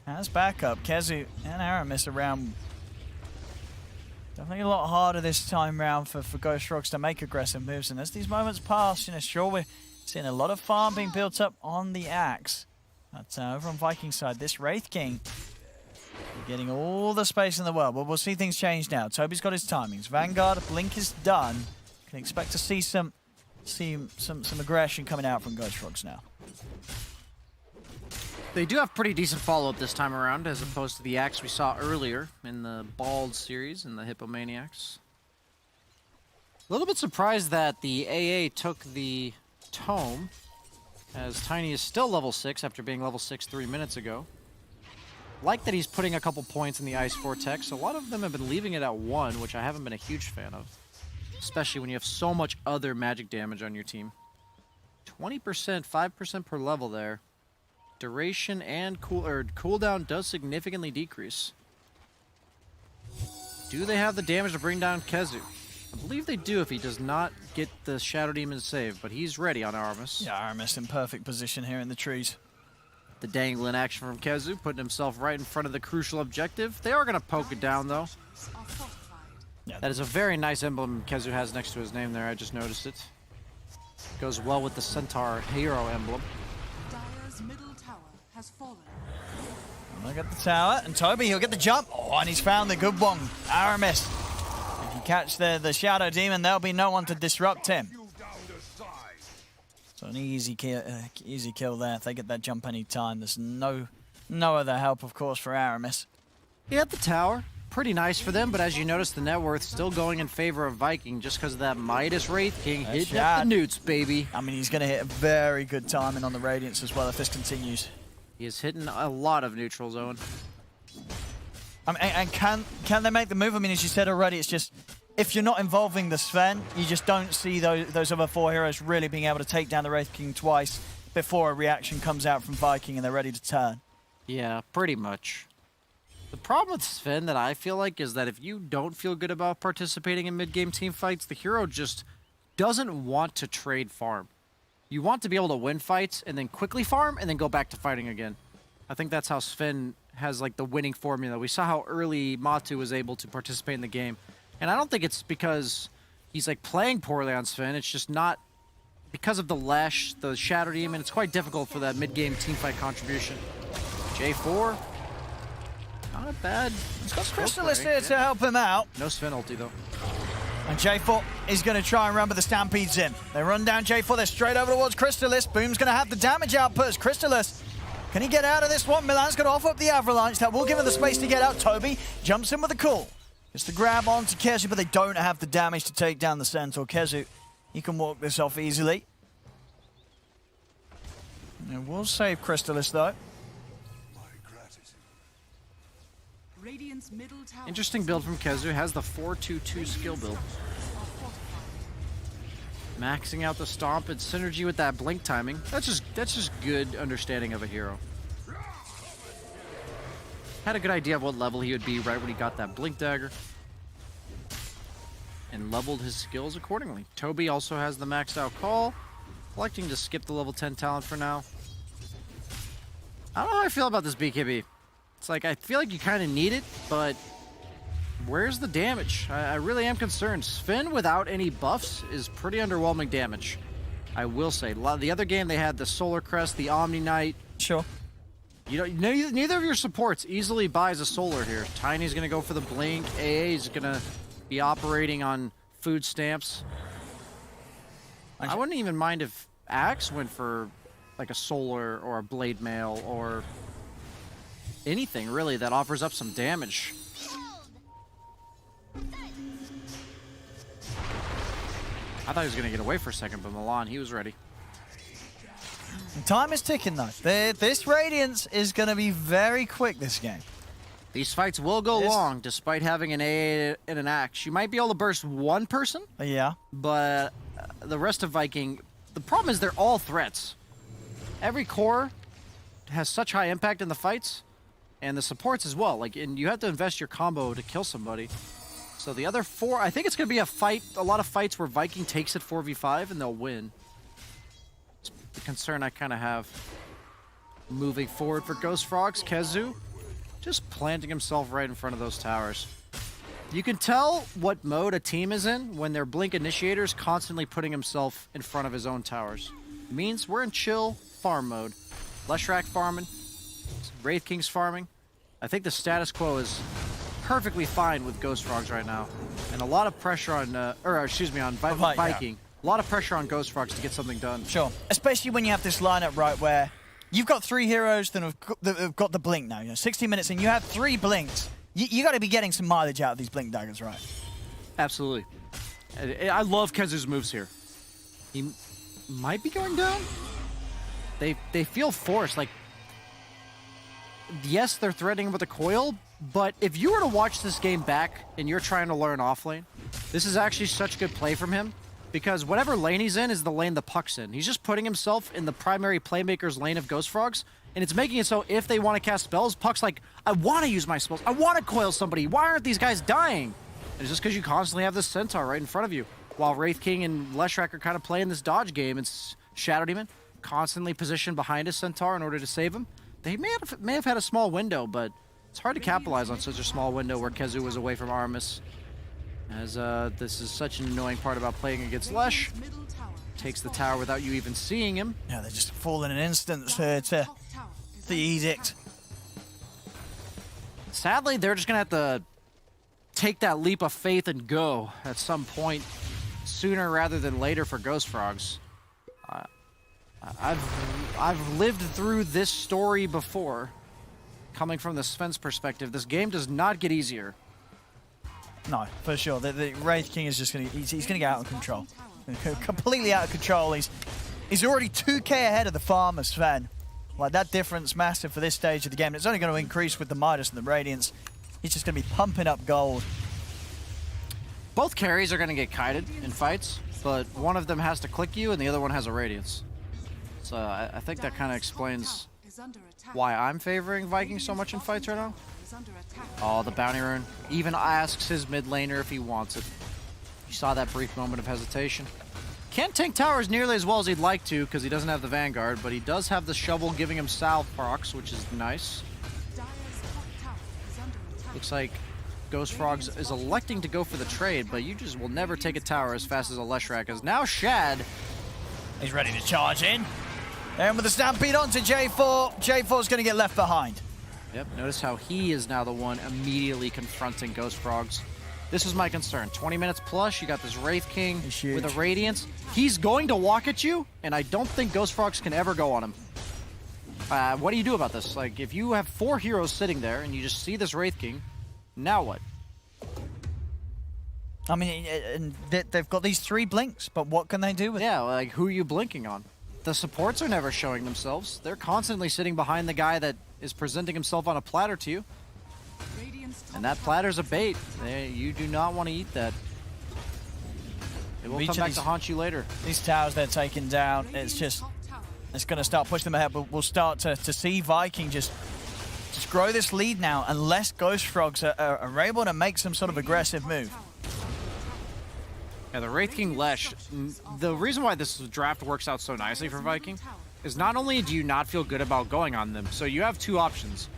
has backup. KheZu and Aramis around. Definitely a lot harder this time round for Ghost Frogs to make aggressive moves. And as these moments pass, sure, we're seeing a lot of farm being built up on the Axe. But over on Viking side, this Wraith King getting all the space in the world. But we'll see things change now. Toby's got his timings. Vanguard, Blink is done. Can expect to see some aggression coming out from Ghost Frogs now.
They do have pretty decent follow-up this time around, as opposed to the Axe we saw earlier in the Bald series and the Hippomaniacs. A little bit surprised that the AA took the Tome, as Tiny is still level 6 after being level 6 3 minutes ago. Like that he's putting a couple points in the Ice Vortex. A lot of them have been leaving it at 1, which I haven't been a huge fan of. Especially when you have so much other magic damage on your team. 20%, 5% per level there. Duration and cooldown does significantly decrease. Do they have the damage to bring down KheZu? I believe they do if he does not get the Shadow Demon save, but he's ready on Aramis.
Yeah, Aramis in perfect position here in the trees.
The dangling action from KheZu, putting himself right in front of the crucial objective. They are going to poke it down, though.
Yeah.
That is a very nice emblem KheZu has next to his name there. I just noticed it. Goes well with the Centaur hero emblem.
Dire's middle tower has fallen.
Look at the tower, and Toby, he'll get the jump. Oh, and he's found the good one. Aramis. If you catch the Shadow Demon, there'll be no one to disrupt him. So an easy kill there. If they get that jump any time, there's no other help, of course, for Aramis.
He had the tower. Pretty nice for them, but as you notice, the net worth still going in favor of Viking just because of that Midas Wraith King hitting up the newts, baby.
I mean, he's going to hit a very good timing on the Radiance as well if this continues.
He is hitting a lot of neutrals, Owen.
And can they make the move? I mean, as you said already, it's just if you're not involving the Sven, you just don't see those other 4 heroes really being able to take down the Wraith King twice before a reaction comes out from Viking and they're ready to turn.
Yeah, pretty much. The problem with Sven that I feel like is that if you don't feel good about participating in mid-game team fights, the hero just doesn't want to trade farm. You want to be able to win fights and then quickly farm and then go back to fighting again. I think that's how Sven has like the winning formula. We saw how early Matu was able to participate in the game. And I don't think it's because he's like playing poorly on Sven. It's just not because of the Lesh, the Shadow Demon. It's quite difficult for that mid-game team fight contribution. J4. Not a bad.
He's got Crystallis here to help him out.
No Sven ulti though.
And J4 is going to try and run, but the Stampede's in. They run down J4, they're straight over towards Crystallis. Boom's going to have the damage output as Crystallis. Can he get out of this one? Milan's going to offer up the avalanche. That will give him the space to get out. Toby jumps in with a call. It's the grab onto Kezu, but they don't have the damage to take down the Centaur. Kezu, he can walk this off easily. It will save Crystallis though.
Radiant's middle tower
Interesting build from Kezu. Has the 4-2-2 skill build. Maxing out the stomp and synergy with that blink timing. That's just good understanding of a hero. Had a good idea of what level he would be right when he got that blink dagger. And leveled his skills accordingly. Toby also has the maxed out call. Electing to skip the level 10 talent for now. I don't know how I feel about this BKB. It's like, I feel like you kind of need it, but where's the damage? I really am concerned. Sven without any buffs is pretty underwhelming damage, I will say. The other game, they had the Solar Crest, the Omni Knight.
Sure.
You don't, neither of your supports easily buys a Solar here. Tiny's going to go for the Blink. AA is going to be operating on food stamps. I wouldn't even mind if Axe went for like a Solar or a Blade Mail or anything really that offers up some damage. I thought he was going to get away for a second, but Milan, he was ready.
Time is ticking though. This Radiance is going to be very quick this game.
These fights will go long despite having an AA and an Axe. You might be able to burst one person,
Yeah.
but the rest of Viking, the problem is they're all threats. Every core has such high impact in the fights, and the supports as well. Like, and you have to invest your combo to kill somebody. So the other four, I think it's going to be a lot of fights where Viking takes it 4v5 and they'll win. It's the concern I kind of have moving forward for Ghost Frogs. Kezu just planting himself right in front of those towers. You can tell what mode a team is in when their Blink Initiator's constantly putting himself in front of his own towers. It means we're in chill farm mode. Leshrac farming, Wraith King's farming. I think the status quo is perfectly fine with Ghost Frogs right now. And a lot of pressure on, Viking. A lot of pressure on Ghost Frogs to get something done.
Sure. Especially when you have this lineup, right, where you've got 3 heroes that have got the blink now. 60 minutes in, you have 3 blinks. You got to be getting some mileage out of these blink daggers, right?
Absolutely. I love Kezu's moves here. He might be going down. They feel forced. Like, yes, they're threatening with a coil, but if you were to watch this game back and you're trying to learn offlane, this is actually such good play from him because whatever lane he's in is the lane the puck's in. He's just putting himself in the primary playmaker's lane of Ghost Frogs, and it's making it so if they want to cast spells, puck's like, I want to use my spells. I want to coil somebody. Why aren't these guys dying? And it's just because you constantly have this Centaur right in front of you. While Wraith King and Leshrac are kind of playing this dodge game, it's Shadow Demon constantly positioned behind his Centaur in order to save him. They may have had a small window, but it's hard to capitalize on such a small window where Kezu was away from Artemis. As this is such an annoying part about playing against Lesh. Takes the tower without you even seeing him.
Yeah, they just fall in an instant to the edict.
Sadly, they're just going to have to take that leap of faith and go at some point sooner rather than later for Ghost Frogs. I've lived through this story before. Coming from the Sven's perspective, this game does not get easier.
No, for sure. The Wraith King is just going to... He's going to get out of control. Completely out of control. He's already 2k ahead of the farmer, Sven. Like, that difference massive for this stage of the game. It's only going to increase with the Midas and the Radiance. He's just going to be pumping up gold.
Both carries are going to get kited in fights, but one of them has to click you and the other one has a Radiance. So I think that kind of explains why I'm favoring Viking so much in fights right now. Oh, the bounty rune. Even asks his mid laner if he wants it. You saw that brief moment of hesitation. Can't tank towers nearly as well as he'd like to because he doesn't have the Vanguard, but he does have the shovel giving him salve procs, which is nice. Looks like gfrogs is electing to go for the trade, but you just will never take a tower as fast as a Leshrac, as now Shad,
he's ready to charge in. And with the stampede onto J4, J4's going to get left behind.
Yep, notice how he is now the one immediately confronting gfrogs. This is my concern. 20 minutes plus, you got this Wraith King with a Radiance. He's going to walk at you, and I don't think gfrogs can ever go on him. What do you do about this? Like, if you have 4 heroes sitting there and you just see this Wraith King, now what?
I mean, and they've got these 3 blinks, but what can they do with it?
Yeah, like, who are you blinking on? The supports are never showing themselves. They're constantly sitting behind the guy that is presenting himself on a platter to you. And that platter's a bait. You do not want to eat that. It will come back to haunt you later.
These towers they're taking down, it's going to start pushing them ahead, but we'll start to see Viking just grow this lead now, unless gfrogs are able to make some sort of aggressive move.
Yeah, the Wraith King Lesh, the reason why this draft works out so nicely for Viking is not only do you not feel good about going on them, so you have 2 options.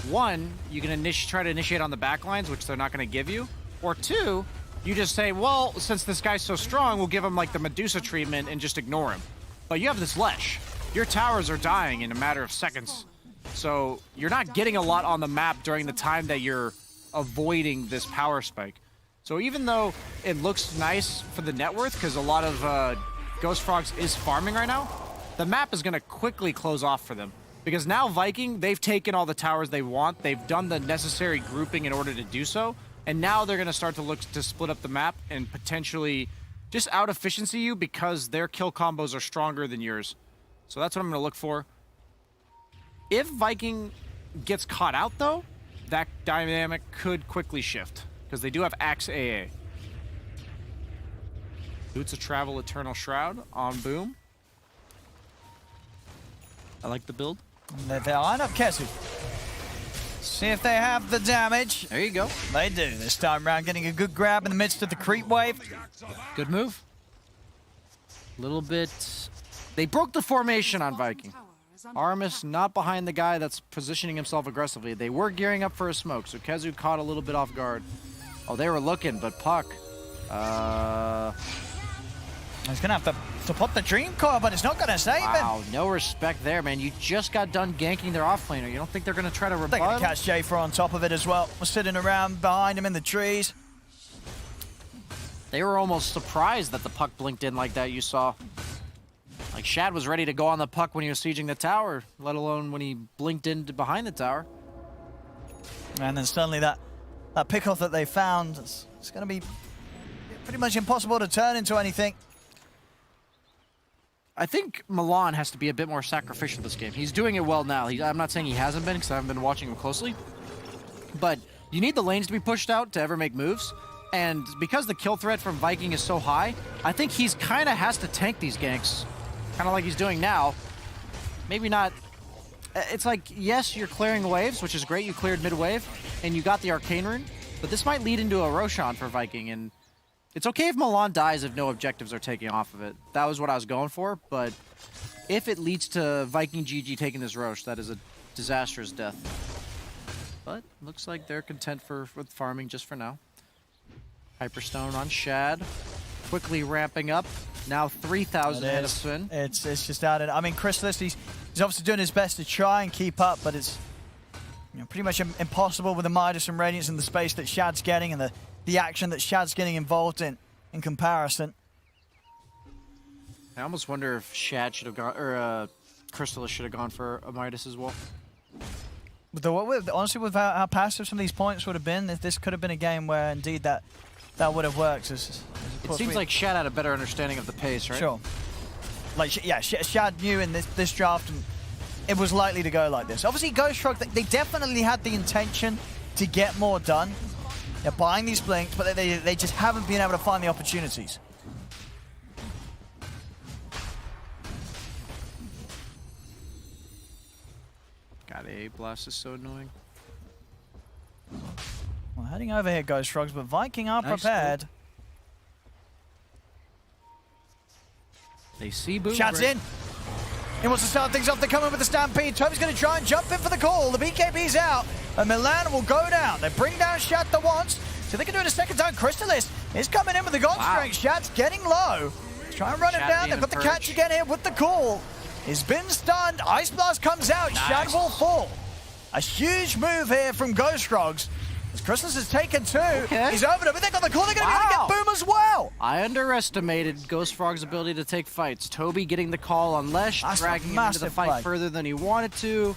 1, you can try to initiate on the backlines, which they're not going to give you. Or 2, you just say, well, since this guy's so strong, we'll give him like the Medusa treatment and just ignore him. But you have this Lesh. Your towers are dying in a matter of seconds. So you're not getting a lot on the map during the time that you're avoiding this power spike. So even though it looks nice for the net worth, because a lot of gfrogs is farming right now, the map is going to quickly close off for them. Because now Viking, they've taken all the towers they want, they've done the necessary grouping in order to do so, and now they're going to start to look to split up the map and potentially just out-efficiency you because their kill combos are stronger than yours. So that's what I'm going to look for. If Viking gets caught out, though, that dynamic could quickly shift, because they do have Axe AA. Boots of Travel, Eternal Shroud on Boom. I like the build.
They line up Kesu. See if they have the damage.
There you go.
They do. This time around, getting a good grab in the midst of the creep wave.
Good move. A little bit. They broke the formation on Viking. Armis not behind the guy that's positioning himself aggressively. They were gearing up for a smoke, so Kezu caught a little bit off guard. Oh, they were looking, but Puck.
He's going to have to put the Dream Coil, but it's not going to save him.
Wow, no respect there, man. You just got done ganking their off-laner. You don't think they're going to try to rebut?
They're going to catch J4 on top of it as well. We're sitting around behind him in the trees.
They were almost surprised that the Puck blinked in like that, you saw. Like, Shad was ready to go on the Puck when he was sieging the tower, let alone when he blinked in behind the tower.
And then suddenly that pickoff that they found, it's going to be pretty much impossible to turn into anything.
I think Milan has to be a bit more sacrificial this game. He's doing it well now. I'm not saying he hasn't been, because I haven't been watching him closely. But you need the lanes to be pushed out to ever make moves. And because the kill threat from Viking is so high, I think he's kind of has to tank these ganks. Kind of like he's doing now. Maybe not. It's like, yes, you're clearing waves, which is great. You cleared mid-wave, and you got the Arcane Rune. But this might lead into a Roshan for Viking, and it's okay if Milan dies if no objectives are taking off of it. That was what I was going for, but if it leads to Viking GG taking this Rosh, that is a disastrous death. But looks like they're content with farming just for now. Hyperstone on Shad, quickly ramping up. Now 3,000 ahead of Sven.
It's just added. I mean, Chrysalis, he's obviously doing his best to try and keep up, but it's pretty much impossible with the Midas and Radiance and the space that Shad's getting and the action that Shad's getting involved in comparison.
I almost wonder if Shad should have gone, or Chrysalis should have gone for a Midas as well.
Honestly, with how passive some of these points would have been, this could have been a game where indeed that would have worked. It
seems like Shad had a better understanding of the pace, right?
Sure. Like, yeah, Shad knew in this draft and it was likely to go like this. Obviously, gfrogs, they definitely had the intention to get more done. They're buying these blinks, but they just haven't been able to find the opportunities.
God, A blast is so annoying.
Well, heading over here, Ghost Frogs, but Viking are
Nice
prepared.
They see Boom.
Shad's in. He wants to start things off. They're coming with the Stampede. Toby's going to try and jump in for the call. The BKB's out, and Milan will go down. They bring down Shad the once, so they can do it a second time. Crystallis is coming in with the God Strength. Shad's getting low. He's trying to run him down. They've got the catch again here with the call. He's been stunned. Ice Blast comes out.
Nice.
Shad will fall. A huge move here from Ghost Frogs. As Crystallis has taken 2.
Okay.
He's over them, but they got the call. They're going to be able to get Boom as well.
I underestimated Ghost Frog's ability to take fights. Toby getting the call on Lesh,
That's a
dragging him into the
massive
fight
play.
further than he wanted to.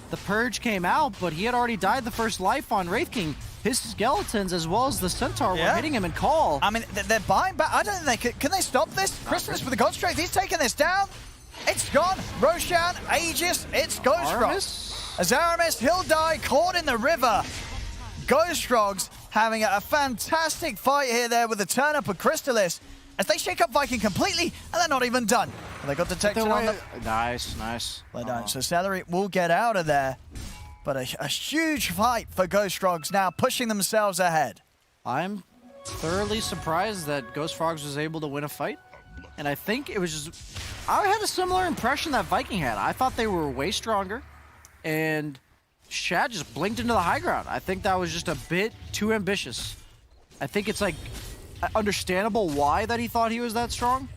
The Purge came out, but he had already died the first life on Wraith King. His skeletons, as well as the Centaur, were hitting him in call.
I mean, they're buying back. I don't think they can they stop this? Crystallis with the God Strength. He's taking this down. It's gone. Roshan, Aegis, it's Ghost Frogs. As Aramis, he'll die caught in the river. Ghost Frogs having a fantastic fight here there with the turn up of Crystallis as they shake up Viking completely, and they're not even done. They got detection on them.
Nice, nice.
They don't. So Celery will get out of there. But a huge fight for Ghost Frogs now, pushing themselves ahead.
I'm thoroughly surprised that Ghost Frogs was able to win a fight. And I think it was just... I had a similar impression that Viking had. I thought they were way stronger. And Shad just blinked into the high ground. I think that was just a bit too ambitious. I think it's like understandable why that he thought he was that strong.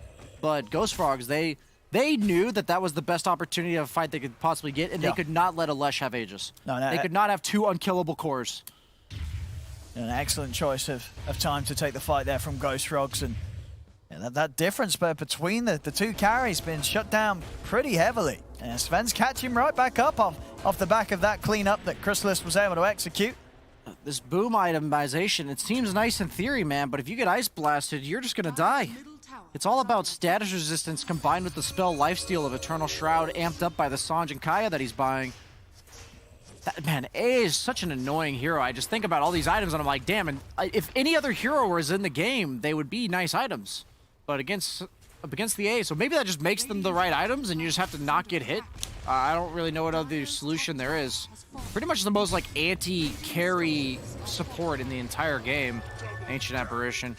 But Ghost Frogs, they knew that that was the best opportunity of a fight they could possibly get, and they could not let a Lesh have Aegis.
No,
they could not have 2 unkillable cores.
An excellent choice of time to take the fight there from Ghost Frogs, and that difference between the 2 carries been shut down pretty heavily. And Sven's catching right back up off the back of that cleanup that Crystallis was able to execute.
This Boom itemization, it seems nice in theory, man, but if you get ice blasted, you're just gonna die. It's all about status resistance combined with the spell Lifesteal of Eternal Shroud amped up by the Sanj and Kaya that he's buying. Man, A is such an annoying hero. I just think about all these items and I'm like, damn, and if any other hero was in the game, they would be nice items. But against the A, so maybe that just makes them the right items and you just have to not get hit. I don't really know what other solution there is. Pretty much the most like anti-carry support in the entire game. Ancient Apparition.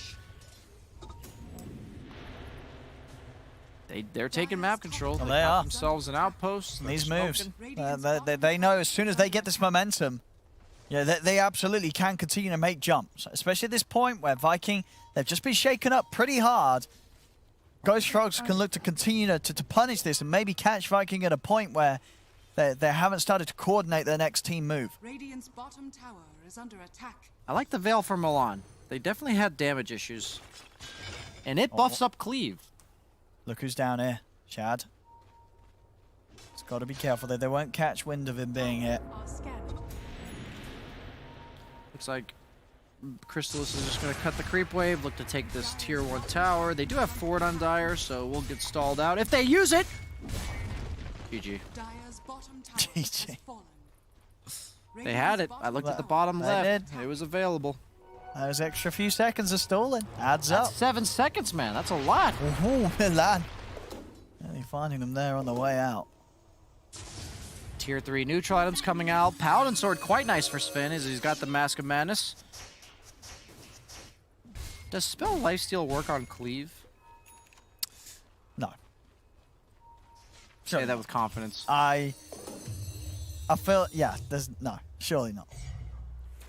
They're taking map control.
Well,
they got themselves an outpost.
And these moves, they know as soon as they get this momentum, they absolutely can continue to make jumps. Especially at this point where Viking, they've just been shaken up pretty hard. Ghost Frogs can look to continue to punish this and maybe catch Viking at a point where they haven't started to coordinate their next team move.
Radiant's bottom tower is under attack.
I like the Veil for Milan. They definitely had damage issues. And it buffs up Cleave.
Look who's down here, Shad. It's got to be careful that they won't catch wind of him being hit.
Looks like Crystallis is just going to cut the creep wave, look to take this tier 1 tower. They do have Ford on Dire, so we'll get stalled out. If they use it! GG.
GG.
They had it. I looked at the bottom left. It was available.
Those extra few seconds of stalling adds up.
7 seconds, man. That's a lot.
Ooh, Milan. Really finding them there on the way out.
Tier 3 neutral items coming out. Paladin Sword, quite nice for Sven, as he's got the Mask of Madness. Does Spell Lifesteal work on Cleave?
No.
Say that with confidence.
I feel, there's no, surely not.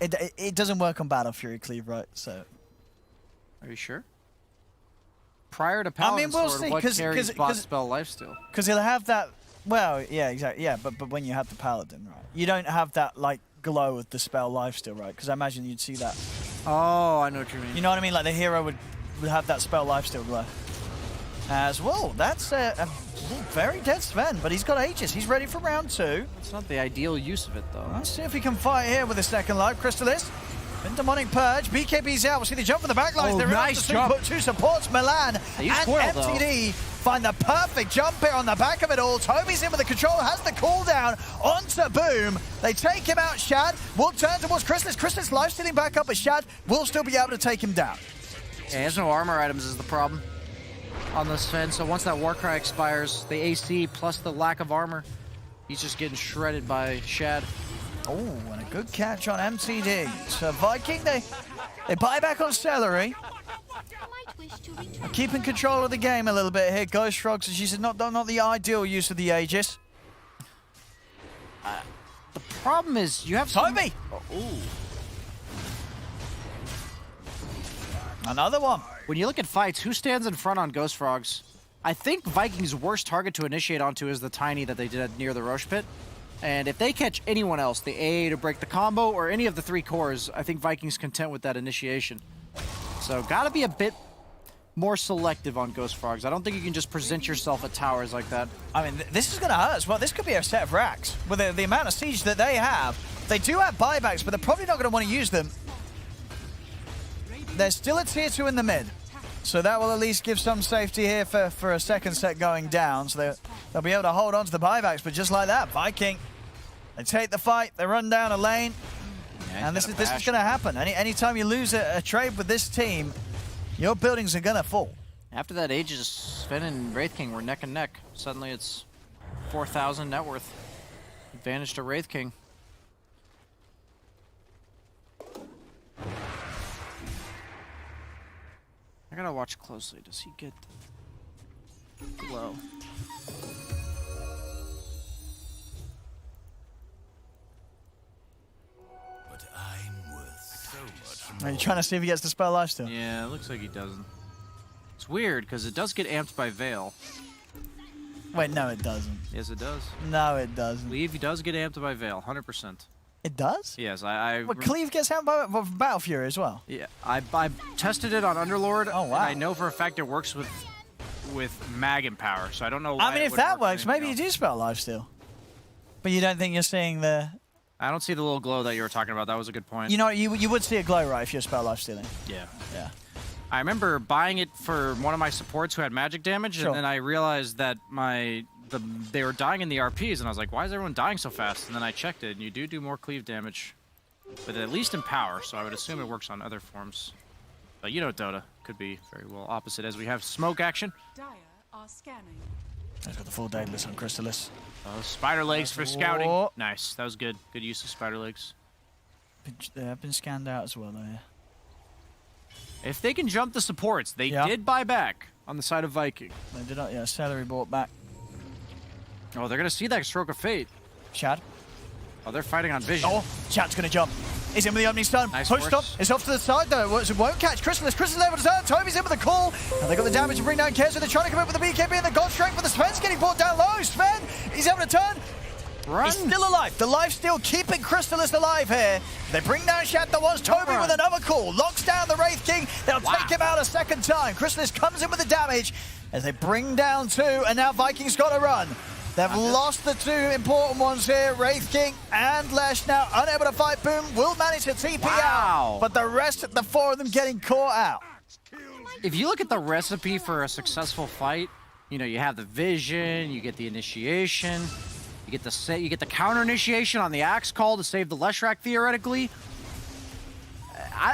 It doesn't work on Battle Fury Cleave, right? So.
Are you sure? Prior to Paladin Sword, what carries bot Spell Lifesteal?
Because he'll have that. Well, yeah, exactly. Yeah, but when you have the Paladin, right? You don't have that like glow with the spell lifesteal, right? Because I imagine you'd see that.
Oh, I know what you mean.
You know what I mean? Like the hero would have that spell lifesteal glow. As well, that's a very dead Sven, but he's got Aegis. He's ready for round 2.
It's not the ideal use of it, though.
Let's see if he can fight here with a second life. Crystallis. Demonic Purge. BKB's out. We'll see the jump for the back lines.
Oh, nice jump.
2 supports Milan.
And
MTD find the perfect jump here on the back of it all. Toby's in with the control. Has the cooldown onto Boom. They take him out. Shad will turn towards Crystallis. Crystallis life-stealing back up, but Shad will still be able to take him down.
Yeah, he has no armor items is the problem on this Sven. So once that Warcry expires, the AC plus the lack of armor He's just getting shredded by Shad.
Oh, and a good catch on MTD. So Viking, they buy back on Celery. Keeping control of the game a little bit here. Ghost Frogs, as you said, not the ideal use of the Aegis.
The problem is you have
Toby! Another one.
When you look at fights, who stands in front on Ghost Frogs? I think Viking's worst target to initiate onto is the Tiny that they did near the Roche Pit. And if they catch anyone else, the A to break the combo, or any of the 3 cores, I think Viking's content with that initiation. So gotta be a bit more selective on Ghost Frogs. I don't think you can just present yourself at towers like that.
I mean, this is going to hurt as well. This could be a set of racks. With the amount of siege that they have, they do have buybacks, but they're probably not going to want to use them. There's still a tier 2 in the mid. So that will at least give some safety here for a second set going down. So they'll be able to hold on to the buybacks, but just like that, Viking, they take the fight, they run down a lane, and this is going to happen. Anytime you lose a trade with this team, your buildings are going to fall.
After that Aegis, Sven and Wraith King were neck and neck. Suddenly it's 4,000 net worth. Advantage to Wraith King. I gotta watch closely. Does he get low?
But I'm worth so much.
Are you trying to see if he gets the spell life still?
Yeah, it looks like he doesn't. It's weird because it does get amped by Veil.
Wait, no, it doesn't.
Yes, it does.
No, it doesn't.
Cleave does get amped by Veil, 100%.
It does?
Yes,
But Cleave gets out by Battle Fury as well.
Yeah, I tested it on Underlord.
Oh, wow.
And I know for a fact it works with Mag and Power, so I don't know why
I mean,
it
if
wouldn't
that
work
works,
with
maybe you
anything
do spell life steal. But you don't think you're seeing the...
I don't see the little glow that you were talking about. That was a good point.
You know, you would see a glow, right, if you're spell life stealing.
Yeah.
Yeah.
I remember buying it for one of my supports who had magic damage,
Sure.
and then I realized that they were dying in the RPs, and I was like, why is everyone dying so fast? And then I checked it, and you do more cleave damage, but at least in power, so I would assume it works on other forms. But you know Dota could be very well opposite, as we have smoke action.
Dire are scanning.
He's got the full Daedalus on Chrysalis.
Spider legs for scouting.
Oh.
Nice, that was good. Good use of spider legs.
They have been scanned out as well, though, yeah.
If they can jump the supports, they did buy back on the side of Viking.
They did not, yeah, Celery bought back.
Oh, they're going to see that stroke of fate.
Shad.
Oh, they're fighting on vision.
Oh, Chad's going to jump. He's in with the Omni Stone.
Nice
Push stop.
force.
It's off to the side, though. It won't catch Chrysalis. Chrysalis able to turn. Toby's in with the call. And they got the damage to bring down Kez. They're trying to come in with the BKB and the God Strength, but the Sven's getting brought down low. Sven, he's able to turn.
Run.
He's still alive. The life steal keeping Chrysalis alive here. They bring down Shad. There was Toby with another call. Locks down the Wraith King. They'll take him out a second time. Chrysalis comes in with the damage as they bring down 2, and now Viking's got to run. They've lost the 2 important ones here. Wraith King and Lesh now unable to fight. Boom will manage to TP out, but the rest, the 4 of them getting caught out.
If you look at the recipe for a successful fight, you know, you have the vision, you get the initiation, you get the counter initiation on the axe call to save the Leshrac theoretically.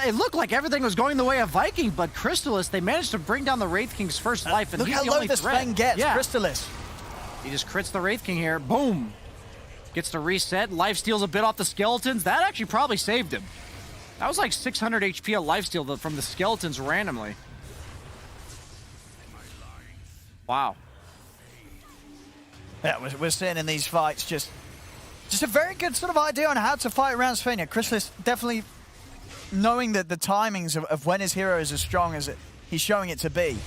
It looked like everything was going the way of Viking, but Chrysalis, they managed to bring down the Wraith King's first life, and
Look
he's
how
the
low
only
this
threat.
Sven gets, Chrysalis.
He just crits the Wraith King here. Boom. Gets to reset. Life steals a bit off the skeletons. That actually probably saved him. That was like 600 HP of life steal from the skeletons randomly. Wow.
Yeah, we're seeing in these fights just a very good sort of idea on how to fight around Sven. Chrysalis definitely knowing that the timings of when his hero is as strong as he's showing it to be.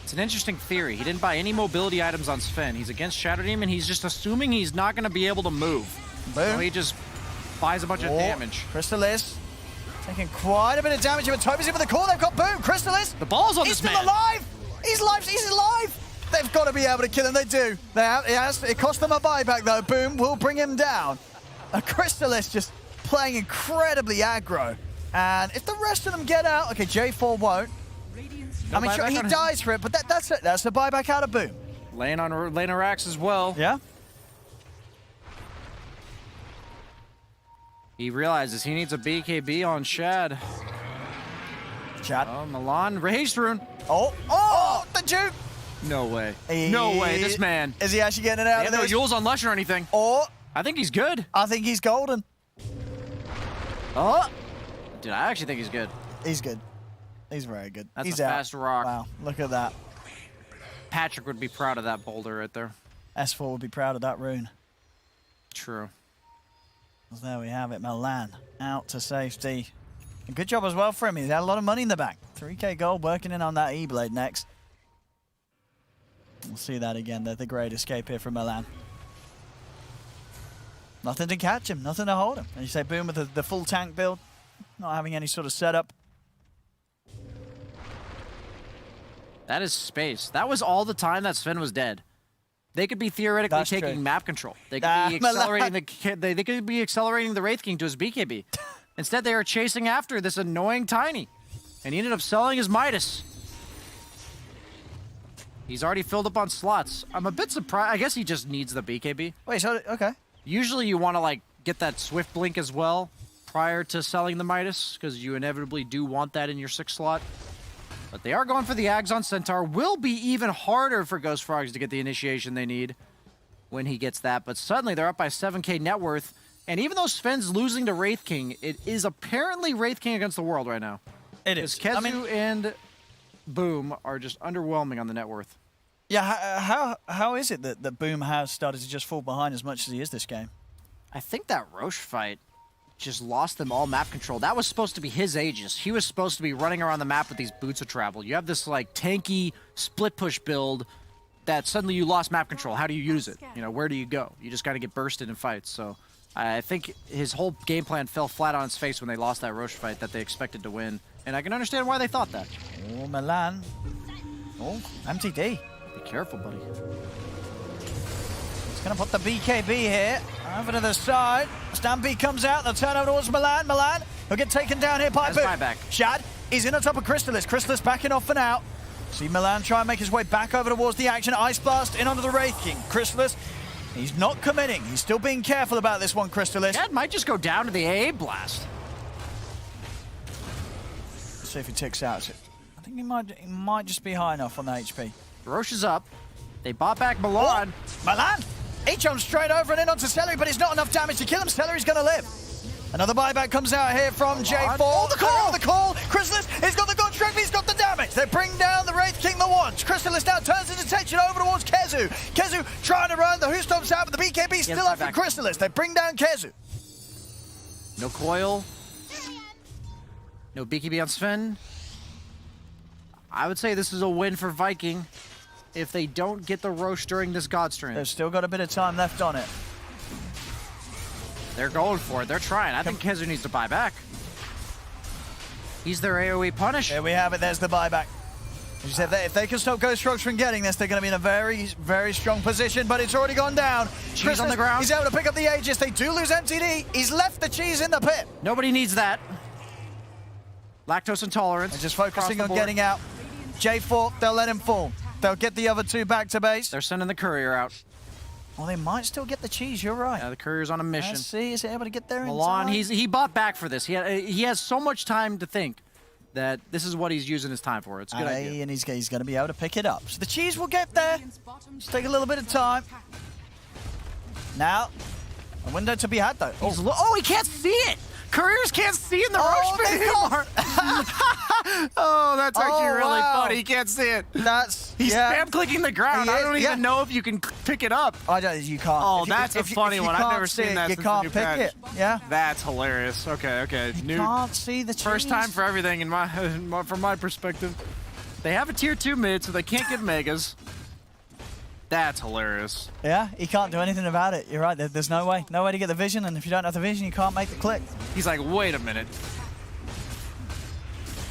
It's an interesting theory. He didn't buy any mobility items on Sven. He's against Shadow Demon. He's just assuming he's not going to be able to move.
Boom.
So he just buys a bunch of damage.
Chrysalis taking quite a bit of damage. But Toby's in for the call. They've got Boom. Chrysalis.
The ball's on this man.
He's still alive. He's alive. He's alive. They've got to be able to kill him. They do. It cost them a buyback, though. Boom will bring him down. Chrysalis just playing incredibly aggro. And if the rest of them get out, okay, J4 won't. I mean, sure, he dies for it, but that's it. That's a buyback out of Boom.
Laying on Rax as well.
Yeah.
He realizes he needs a BKB on Shad.
Shad.
Oh, Milan. Haste Rune.
Oh, the juke.
No way. No way, this man.
Is he actually getting it out
They
of
have no
this?
Yules on Lush or anything.
Or,
I think he's good.
I think he's golden.
Oh! Dude, I actually think he's good.
He's good. He's very good.
That's
he's
a
out.
fast rock.
Wow, look at that.
Patrick would be proud of that boulder right there.
S4 would be proud of that rune.
True.
Well, there we have it, Milan out to safety. A good job as well for him. He's had a lot of money in the bank. 3k gold working in on that E-Blade next. We'll see that again. They're the great escape here from Milan. Nothing to catch him, nothing to hold him. And you say Boom with the full tank build, not having any sort of setup.
That is space. That was all the time that Sven was dead. They could be theoretically
That's
taking
true.
map control. They could be accelerating they could be accelerating the Wraith King to his BKB. Instead, they were chasing after this annoying Tiny, and he ended up selling his Midas. He's already filled up on slots. I'm a bit surprised. I guess he just needs the BKB.
Wait, so, okay.
Usually, you want to like get that Swift Blink as well prior to selling the Midas, because you inevitably do want that in your 6th slot. But they are going for the Ags on Centaur. Will be even harder for Ghost Frogs to get the initiation they need when he gets that. But suddenly they're up by 7k net worth. And even though Sven's losing to Wraith King, it is apparently Wraith King against the world right now.
It is.
Because Kezu and Boom are just underwhelming on the net worth.
Yeah, how is it that Boom has started to just fall behind as much as he is this game?
I think that Roche fight just lost them all map control. That was supposed to be his Aegis. He was supposed to be running around the map with these boots of travel. You have this like tanky split push build that suddenly you lost map control. How do you use it? You know, where do you go? You just got to get bursted in fights. So I think his whole game plan fell flat on its face when they lost that Roche fight that they expected to win. And I can understand why they thought that.
Oh, Milan. Oh, MTD.
Be careful, buddy.
He's going to put the BKB here. Over to the side. Stampede comes out. They'll turn over towards Milan. Milan will get taken down here by Boom. Shad is in on top of Crystallis. Crystallis backing off for now. See Milan try and make his way back over towards the action. Ice Blast in onto the Wraith King. Crystallis, he's not committing. He's still being careful about this one, Crystallis.
Shad might just go down to the AA blast.
Let's see if he ticks out. I think he might just be high enough on the HP.
Roche is up. They bought back Milan.
Oh, Milan! He jumps straight over and in onto Celery, but it's not enough damage to kill him. Celery's going to live. Another buyback comes out here from J4.
Oh, the call!
The call! Crystallis, he's got the gun strength, he's got the damage. They bring down the Wraith King the once. Crystallis now turns his attention over towards Kezu. Kezu trying to run, the Who Stomps out, but the BKB still up for Crystallis. They bring down Kezu.
No coil. No BKB on Sven. I would say this is a win for Viking if they don't get the Roche during this Godstrand.
They've still got a bit of time left on it.
They're going for it. They're trying. I think Kezu needs to buy back. He's their AoE punish.
Here we have it. There's the buyback. As you said, if they can stop Ghost Frogs from getting this, they're going to be in a very, very strong position, but it's already gone down.
Cheese on the ground.
He's able to pick up the Aegis. They do lose MTD. He's left the cheese in the pit.
Nobody needs that. Lactose intolerance.
They're just focusing on getting out. J4, they'll let him fall. They'll get the other two back to base.
They're sending the courier out.
Well, they might still get the cheese. You're right.
Yeah, the courier's on a mission.
Let's see, is he able to get there in
Milan,
time?
he bought back for this. He has so much time to think that this is what he's using his time for. It's a good idea.
And he's going to be able to pick it up. So the cheese will get there. Just take a little bit of time. Now, a window to be had, though.
Oh, he can't see it! Couriers can't see in the Roche pit anymore. Oh, that's actually really funny. He can't see it. He's spam clicking the ground. I don't even know if you can pick it up.
You can't.
Oh, that's a funny one. I've never seen that.
You can't pick it. Yeah.
That's hilarious. Okay.
You can't see the cheese.
First time for everything from my perspective. They have a tier 2 mid, so they can't get megas. That's hilarious.
Yeah, he can't do anything about it. You're right. There's no way to get the vision, and if you don't have the vision, you can't make the click.
He's like, wait a minute.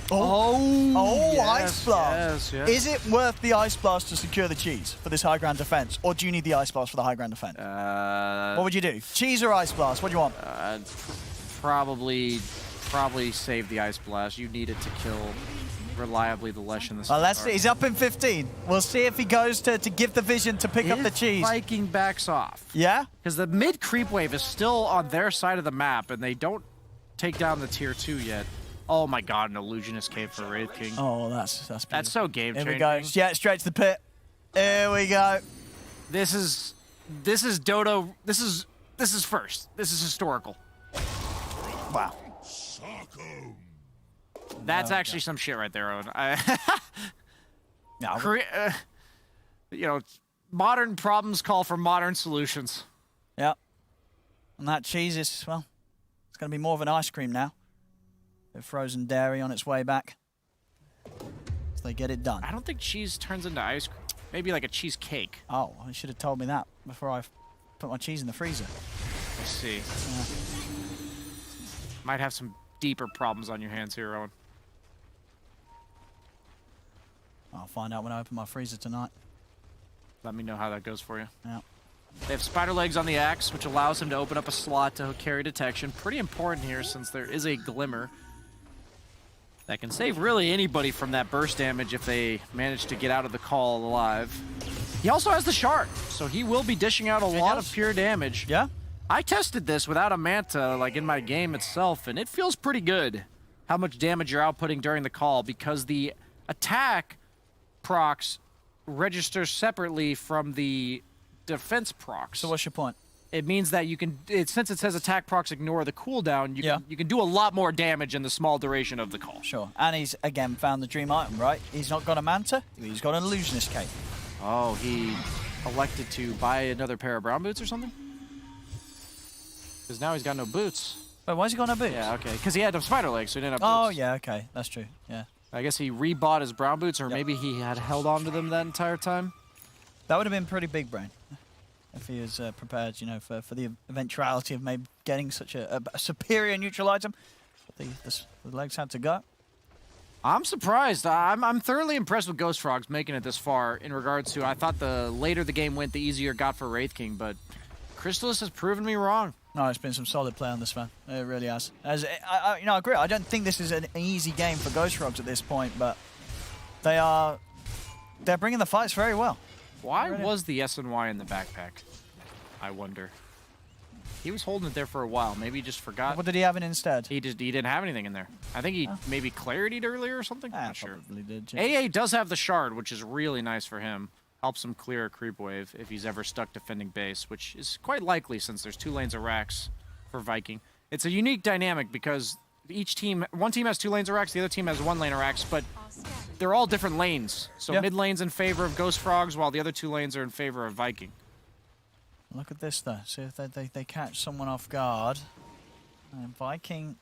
Ice Blast.
Yes.
Is it worth the Ice Blast to secure the cheese for this high ground defense, or do you need the Ice Blast for the high ground defense? What would you do? Cheese or Ice Blast? What do you want?
Probably save the Ice Blast. You need it to kill reliably the Lesh in the
Well, let's see. He's up in 15. We'll see if he goes to give the vision to pick up the cheese.
Viking backs off.
Yeah?
Because the mid creep wave is still on their side of the map, and they don't take down the tier 2 yet. Oh my god, an Illusionist came for Wraith King.
Oh, that's beautiful.
That's so game changing.
Here we go. Yeah, straight to the pit. Here we go.
This is Dota. This is first. This is historical.
Wow.
That's actually some shit right there, Owen.
No,
You know, modern problems call for modern solutions.
Yep. And that cheese is, well, it's going to be more of an ice cream now. The frozen dairy on its way back. So they get it done.
I don't think cheese turns into ice cream. Maybe like a cheesecake.
Oh, you should have told me that before I put my cheese in the freezer.
Let's see.
Yeah.
Might have some deeper problems on your hands here, Owen.
I'll find out when I open my freezer tonight.
Let me know how that goes for you.
Yeah.
They have spider legs on the axe, which allows him to open up a slot to carry detection. Pretty important here since there is a glimmer that can save really anybody from that burst damage if they manage to get out of the call alive. He also has the shard, so he will be dishing out a lot of pure damage.
Yeah?
I tested this without a manta, like in my game itself, and it feels pretty good how much damage you're outputting during the call because the attack procs register separately from the defense procs.
So what's your point?
It means that you can, since it says attack procs ignore the cooldown, you can do a lot more damage in the small duration of the call.
Sure. And he's, again, found the dream item, right? He's not got a manta, he's got an illusionist cape.
Oh, he elected to buy another pair of brown boots or something? Because now he's got no boots.
Wait, why's he got no boots?
Yeah, okay. Because he had a spider leg, so he didn't have
Oh,
boots.
yeah, okay. That's true, yeah.
I guess he rebought his brown boots, or maybe he had held on to them that entire time.
That would have been pretty big brain. If he was prepared, you know, for the eventuality of maybe getting such a superior neutral item. The legs had to go.
I'm surprised. I'm thoroughly impressed with Ghost Frogs making it this far in regards to, I thought the later the game went, the easier it got for Wraith King, but Crystallis has proven me wrong.
No, it's been some solid play on this one. It really has. I agree. I don't think this is an easy game for Ghost Frogs at this point, but they're bringing the fights very well.
Why was the SNY in the backpack? I wonder. He was holding it there for a while. Maybe he just forgot.
What did he have in instead?
He didn't have anything in there. I think he maybe clarity'd earlier or something. Not sure.
Probably did. Yeah.
AA does have the shard, which is really nice for him. Helps him clear a creep wave if he's ever stuck defending base, which is quite likely since there's 2 lanes of racks for Viking. It's a unique dynamic because one team has 2 lanes of racks, the other team has 1 lane of racks, but they're all different lanes. So mid lane's in favor of Ghost Frogs, while the other 2 lanes are in favor of Viking.
Look at this, though. See if they catch someone off guard. And Viking,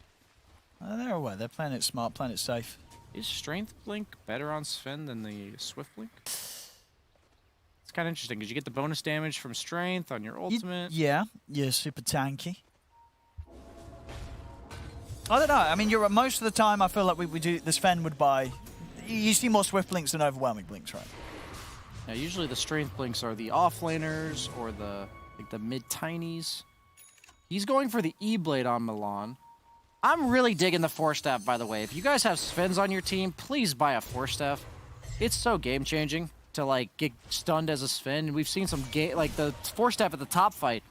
they're aware. They're playing it smart, playing it safe.
Is Strength Blink better on Sven than the Swift Blink? It's kind of interesting because you get the bonus damage from Strength on your ultimate.
Yeah, you're super tanky. I don't know. I mean, most of the time, I feel like we do. The Sven would buy. You see more Swift Blinks than overwhelming Blinks, right?
Yeah, usually the Strength Blinks are the offlaners or the mid-tinies. He's going for the E-Blade on Milan. I'm really digging the Force Staff, by the way. If you guys have Svens on your team, please buy a Force Staff. It's so game-changing to, like, get stunned as a Sven. We've seen some like, the Force Staff at the top fight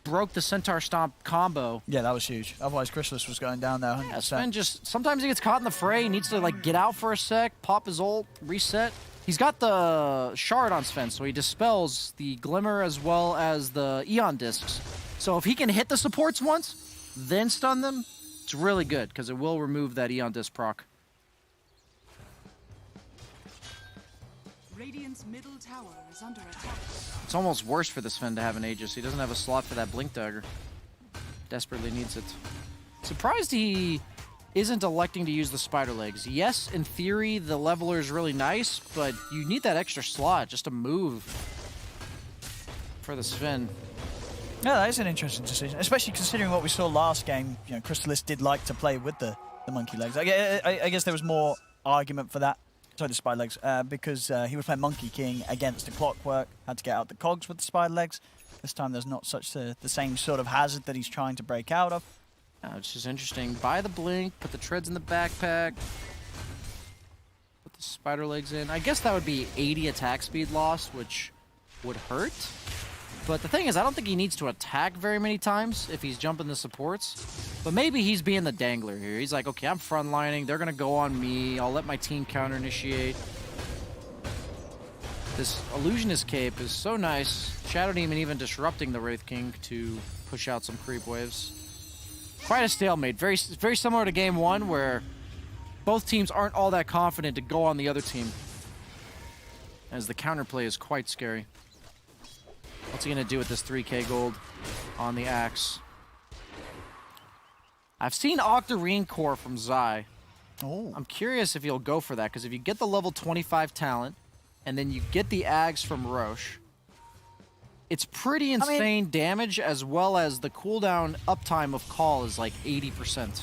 broke the Centaur Stomp combo.
Yeah, that was huge. Otherwise, Crystallis was going down there 100%.
Yeah, Sven just, sometimes he gets caught in the fray. He needs to, like, get out for a sec, pop his ult, reset. He's got the shard on Sven, so he dispels the Glimmer as well as the Eon Discs. So if he can hit the supports once, then stun them, it's really good, because it will remove that Eon Disc proc.
Radiant's middle tower is under attack.
It's almost worse for the Sven to have an Aegis. He doesn't have a slot for that Blink Dagger. Desperately needs it. Surprised he isn't electing to use the spider legs. Yes, in theory, the leveler is really nice, but you need that extra slot just to move for the Sven.
Yeah, that is an interesting decision, especially considering what we saw last game. You know, Crystallis did like to play with the monkey legs. I guess there was more argument for that. Sorry, the spider legs, because he was playing Monkey King against the Clockwork, had to get out the cogs with the spider legs. This time there's not such the same sort of hazard that he's trying to break out of.
It's just interesting. Buy the Blink, put the treads in the backpack, put the spider legs in. I guess that would be 80 attack speed loss, which would hurt. But the thing is, I don't think he needs to attack very many times if he's jumping the supports. But maybe he's being the dangler here. He's like, okay, I'm frontlining. They're going to go on me. I'll let my team counter-initiate. This Illusionist Cape is so nice. Shadow Demon even disrupting the Wraith King to push out some creep waves. Quite a stalemate. Very similar to game 1 where both teams aren't all that confident to go on the other team. As the counterplay is quite scary. What's he gonna do with this 3k gold on the axe? I've seen Octarine Core from Zai.
Oh.
I'm curious if he'll go for that, because if you get the level 25 talent, and then you get the Ags from Roche, it's pretty insane damage, as well as the cooldown uptime of Call is like 80%.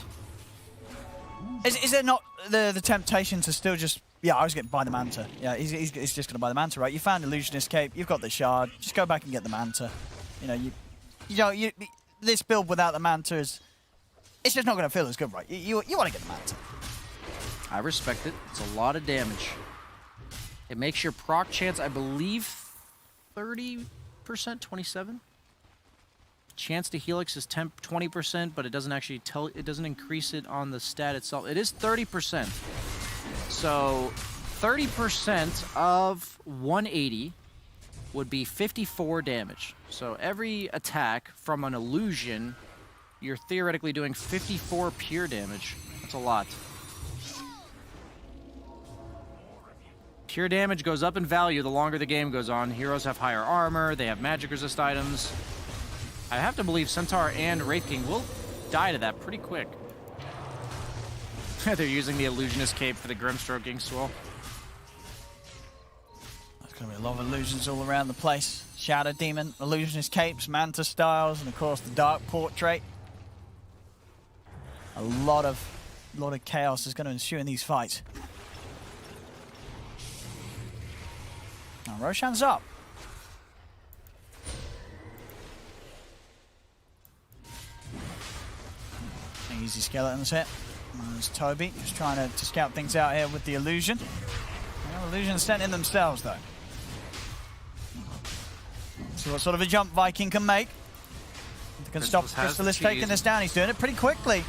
Is there not the temptation to still just... Yeah, I was getting buy the Manta. Yeah, he's just going to buy the Manta, right? You found Illusionist Cape, you've got the Shard, just go back and get the Manta. You know, this build without the Manta is... It's just not going to feel as good, right? You want to get the Manta.
I respect it. It's a lot of damage. It makes your proc chance, I believe, 30%, 27%. Chance to Helix is 20%, but it doesn't actually it doesn't increase it on the stat itself. It is 30%. So 30% of 180 would be 54 damage. So every attack from an illusion, you're theoretically doing 54 pure damage. That's a lot. Pure damage goes up in value the longer the game goes on. Heroes have higher armor, they have magic resist items. I have to believe Centaur and Wraith King will die to that pretty quick. They're using the Illusionist Cape for the Grimstroking Swell.
There's going to be a lot of illusions all around the place. Shadow Demon, Illusionist Capes, Manta Styles, and of course the Dark Portrait. A lot of chaos is going to ensue in these fights. Now Roshan's up. Easy skeletons hit. There's Toby just trying to scout things out here with the illusion. Well, illusions sent in themselves though. See what sort of a jump Viking can make. They can stop Crystallis taking this down. He's doing it pretty quickly.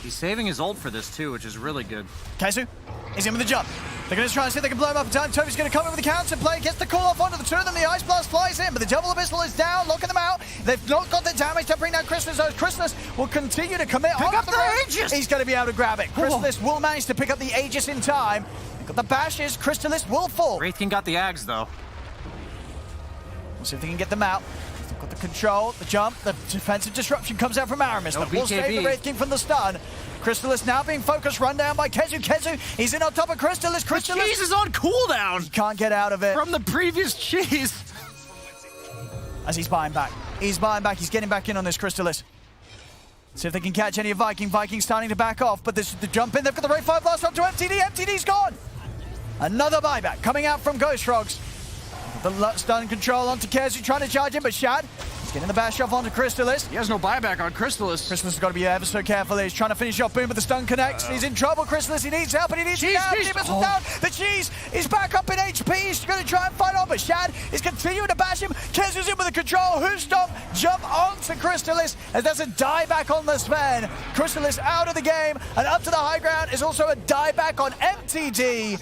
He's saving his ult for this too, which is really good.
Kaizu is in with the jump. They're going to try and see if they can blow him up in time. Toby's going to come in with the counter play. Gets the call off onto the two of them. The Ice Blast flies in, but the Double Abyssal is down, locking them out. They've not got the damage to bring down Crystallis. So Crystallis will continue to commit.
Pick up the Aegis!
He's going to be able to grab it. Crystallis will manage to pick up the Aegis in time. They've got the bashes. Crystallis will fall.
Wraith King got the Ags though.
We'll see if they can get them out. They've got the control, the jump, the defensive disruption comes out from Aramis.
No
That will save the Wraith King from the stun. Crystallis now being focused, run down by Kezu. Kezu, he's in on top of Crystallis.
The cheese is on cooldown!
He can't get out of it.
From the previous cheese!
As he's buying back. He's buying back. He's getting back in on this Crystallis. See if they can catch any of Viking. Viking's starting to back off, but this is the jump in. They've got the Wraith 5 blast onto MTD. MTD's gone! Another buyback coming out from Ghost Frogs. The stun control onto Kezu, trying to charge him, but Shad getting the bash off onto Crystallis.
He has no buyback on Crystallis.
Crystallis has got to be ever so careful. He's trying to finish off Boom, but the stun connects. He's in trouble, Crystallis. He needs help, and he needs down. Down. The cheese is back up in HP. He's going to try and fight on, but Shad is continuing to bash him. Kezu's in with the control. Who stop? Jump onto Crystallis as there's a dieback on the Sven. Crystallis out of the game, and up to the high ground is also a dieback on MTD.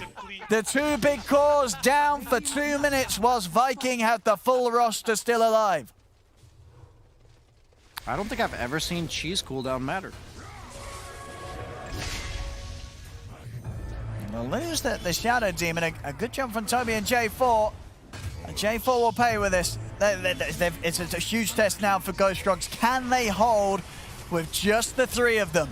The two big cores down for 2 minutes whilst Viking had the full roster still alive.
I don't think I've ever seen cheese cooldown matter.
We'll lose the Shadow Demon. A good jump from Toby and J4. J4 will pay with this. It's a huge test now for Ghost Frogs. Can they hold with just the three of them?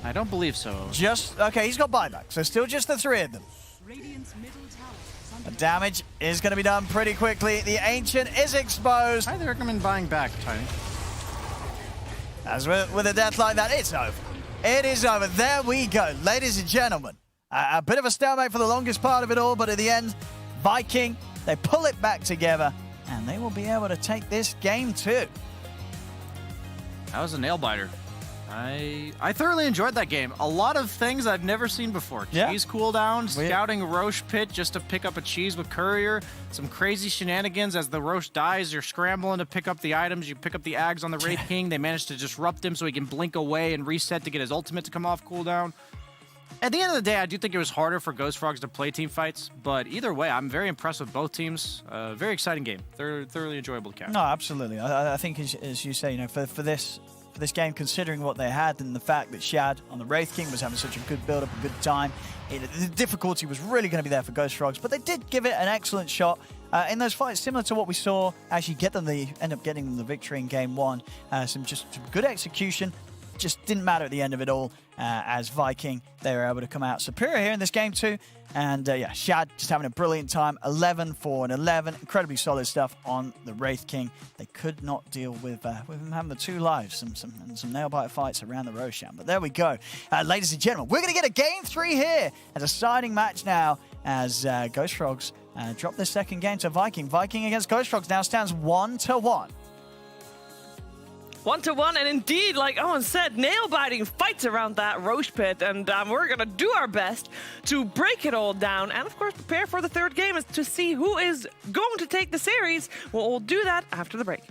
I don't believe so.
Okay, he's got buyback, so still just the three of them. The damage is going to be done pretty quickly. The Ancient is exposed.
I recommend buying back, Tony.
As with a death like that, it's over. It is over. There we go, ladies and gentlemen. A bit of a stalemate for the longest part of it all, but at the end, Viking, they pull it back together, and they will be able to take this game too.
That was a nail-biter. I thoroughly enjoyed that game. A lot of things I've never seen before.
Yeah.
Cheese cooldown, scouting Roche pit just to pick up a cheese with Courier. Some crazy shenanigans as the Roche dies. You're scrambling to pick up the items. You pick up the Ags on the Wraith King. They manage to disrupt him so he can blink away and reset to get his ultimate to come off cooldown. At the end of the day, I do think it was harder for Ghost Frogs to play team fights, but either way, I'm very impressed with both teams. Very exciting game. They're thoroughly enjoyable to catch.
No, absolutely. I think, as you say, you know, for this game, considering what they had and the fact that Shad on the Wraith King was having such a good build-up, a good time, the difficulty was really going to be there for Ghost Frogs, but they did give it an excellent shot in those fights, similar to what we saw actually end up getting them the victory in game 1. Some good execution. Just didn't matter at the end of it all, as Viking, they were able to come out superior here in this game too. And yeah, Shad just having a brilliant time. 11, 4, and 11. Incredibly solid stuff on the Wraith King. They could not deal with him having the 2 lives and some nail-bite fights around the Roshan. But there we go. Ladies and gentlemen, we're going to get a game 3 here. A deciding match now as Ghost Frogs drop their second game to Viking. Viking against Ghost Frogs now stands 1-1.
1-1, and indeed, like Owen said, nail-biting fights around that Roche pit, and we're going to do our best to break it all down and, of course, prepare for the third game to see who is going to take the series. We'll do that after the break.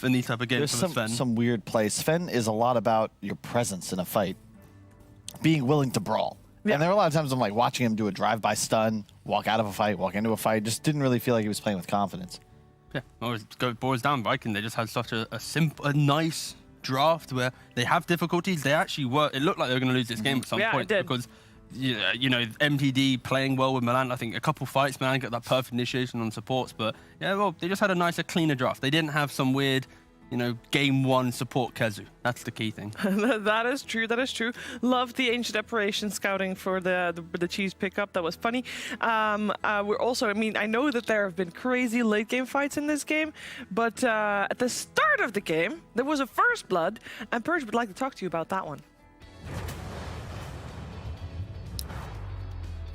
in these type of games.
There's some weird play. Sven is a lot about your presence in a fight, being willing to brawl.
Yeah.
And there were a lot of times I'm like watching him do a drive-by stun, walk out of a fight, walk into a fight. Just didn't really feel like he was playing with confidence.
Yeah, well, it boils down Viking. They just had such a nice draft where they have difficulties. They actually were. It looked like they were going to lose this game at some point because you know MTD playing well with Milan. I think a couple fights, Milan got that perfect initiation on supports, but yeah, well, they just had a nicer, cleaner draft. They didn't have some weird, you know, game one support Kezu. That's the key thing.
That is true. That is true. Love the ancient operation scouting for the cheese pickup. That was funny. We're also, I mean, I know that there have been crazy late game fights in this game, but at the start of the game, there was a first blood, and Purge would like to talk to you about that one.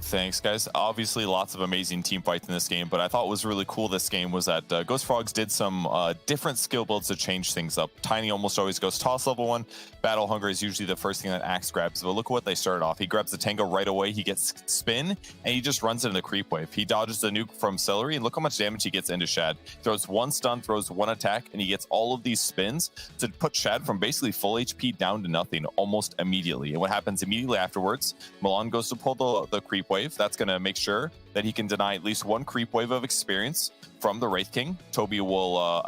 Thanks, guys. Obviously, lots of amazing team fights in this game, but I thought what was really cool this game was that Ghost Frogs did some different skill builds to change things up. Tiny almost always goes toss level 1. Battle Hunger is usually the first thing that Axe grabs, but look at what they started off. He grabs the Tango right away, he gets spin, and he just runs into the creep wave. He dodges the nuke from Celery, and look how much damage he gets into Shad. Throws 1 stun, throws 1 attack, and he gets all of these spins to put Shad from basically full HP down to nothing almost immediately. And what happens immediately afterwards, Milan goes to pull the creep wave. That's going to make sure that he can deny at least 1 creep wave of experience from the Wraith King. Toby will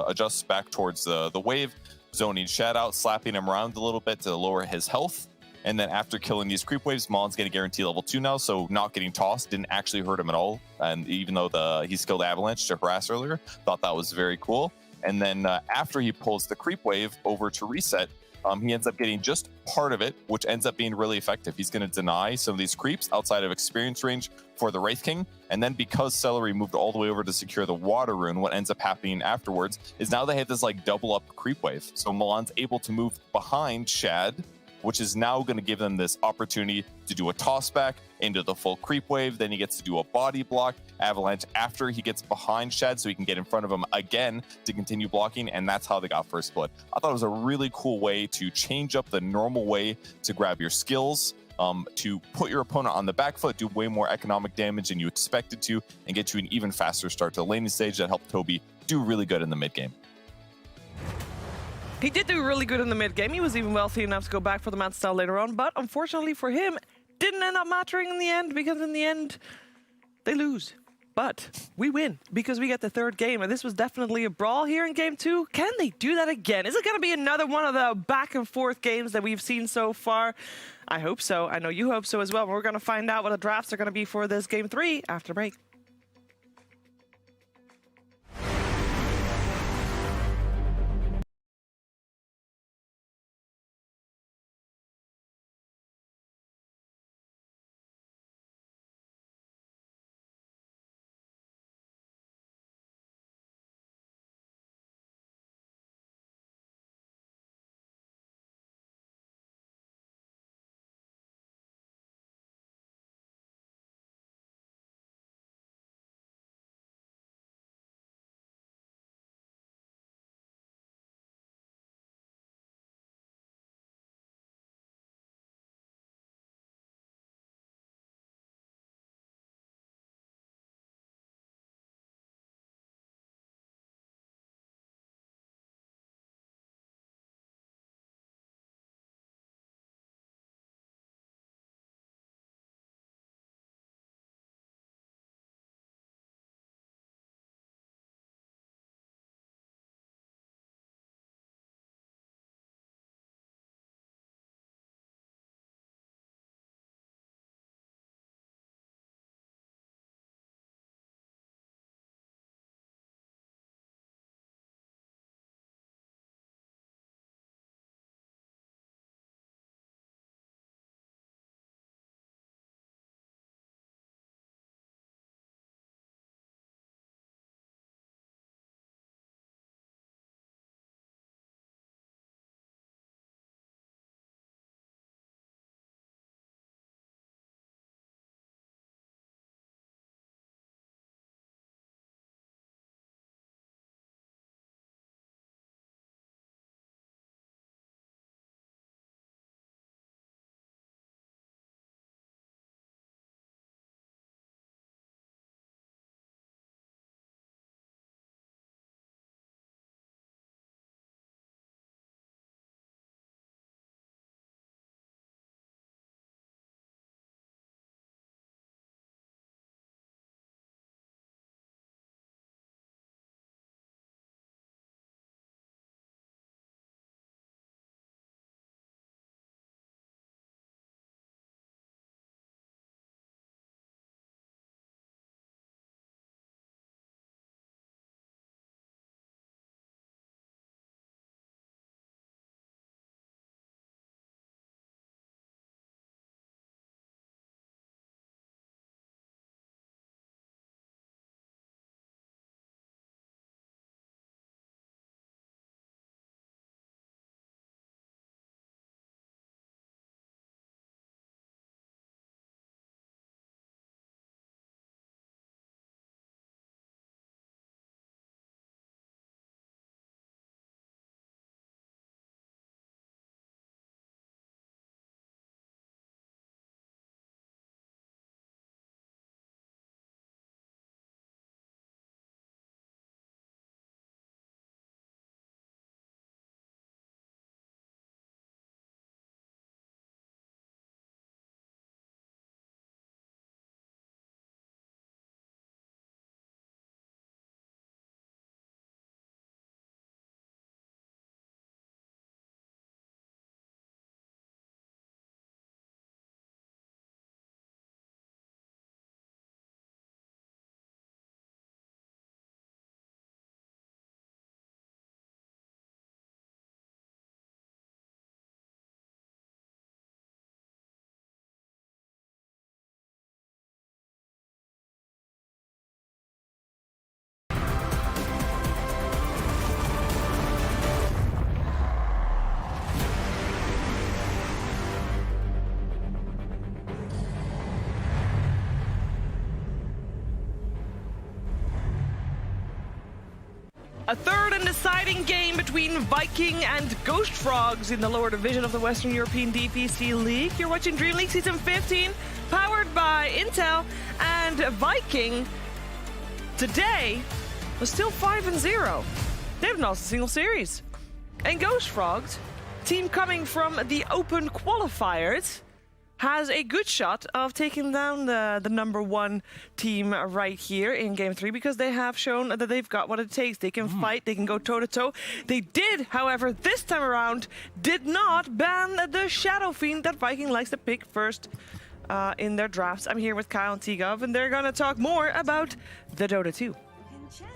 adjust back towards the wave, zoning Shad out, slapping him around a little bit to lower his health. And then after killing these creep waves, Milan's going to guarantee level 2 now, so not getting tossed didn't actually hurt him at all. And even though he skilled Avalanche to harass earlier, thought that was very cool. And then after he pulls the creep wave over to reset, he ends up getting just part of it, which ends up being really effective. He's going to deny some of these creeps outside of experience range for the Wraith King. And then because Celery moved all the way over to secure the water rune, what ends up happening afterwards is now they have this like double up creep wave. So Milan's able to move behind Shad, which is now going to give them this opportunity to do a toss back into the full creep wave. Then he gets to do a body block Avalanche after he gets behind Shad so he can get in front of him again to continue blocking, and that's how they got first blood. I thought it was a really cool way to change up the normal way to grab your skills, to put your opponent on the back foot, do way more economic damage than you expected to, and get you an even faster start to the laning stage that helped Toby do really good in the mid game.
He did do really good in the mid game. He was even wealthy enough to go back for the Mad Style later on, but unfortunately for him, didn't end up mattering in the end, because in the end, they lose. But we win because we get the 3rd game, and this was definitely a brawl here in game 2. Can they do that again? Is it going to be another one of the back and forth games that we've seen so far? I hope so. I know you hope so as well. We're going to find out what the drafts are going to be for this game 3 after break. A third and deciding game between Viking and Ghost Frogs in the lower division of the Western European DPC League. You're watching DreamLeague Season 15, powered by Intel, and Viking today was still 5-0. They haven't lost a single series. And Ghost Frogs, team coming from the open qualifiers, has a good shot of taking down the number one team right here in Game 3 because they have shown that they've got what it takes. They can fight, they can go toe-to-toe. They did, however, this time around, did not ban the Shadow Fiend that Viking likes to pick first in their drafts. I'm here with Kyle and T-Gov, and they're going to talk more about the Dota 2.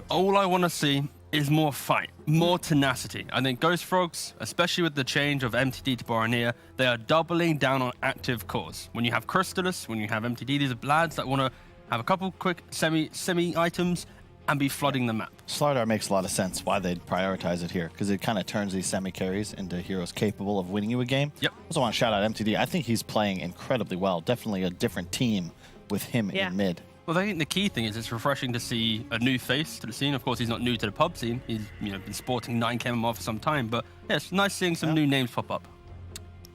All I want to see is more fight, more tenacity. I think Ghost Frogs, especially with the change of MTD to Baroneer, they are doubling down on active cores. When you have Crystallis, when you have MTD, these are lads that want to have a couple quick semi items and be flooding the map.
Slardar makes a lot of sense why they'd prioritize it here, because it kind of turns these semi-carries into heroes capable of winning you a game.
Yep.
Also want to shout out MTD. I think he's playing incredibly well. Definitely a different team with him in mid.
Well, I think the key thing is it's refreshing to see a new face to the scene. Of course, he's not new to the pub scene. He's been sporting 9K MMR for some time, but yeah, it's nice seeing some new names pop up.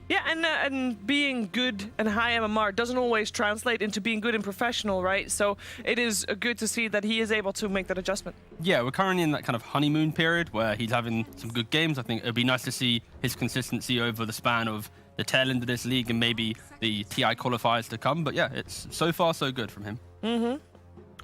Yeah, and being good and high MMR doesn't always translate into being good and professional, right? So it is good to see that he is able to make that adjustment.
Yeah, we're currently in that kind of honeymoon period where he's having some good games. I think it'd be nice to see his consistency over the span of the tail end of this league and maybe the TI qualifiers to come. But yeah, it's so far so good from him.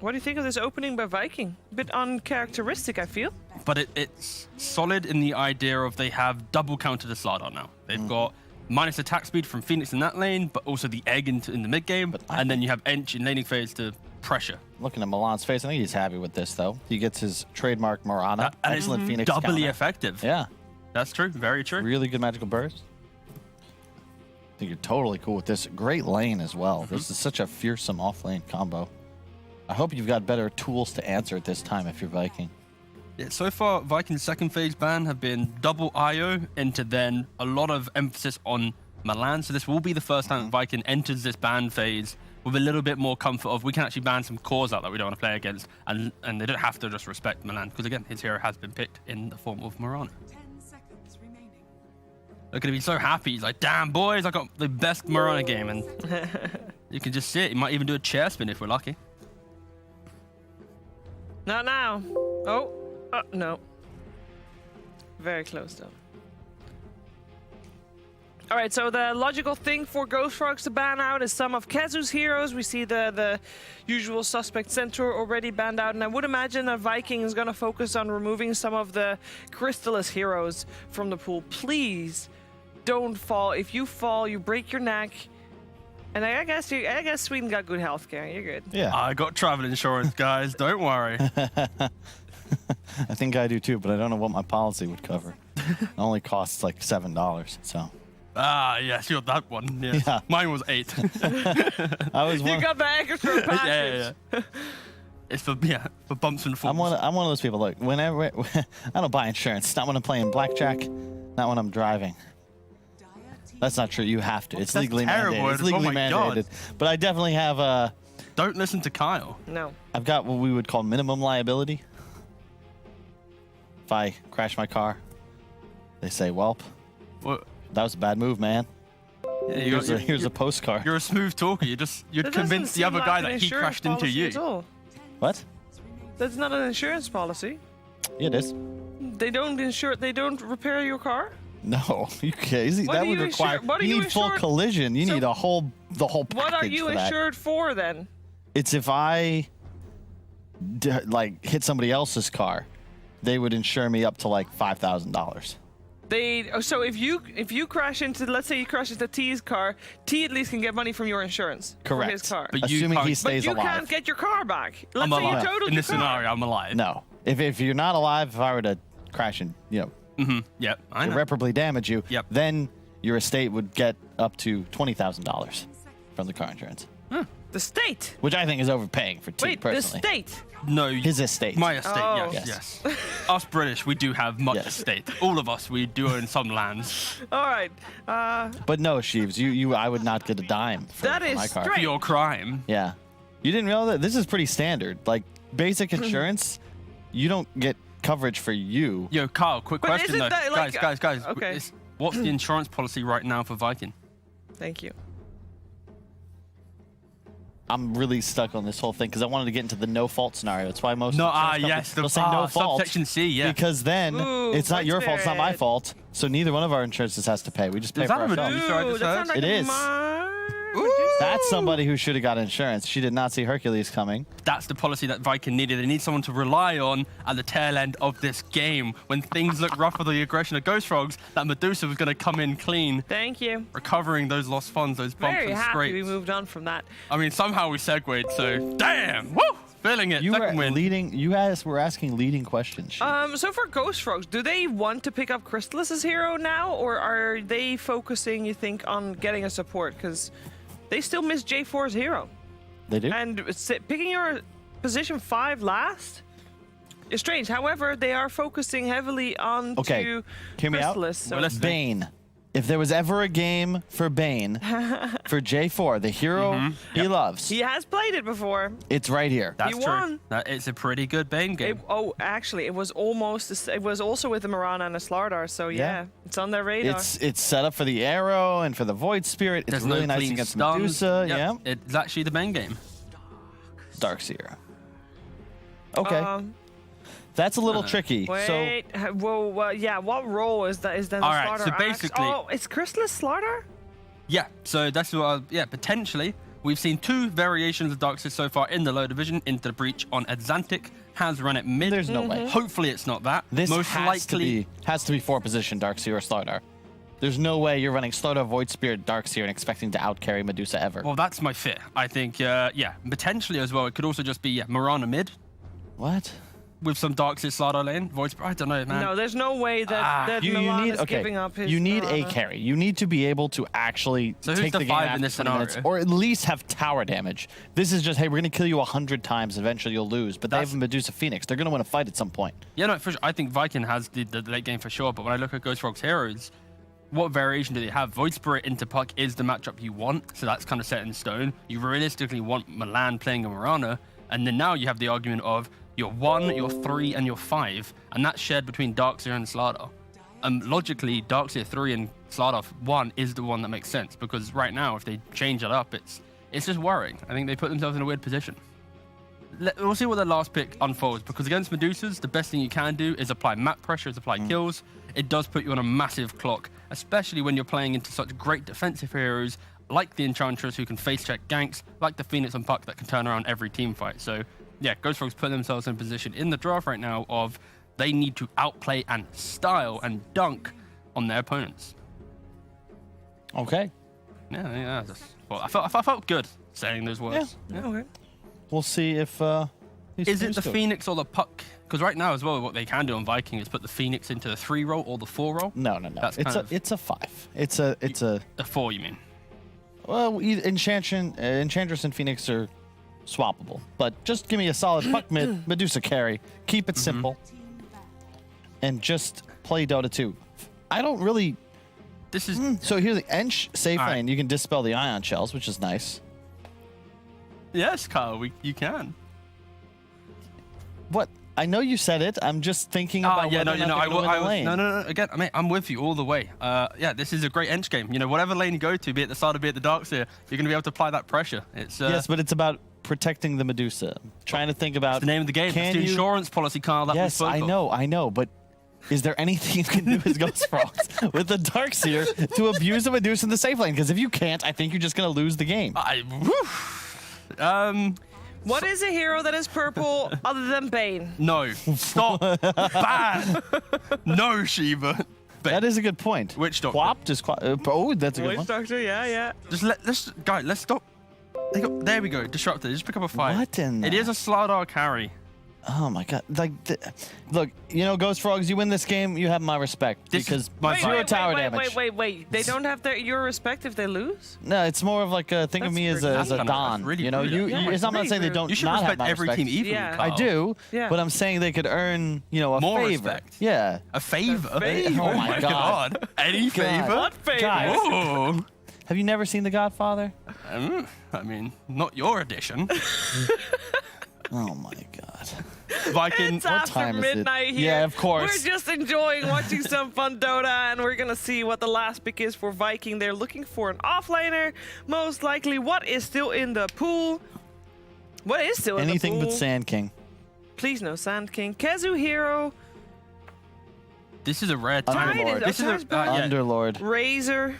What do you think of this opening by Viking? A bit uncharacteristic, I feel.
But it's solid in the idea of they have double counter to Slardar now. They've got minus attack speed from Phoenix in that lane, but also the egg in the mid game. And then you have Ench in laning phase to pressure.
Looking at Milan's face, I think he's happy with this, though. He gets his trademark Morana. Excellent Phoenix
doubly
counter.
effective.
Yeah.
That's true. Very true.
Really good magical burst. I think you're totally cool with this. Great lane as well. This is such a fearsome off-lane combo. I hope you've got better tools to answer at this time if you're Viking.
Yeah, so far, Viking's second phase ban have been double IO into then a lot of emphasis on Milan. So this will be the first time Viking enters this ban phase with a little bit more comfort of we can actually ban some cores out that we don't want to play against. And they don't have to just respect Milan because, again, his hero has been picked in the form of Morana.
10 seconds remaining.
They're going to be so happy. He's like, damn, boys, I got the best Morana game. And you can just see it. He might even do a chair spin if we're lucky.
Not now. Oh, no. Very close, though. All right, so the logical thing for Ghost Frogs to ban out is some of Kazu's heroes. We see the usual suspect Centaur already banned out, and I would imagine that Viking is going to focus on removing some of the Crystallis heroes from the pool. Please don't fall. If you fall, you break your neck. And I guess Sweden got good healthcare. You're good.
Yeah.
I got travel insurance, guys. Don't worry.
I think I do too, but I don't know what my policy would cover. It only costs like $7, so.
Ah, yes, you're that one. Yes.
Yeah.
Mine was 8.
I was
You got the extra package.
yeah. It's for bumps and falls.
I'm one of those people. Look, whenever I don't buy insurance. Not when I'm playing blackjack. Not when I'm driving. That's not true. You have to. It's
That's
legally
terrible.
mandated. It's legally
Oh my
mandated.
God.
But I definitely have
Don't listen to Kyle.
No.
I've got what we would call minimum liability. If I crash my car, they say, "Welp,
What?
that was a bad move, man.
Yeah,
Here's a postcard."
You're a smooth talker. You'd
That
convince the
doesn't
other
seem
guy
like an
that he
insurance
crashed into
policy
you.
at all.
What?
That's not an insurance policy.
Yeah, it is.
They don't insure. They don't repair your car.
No, you crazy?
What
That
do
would
you
require.
insure- what are
You
you
need full
insured-
collision. You
So
need the whole package.
What are you
for that.
insured for then?
It's if I hit somebody else's car, they would insure me up to like $5,000.
So if you crash into, let's say you crash into T's car, T at least can get money from your insurance
Correct.
for his car.
But you
Assuming he
can't-
stays
But you
alive.
can't get your car back. Let's
I'm
say you
alive.
totaled
In
your
this
car.
scenario, I'm alive.
No, if you're not alive, if I were to crash and
Yep, I know.
irreparably damage you,
Yep.
then your estate would get up to $20,000 from the car insurance,
The state.
which I think is overpaying for T
Wait,
personally.
the state.
No,
His estate.
my estate.
Oh.
Yes. Us British, we do have much
Yes.
estate. All of us, we do own some lands.
All right.
But no, Sheaves, I would not get a dime for
That is
my car.
For
straight.
your crime.
Yeah. You didn't realize that? This is pretty standard. Like, basic insurance, you don't get coverage for you.
Yo, Kyle, quick
But
question
isn't
though.
that, like,
Guys.
okay.
What's the insurance policy right now for Viking?
Thank you.
I'm really stuck on this whole thing because I wanted to get into the no fault scenario. That's why most
No,
insurance companies
yes,
will say no fault.
subsection C, yeah.
Because then
Ooh,
it's not your fault, it's not my
spirit.
fault. So neither one of our insurances has to pay. We just pay
Is
for
that a
ourselves.
Medusa I just
that
heard?
sounds like
It is. That's somebody who should have got insurance. She did not see Hercules coming.
That's the policy that Viking needed. They need someone to rely on at the tail end of this game. When things look rough with the aggression of Ghost Frogs, that Medusa was going to come in clean,
Thank you.
recovering those lost funds, those bumps
Very
and
happy we
scrapes.
moved on from that.
I mean, somehow we segued, so damn! Woo! Feeling it.
You were
Second win.
leading. You guys were asking leading questions.
So for Ghost Frogs, do they want to pick up Chrysalis as hero now, or are they focusing, you think, on getting a support? Because they still miss J4's hero.
They do.
And picking your position 5 last is strange. However, they are focusing heavily on
Okay,
to
hear me out.
Chrysalis. So
Well, let's-
Bane. If there was ever a game for Bane, for J4, the hero he loves,
he has played it before.
it's right here.
That's
He
true.
won.
It's a pretty good Bane game.
Actually, it was almost. It was also with the Marana and the Slardar. So yeah, it's on their radar.
It's set up for the arrow and for the Void Spirit. It's
There's
really
no
nice
clean
against
stuns.
Medusa.
Yep,
Yeah.
It's actually the Bane game.
Darkseer. Okay. That's a little tricky.
Wait, whoa, yeah. What role is that? Is then the
All right,
Slardar?
so basically-
oh, it's Chrysalis Slardar.
Yeah, so that's what. Potentially. We've seen 2 variations of Darkseer so far in the low division. Into the breach on Exantic has run it mid.
There's no way.
Hopefully it's not that.
This
Most
has
likely.
to be 4 position Darkseer or Slardar. There's no way you're running Slardar, Void Spirit, Darkseer and expecting to outcarry Medusa ever.
Well, that's my fear. I think, potentially as well. It could also just be Marana mid
What?
with some Darkseer Slardar lane. Void Spirit. I don't know, man.
No, there's no way that
You
Milan
need
is giving up his.
You need a
Marana.
carry. You need to be able to actually
So who's
take
the
the game
5 in
after
this
20 minutes,
scenario?
or at least have tower damage. This is just, hey, we're gonna kill you 100 times. Eventually, you'll lose. But they
That's-
have a Medusa Phoenix. They're gonna win a fight at some point.
Yeah, no, for sure. I think Viking has the late game for sure. But when I look at Ghost Frog's heroes, what variation do they have? Void Spirit into Puck is the matchup you want, so that's kind of set in stone. You realistically want Milan playing a Marana, and then now you have the argument of your 1, your 3, and your 5, and that's shared between Darkseer and Slardar. Logically, Darkseer 3 and Slardar 1 is the one that makes sense, because right now, if they change it up, it's just worrying. I think they put themselves in a weird position. We'll see what their last pick unfolds, because against Medusas, the best thing you can do is apply map pressure, is apply kills. It does put you on a massive clock, especially when you're playing into such great defensive heroes like the Enchantress who can face check ganks, like the Phoenix and Puck that can turn around every team fight. So yeah, Ghost Frogs put themselves in a position in the draft right now of they need to outplay and style and dunk on their opponents.
Okay.
Yeah, well, I felt good saying those words.
Yeah, okay.
We'll see if. These
Is it
teams
the
go.
Phoenix or the Puck? Because right now as well, what they can do on Viking is put the Phoenix into the 3 role or the 4 role.
No.
That's
It's
kind
a
of-
it's a 5. It's a
The 4, you mean?
well, Enchantress and Phoenix are swappable, but just give me a solid Puck mid, Medusa carry. Keep it simple, and just play Dota 2. I don't really.
This is
So here's the Ench safe
All right.
lane. You can dispel the ion shells, which is nice.
yes, Kyle. You can.
What? I know you said it. I'm just thinking about whether or not they're gonna win the lane.
No. Again, I mean, I'm with you all the way. Yeah, this is a great Ench game. You know, whatever lane you go to, be it the Slardar, be it the Darkseer, you're gonna be able to apply that pressure. It's
Yes, but it's about protecting the Medusa. I'm trying to think about
the name of the game.
Can
It's the
you-
insurance policy, Kyle. That we
Yes,
spoke
I
of.
know, but is there anything you can do as Ghost Frogs with the Darkseer to abuse the Medusa in the safe lane? Because if you can't, I think you're just gonna lose the game.
What is a hero that is purple other than Bane?
No. Stop. Bad. No, Shiva.
That is a good point.
Witch Doctor.
Quap, just oh, that's a good
Witch
one.
Doctor, yeah.
Let's stop. There we go. Disruptor. Just pick up a fight.
What in
It
the-
is a Slardar carry.
Oh my god! Look, Ghost Frogs, you win this game, you have my respect
This
because
is my
zero
fight.
tower damage.
Wait. They don't have your respect if they lose?
No, it's more of like think of
That's
me as
pretty-
a
That's kinda-
Don.
that's really
you know,
rude.
Yeah,
it's not
really
saying they
rude.
don't
You should
not have
respect
my
every
respect.
team evenly.
Yeah.
I
Kyle.
do,
Yeah.
but I'm saying they could earn, a
More
favor.
respect.
Yeah.
A favor?
favor.
Oh my God.
Any favor?
What favor?
Guys.
Oh.
Have you never seen The Godfather?
I mean, not your edition.
Oh my god.
Viking.
It's
What
after
time is it?
midnight here.
Yeah, of course.
We're just enjoying watching some fun Dota, and we're gonna see what the last pick is for Viking. They're looking for an offlaner, most likely. What is still in the pool? What is still in the pool?
Anything but Sand King.
Please no Sand King. Kezu Hero,
This is a rare time.
Underlord.
This is a
Underlord.
Razor,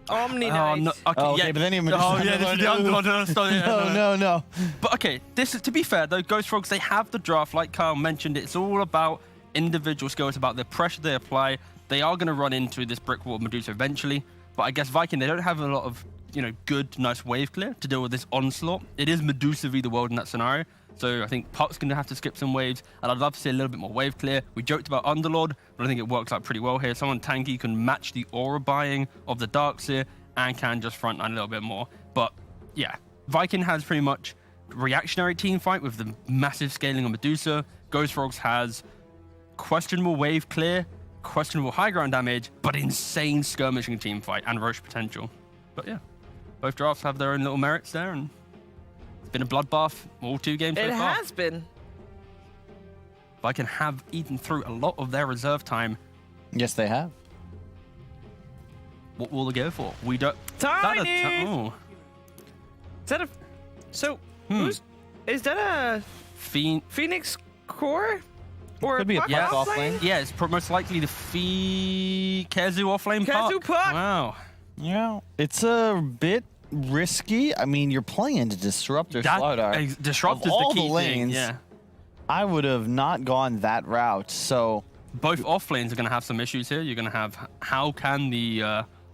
Omni
Oh,
Knight.
no, okay,
Oh, okay,
yeah.
but then you
Oh, yeah, this is the Underlord.
No.
But okay, this is, to be fair though, Ghost Frogs, they have the draft, like Kyle mentioned. It's all about individual skill. It's about the pressure they apply. They are going to run into this brick wall Medusa eventually. But I guess Viking, they don't have a lot of, good, nice wave clear to deal with this onslaught. It is Medusa v the world in that scenario. So I think Puck's going to have to skip some waves, and I'd love to see a little bit more wave clear. We joked about Underlord, but I think it works out pretty well here. Someone tanky can match the aura buying of the Darkseer and can just frontline a little bit more. But yeah, Viking has pretty much reactionary team fight with the massive scaling of Medusa. Ghost Frogs has questionable wave clear, questionable high ground damage, but insane skirmishing team fight and Roche potential. But yeah, both drafts have their own little merits there, and it's been a bloodbath all 2 games so
It
far.
has been.
Viking have eaten through a lot of their reserve time.
Yes, they have.
What will they go for? We don't.
Tiny!
Oh.
Is that a... So, is that a Phoenix core? Or
Could be a
Puck
Puck
offlane?
offlane.
Yeah, it's most likely the Kezu offlane
Kezu Puck.
Wow.
Yeah, it's a bit risky. I mean, you're playing to Disruptor Slardar.
Disrupt
Of
is
all
the key
the lanes,
thing. Yeah.
I would have not gone that route. So
Both off lanes are going to have some issues here. You're going to have how can the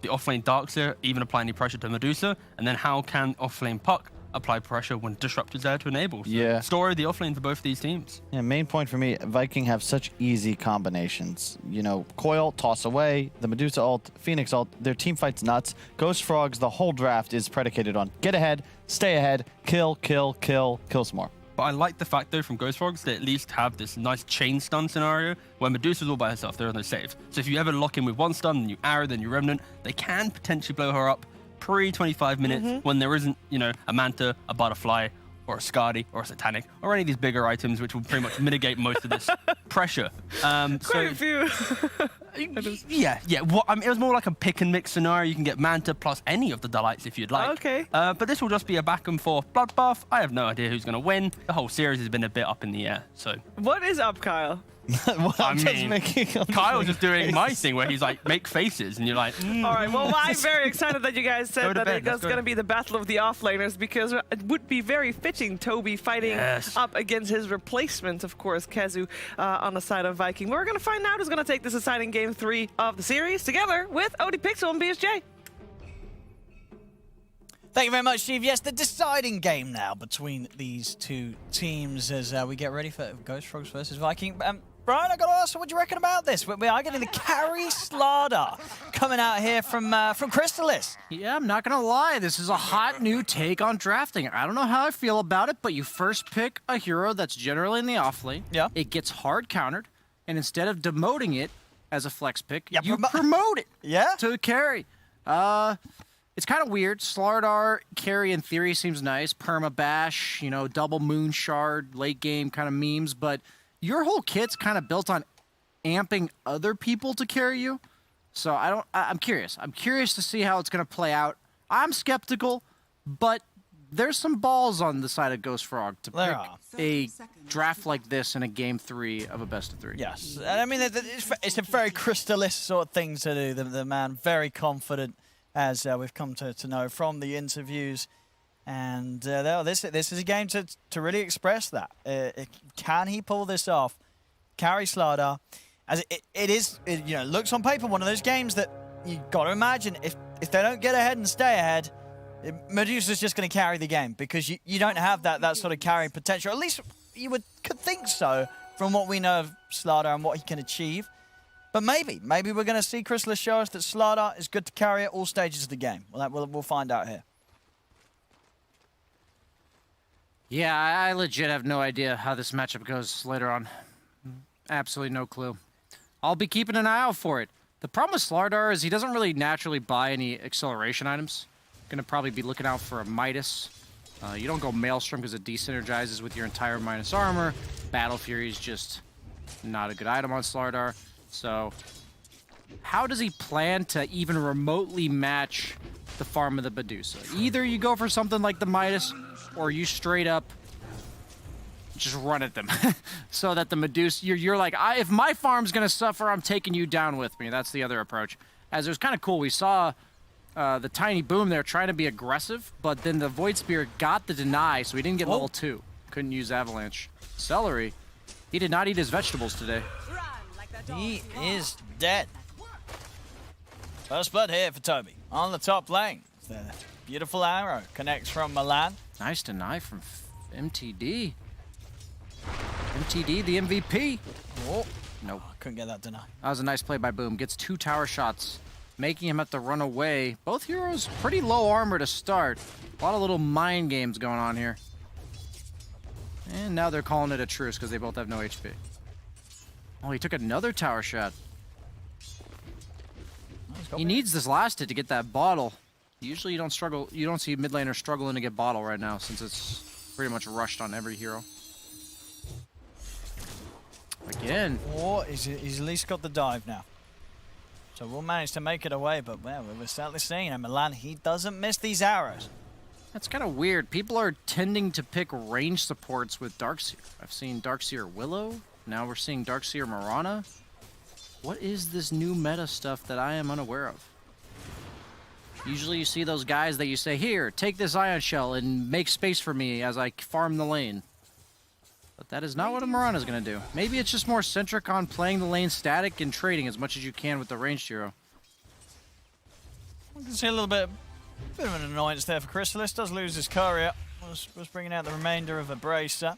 offlane Darkseer even apply any pressure to Medusa, and then how can offlane Puck apply pressure when Disrupt is there to enable. So
Yeah.
Story the offlane for both these teams.
yeah, main point for me, Viking have such easy combinations. Coil, toss away, the Medusa ult, Phoenix ult, their team fight's nuts. Ghost Frogs, the whole draft is predicated on get ahead, stay ahead, kill some more.
But I like the fact, though, from Ghost Frogs, they at least have this nice chain stun scenario where Medusa's all by herself. There are no saves. So if you ever lock in with one stun, then you arrow, then you Remnant, they can potentially blow her up pre-25 minutes when there isn't, a Manta, a Butterfly, or a Skadi, or a Satanic, or any of these bigger items, which will pretty much mitigate most of this pressure.
Quite a few.
Yeah. Well, it was more like a pick and mix scenario. You can get Manta plus any of the delights if you'd like.
Okay.
But this will just be a back and forth bloodbath. I have no idea who's going to win. The whole series has been a bit up in the air. So
What is up, Kyle?
Well, I'm just
mean,
making
Kyle's just doing my thing where he's like, make faces, and you're like,
All right, well, I'm very excited that you guys
Go
said
to
that
bed,
it's
let's go.
going to be the battle of the offlaners, because it would be very fitting Toby fighting
Yes.
up against his replacement, of course, Kezu, on the side of Viking. We're going to find out who's going to take this deciding game 3 of the series together with OD Pixel and BSJ.
Thank you very much, Steve. Yes, the deciding game now between these two teams as we get ready for Ghost Frogs versus Viking. Brian, I got to ask, what do you reckon about this? We are getting the carry Slardar coming out here from Crystalis.
Yeah, I'm not gonna lie, this is a hot new take on drafting. I don't know how I feel about it, but you first pick a hero that's generally in the off lane.
Yeah.
It gets hard countered, and instead of demoting it as a flex pick,
Yeah,
you promote it
Yeah.
to a carry. It's kind of weird. Slardar carry in theory seems nice. Perma bash, double moon shard, late game kind of memes, but your whole kit's kind of built on amping other people to carry you. So I'm curious. I'm curious to see how it's going to play out. I'm skeptical, but there's some balls on the side of Ghost Frog to
There
pick
are.
a draft like this in a game 3 of a best of 3.
Yes, and I mean, it's a very Crystalis sort of thing to do. The man very confident, as we've come to know from the interviews. And this is a game to really express that. Can he pull this off? Carry Slardar, as it looks on paper one of those games that you got to imagine if they don't get ahead and stay ahead, Medusa's just going to carry the game, because you don't have that sort of carrying potential. At least you could think so from what we know of Slardar and what he can achieve. But maybe we're going to see Crystalis show us that Slardar is good to carry at all stages of the game. We'll find out here.
Yeah, I legit have no idea how this matchup goes later on. Absolutely no clue. I'll be keeping an eye out for it. The problem with Slardar is he doesn't really naturally buy any acceleration items. Gonna probably be looking out for a Midas You don't go Maelstrom because it desynergizes with your entire minus armor. Battle Fury is just not a good item on Slardar. So how does he plan to even remotely match the farm of the Medusa? Either you go for something like the Midas, or you straight up just run at them. So that the Medusa, you're like, if my farm's gonna suffer, I'm taking you down with me. That's the other approach. As it was kind of cool, we saw the tiny Boom there trying to be aggressive, but then the Void Spear got the deny, so he didn't get level 2. Couldn't use Avalanche. Celery, he did not eat his vegetables today.
He is dead. First blood here for Toby. On the top lane. The beautiful arrow connects from Milan.
Nice deny from MTD. MTD, the MVP.
Oh,
nope.
Couldn't get that deny.
That was a nice play by Boom. Gets 2 tower shots, making him have to run away. Both heroes pretty low armor to start. A lot of little mind games going on here. And now they're calling it a truce because they both have no HP. Oh, he took another tower shot. He needs this last hit to get that bottle. Usually you don't struggle. You don't see mid laners struggling to get bottle right now since it's pretty much rushed on every hero. Again.
Or he's at least got the dive now. So we'll manage to make it away, but well, we're certainly seeing him. Milan, he doesn't miss these arrows.
That's kind of weird. People are tending to pick range supports with Darkseer. I've seen Darkseer Willow. Now we're seeing Darkseer Mirana. What is this new meta stuff that I am unaware of? Usually you see those guys that you say, here, take this Ion Shell and make space for me as I farm the lane. But that is not what a Mirana is going to do. Maybe it's just more centric on playing the lane static and trading as much as you can with the ranged hero.
We can see a little bit of an annoyance there for Chrysalis. Does lose his courier. Was bringing out the remainder of a bracer.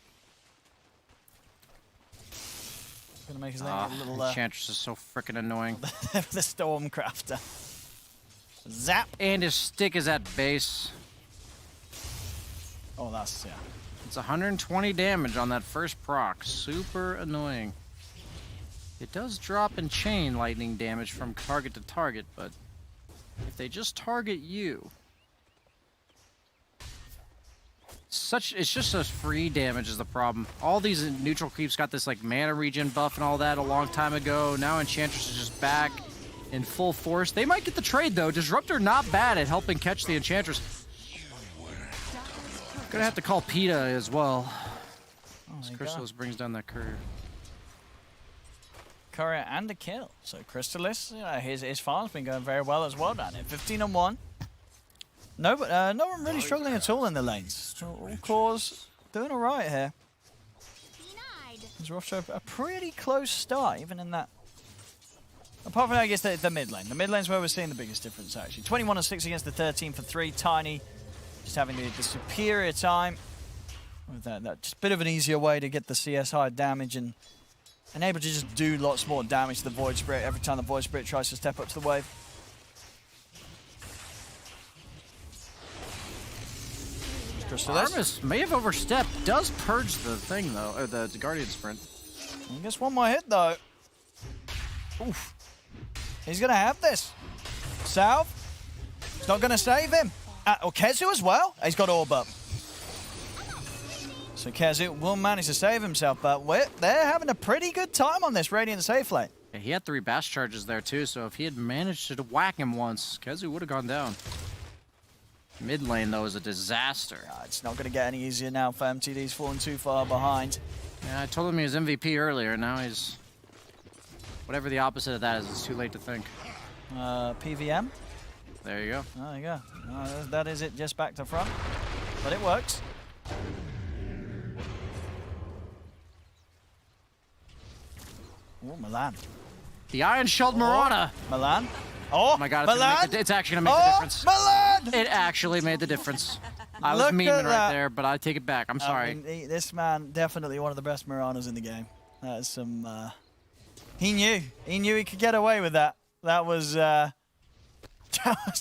Gonna make his name a little.
Enchantress is so freaking annoying.
The Stormcrafter. Zap.
And his stick is at base.
Oh, that's yeah.
It's 120 damage on that first proc. Super annoying. It does drop in chain lightning damage from target to target, but if they just target you, it's just a free damage is the problem. All these neutral creeps got this like mana regen buff and all that a long time ago. Now Enchantress is just back in full force. They might get the trade though. Disruptor not bad at helping catch the Enchantress. Gonna have to call PETA as well. Oh, Chrysalis brings down that courier.
Courier and a kill. So Chrysalis, his farm's been going very well as well down here. 15-1. No one really struggling at all in the lanes. So all cores doing all right here. We're off to a pretty close start, even in that. Apart from, I guess, the mid lane. The mid lane's where we're seeing the biggest difference, actually. 21-6 against the 13 for 3. Tiny just having the superior time. With that just a bit of an easier way to get the CS high damage and able to just do lots more damage to the Void Spirit every time the Void Spirit tries to step up to the wave.
Artemis may have overstepped. Does purge the thing though, or the Guardian Sprint.
I guess one more hit though. Oof. He's gonna have this. Salve. It's not gonna save him. Or Kezu as well. He's got orb up. So Kezu will manage to save himself, but they're having a pretty good time on this Radiant safe lane.
Yeah, he had 3 bash charges there too, so if he had managed to whack him once, Kezu would have gone down. Mid lane though is a disaster.
It's not going to get any easier now for MTD. He's fallen too far behind.
Yeah, I told him he was MVP earlier. Now he's whatever the opposite of that is. It's too late to think.
PVM.
There you go.
There you go. That is it. Just back to front, but it works. Oh, Milan.
The Iron Shelled Mirana.
Milan. Oh
my God! It's actually gonna make the difference.
Milan!
It actually made the difference. I was memeing right there, but I take it back. I'm sorry.
I mean, this man definitely one of the best Miranas in the game. That is some. He knew he could get away with that. That was.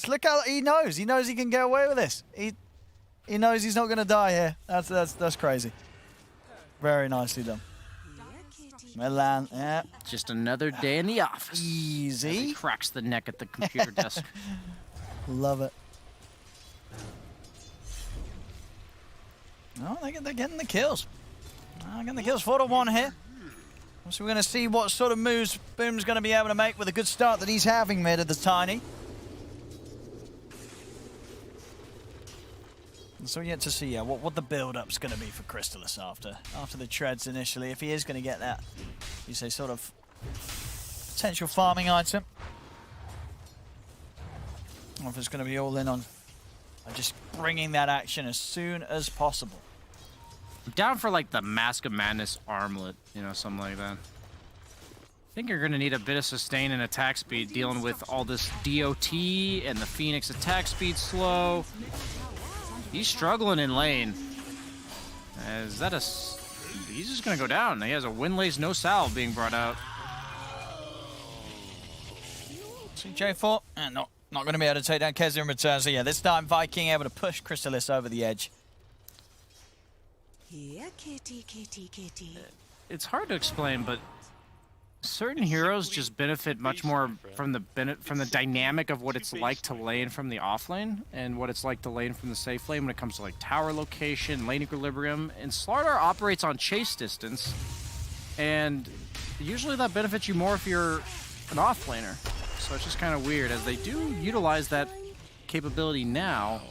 Look how he knows. He knows he can get away with this. He knows he's not gonna die here. That's crazy. Very nicely done. Milan, yeah.
Just another day in the office.
Easy.
He cracks the neck at the computer desk.
Love it. No, they're getting the kills. Getting the kills 4-1 here. So we're going to see what sort of moves Boom's going to be able to make with a good start that he's having mid at the Tiny. And so yet to see what the build-up's going to be for Crystalis after the treads initially, if he is going to get that, you say, sort of potential farming item. Or if it's going to be all in on just bringing that action as soon as possible.
I'm down for like the Mask of Madness armlet, you know, something like that. I think you're going to need a bit of sustain and attack speed dealing with all this DOT and the Phoenix attack speed slow. He's struggling in lane. Is that a... He's just going to go down. He has a Windlace no salve being brought out.
CJ4, and not going to be able to take down Keza in return. So yeah, this time Viking able to push Crystalis over the edge.
Here, kitty, kitty, kitty.
It's hard to explain, but certain heroes just benefit much more from the dynamic of what it's like to lane from the off lane and what it's like to lane from the safe lane when it comes to like tower location, lane equilibrium. And Slardar operates on chase distance, and usually that benefits you more if you're an off laner. So it's just kind of weird, as they do utilize that capability now.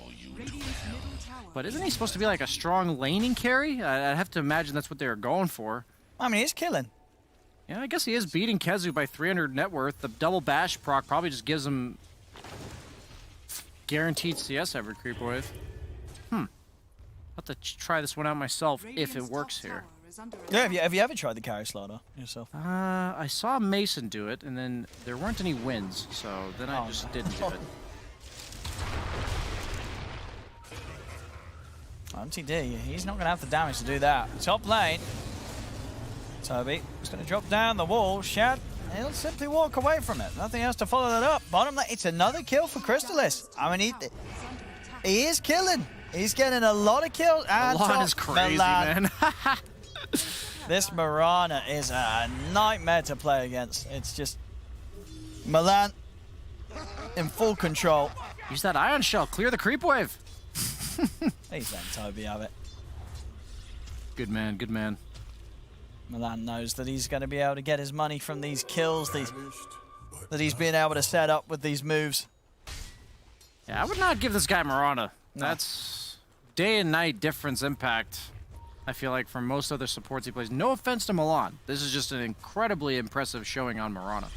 But isn't he supposed to be like a strong laning carry? I'd have to imagine that's what they were going for.
I mean, he's killing.
Yeah, I guess he is beating Kezu by 300 net worth. The double bash proc probably just gives him guaranteed CS every creep wave. I'll have to try this one out myself if it works here.
Yeah, have you ever tried the carry Slardar yourself?
I saw Mason do it, and then there weren't any wins, so then I just didn't do it.
MTD, he's not going to have the damage to do that. Top lane. Toby is going to drop down the wall. Shad, he'll simply walk away from it. Nothing else to follow that up. Bottom lane, it's another kill for Crystalis. I mean, he is killing. He's getting a lot of kills.
Milan is crazy, man.
This Mirana is a nightmare to play against. It's just Milan in full control.
Use that Ion Shell. Clear the creep wave.
He's letting Toby have it.
Good man, good man.
Milan knows that he's going to be able to get his money from these kills that he's been able to set up with these moves.
Yeah, I would not give this guy Mirana.
No.
That's day and night difference impact, I feel like, from most other supports he plays. No offense to Milan. This is just an incredibly impressive showing on Mirana.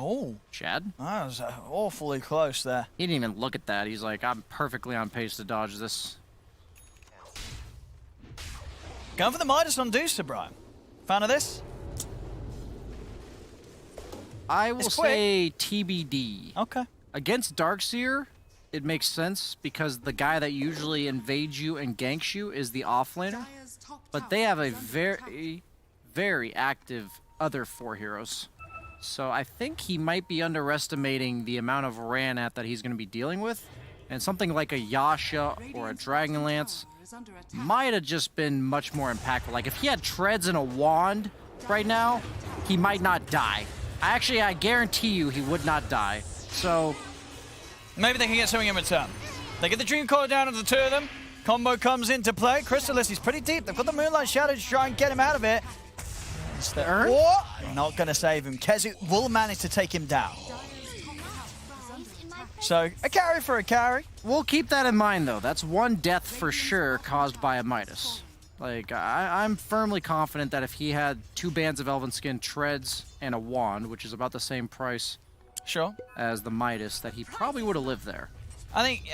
Oh.
Chad?
That was awfully close there.
He didn't even look at that. He's like, I'm perfectly on pace to dodge this.
Going for the Midas on Deucer, Brian. Fan of this?
I will say TBD.
Okay.
Against Darkseer, it makes sense because the guy that usually invades you and ganks you is the offlaner. But they have a very, very active other 4 heroes. So I think he might be underestimating the amount of Ranat that he's going to be dealing with. And something like a Yasha or a Dragonlance might have just been much more impactful. Like if he had treads and a wand right now, he might not die. I guarantee you he would not die. So
maybe they can get something in return. They get the Dream Caller down to the 2 of them. Combo comes into play. Crystalis is pretty deep. They've got the Moonlight Shadow to try and get him out of it. Not going to save him. Kezu will manage to take him down. So, a carry for a carry.
We'll keep that in mind, though. That's one death for sure caused by a Midas. Like, I'm firmly confident that if he had 2 bands of Elven Skin, treads, and a wand, which is about the same price as the Midas, that he probably would have lived there.
I think,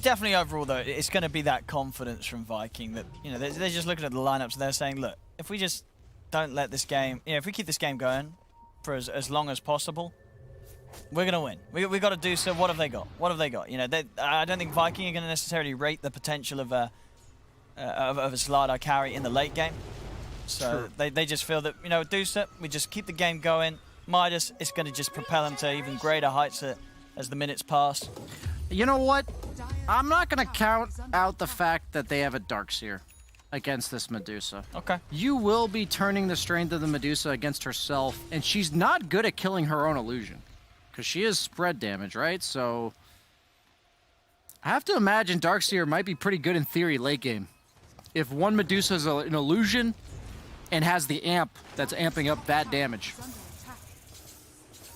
definitely overall, though, it's going to be that confidence from Viking that, you know, they're just looking at the lineups and they're saying, look, if we just don't let this game, if we keep this game going for as long as possible, we're going to win. We got to do so. What have they got? What have they got? You know, I don't think Viking are going to necessarily rate the potential of a Slardar carry in the late game. So they just feel that, you know, Deucer, we just keep the game going. Midas is going to just propel him to even greater heights as the minutes pass.
You know what? I'm not going to count out the fact that they have a Darkseer against this Medusa.
Okay.
You will be turning the strength of the Medusa against herself, and she's not good at killing her own illusion. Because she is spread damage, right? So I have to imagine Darkseer might be pretty good in theory late game. If one Medusa is an illusion and has the amp that's amping up that damage.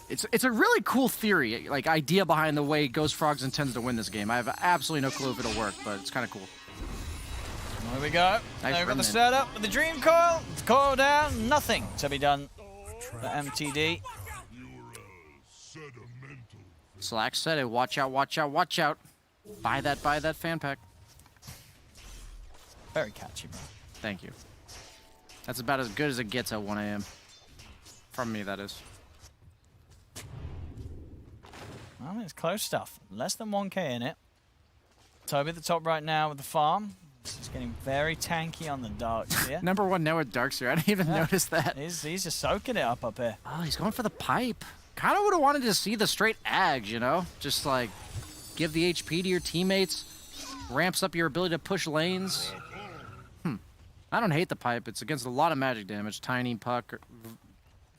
It's a really cool theory, like idea behind the way Ghost Frogs intends to win this game. I have absolutely no clue if it'll work, but it's kind of cool.
There we go.
Nice
They've got the
remnant.
setup with the Dream Coil. The coil down, nothing to be done for MTD.
Slack said it. Watch out, watch out, watch out. Buy that fan pack.
Very catchy, bro.
Thank you. That's about as good as it gets at 1 a.m. From me, that is.
I mean, it's close stuff. Less than 1k in it. Toby at the top right now with the farm. This is getting very tanky on the dark here.
Number 1 now with Darkseer. I didn't even notice that.
He's just soaking it up here.
Oh, he's going for the pipe. Kind of would have wanted to see the straight ags, you know? Just like give the HP to your teammates. Ramps up your ability to push lanes. I don't hate the pipe. It's against a lot of magic damage. Tiny, Puck,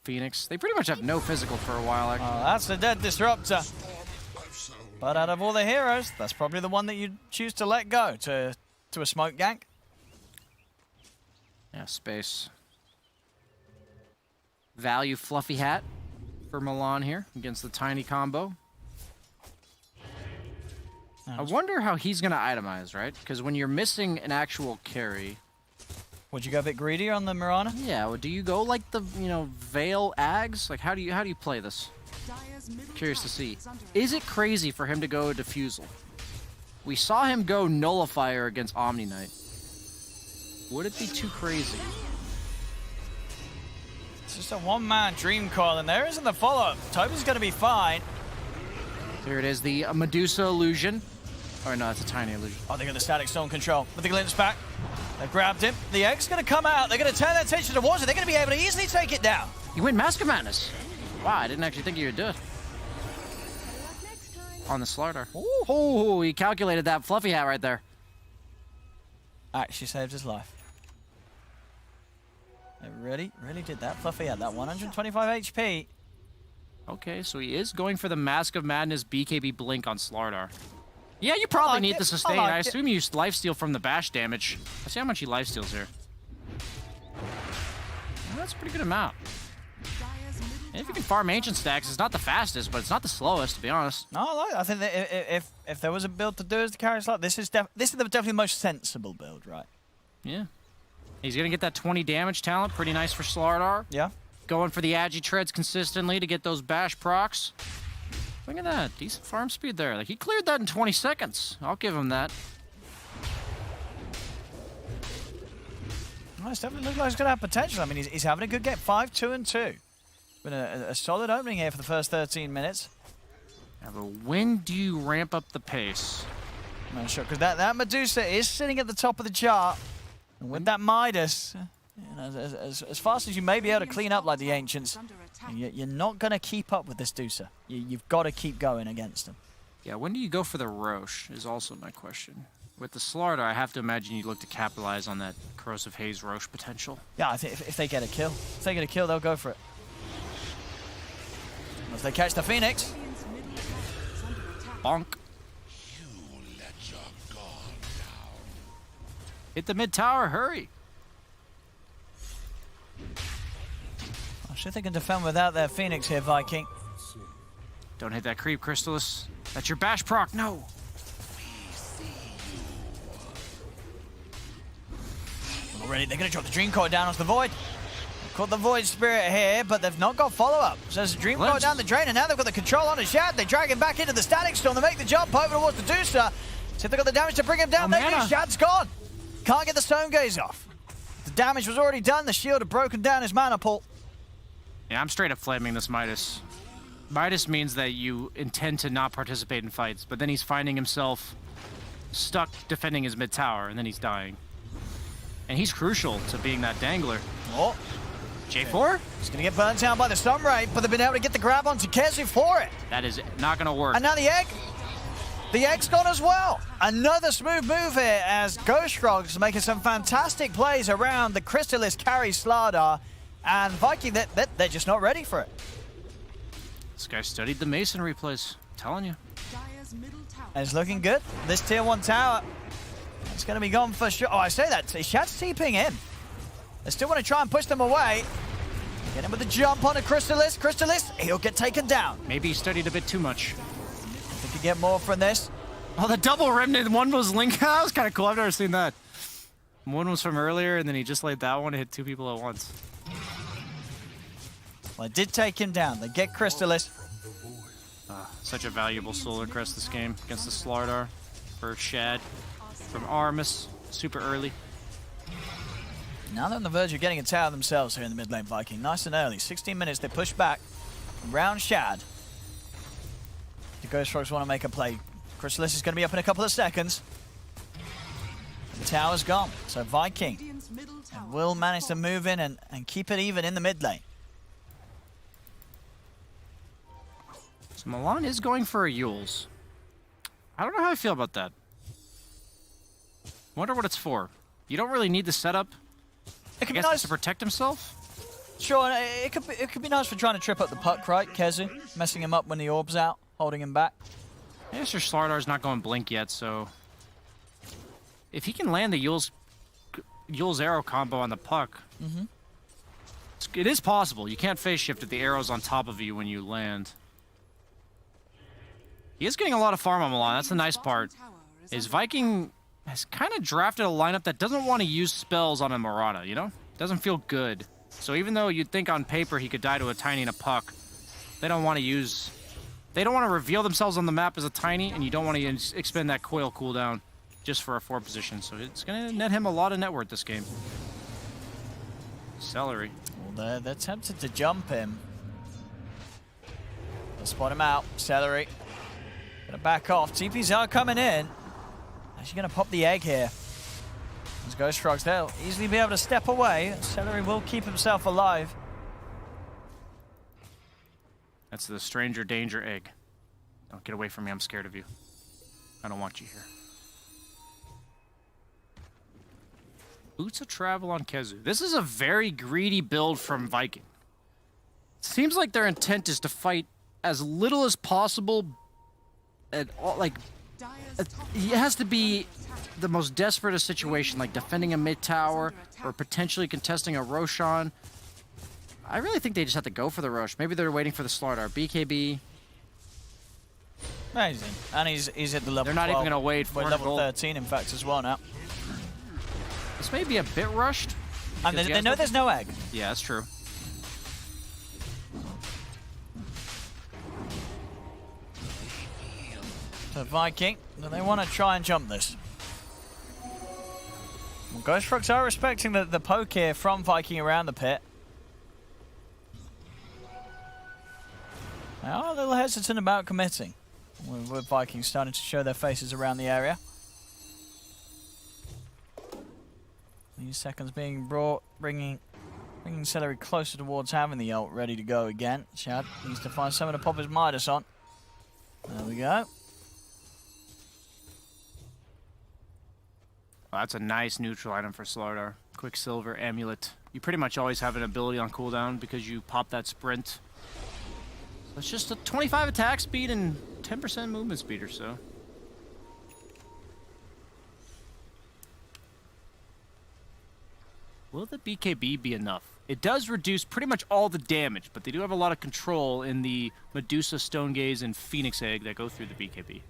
Phoenix. They pretty much have no physical for a while, actually.
Oh, that's a dead disruptor. But out of all the heroes, that's probably the one that you choose to let go to a smoke gank.
Yeah, space. Value Fluffy Hat for Milan here against the Tiny combo. I wonder how he's going to itemize, right? Because when you're missing an actual carry...
Would you go a bit greedier on the Mirana?
Yeah, well, do you go like the, you know, Veil Ags? Like, how do you play this? Curious to see. Is it crazy for him to go Diffusal? We saw him go Nullifier against Omni Knight. Would it be too crazy?
It's just a one-man Dream Coil, and there isn't the follow-up. Toby's going to be fine.
Here it is, the Medusa illusion. Oh, no, it's a tiny illusion.
Oh, they got the Static Stone control with the glimpse back. They grabbed him. The Egg's going to come out. They're going to turn their attention towards it. They're going to be able to easily take it down.
You win Mask of Madness. Wow, I didn't actually think you would do it. On the Slardar. Oh, he calculated that Fluffy Hat right there.
Actually saved his life. They really did that. Fluffy Hat, that 125 HP.
Okay, so he is going for the Mask of Madness BKB Blink on Slardar. Yeah, you probably need the sustain. I assume you used lifesteal from the bash damage. Let's see how much he lifesteals here. Well, that's a pretty good amount. And if you can farm ancient stacks, it's not the fastest, but it's not the slowest, to be honest.
No, I think that if there was a build to do as the carry slot, this is definitely the most sensible build, right?
Yeah. He's gonna get that 20 damage talent. Pretty nice for Slardar.
Yeah.
Going for the Agi treads consistently to get those bash procs. Look at that. Decent farm speed there. Like, he cleared that in 20 seconds. I'll give him that.
Well, it's definitely looks like he's going to have potential. I mean, he's having a good game. 5, 2, and 2. Been a solid opening here for the first 13 minutes.
Yeah, but when do you ramp up the pace?
I'm not sure, because that Medusa is sitting at the top of the chart. And with that Midas, you know, as fast as you may be able to clean up like the Ancients, you're not going to keep up with this Dusa. You've got to keep going against them.
Yeah, when do you go for the Roche is also my question. With the Slardar, I have to imagine you look to capitalize on that Corrosive Haze Roche potential.
Yeah, I think if they get a kill, they'll go for it. Once they catch the Phoenix.
Bonk. Hit the mid tower, hurry.
I'm sure they can defend without their Phoenix here, Viking.
Don't hit that creep, Crystallis. That's your bash proc, no.
Already, they're going to drop the Dream Coil down onto the Void. Caught the Void Spirit here, but they've not got follow-up. So there's a Dream Coil down the drain, and now they've got the control on his Shad. They drag him back into the Static Storm. They make the jump over towards the Deucer. See if they got the damage to bring him down. Maybe Shad's gone. Can't get the Stone Gaze off. The damage was already done. The shield had broken down his mana pool.
Yeah, I'm straight up flaming this Midas. Midas means that you intend to not participate in fights, but then he's finding himself stuck defending his mid tower, and then he's dying. And he's crucial to being that dangler.
Oh.
J4?
He's going to get burnt down by the Stun Ray, but they've been able to get the grab onto Kezu for it.
That is not going to work.
And now the Egg. The Egg's gone as well. Another smooth move here as Ghost Frogs making some fantastic plays around the Crystallis carry Slardar. And Viking, they're just not ready for it.
This guy studied the Masonry plays. I'm telling you.
It's looking good. This tier 1 tower, it's going to be gone for sure. Oh, I say that. Shad's TPing in. They still want to try and push them away. Get him with the jump on a Crystallis. Crystallis, he'll get taken down.
Maybe he studied a bit too much.
If he could get more from this.
Oh, the double remnant. One was Link. That was kind of cool. I've never seen that. One was from earlier, and then he just laid that one to hit 2 people at once.
Well, it did take him down. They get Crystallis.
Such a valuable solar crest this game against the Slardar for Shad from Armus. Super early.
Now they're on the verge of getting a tower themselves here in the mid lane, Viking. Nice and early. 16 minutes, they push back around Shad. The Ghost Frogs want to make a play. Crystallis is going to be up in a couple of seconds. The tower's gone, so Viking will manage to move in and keep it even in the mid lane.
So Milan is going for a Yules. I don't know how I feel about that. Wonder what it's for. You don't really need the setup.
It could
I
be
guess
nice
to protect himself.
Sure, it could be nice for trying to trip up the puck, right? Kezu messing him up when the orb's out, holding him back.
I guess your Slardar's not going blink yet, so if he can land the Yule's arrow combo on the puck, it is possible. You can't phase shift if the arrow's on top of you when you land. He is getting a lot of farm on Milan. That's the nice part. Is Viking has kind of drafted a lineup that doesn't want to use spells on a Murata, you know? Doesn't feel good. So even though you'd think on paper he could die to a Tiny and a puck, they don't want to use... They don't want to reveal themselves on the map as a Tiny, and you don't want to expend that coil cooldown just for a 4 position. So it's going to net him a lot of net worth this game. Celery.
Well, they're tempted to jump him. They'll spot him out. Celery. Gonna back off. TPs are coming in. Actually gonna pop the egg here. Those Ghost Frogs, they'll easily be able to step away. Celery will keep himself alive.
That's the stranger danger egg. Don't get away from me, I'm scared of you. I don't want you here. Boots of Travel on Kezu. This is a very greedy build from Viking. Seems like their intent is to fight as little as possible. It has to be the most desperate of situation, like defending a mid tower or potentially contesting a Roshan. I really think they just have to go for the Rosh. Maybe they're waiting for the Slardar. BKB.
Amazing. And he's at the level 12.
They're not even going to wait for
level 13, in fact, as well now.
This may be a bit rushed.
And they know there's no egg.
Yeah, that's true.
So Viking, they want to try and jump this. Well, Ghost Frogs are respecting the poke here from Viking around the pit. They are a little hesitant about committing, with Vikings starting to show their faces around the area. These seconds being bringing Celery closer towards having the ult ready to go again. Shad needs to find someone to pop his Midas on. There we go.
Well, that's a nice neutral item for Slardar. Quicksilver, Amulet. You pretty much always have an ability on cooldown because you pop that sprint. So it's just a 25 attack speed and 10% movement speed or so. Will the BKB be enough? It does reduce pretty much all the damage, but they do have a lot of control in the Medusa, Stone Gaze, and Phoenix Egg that go through the BKB.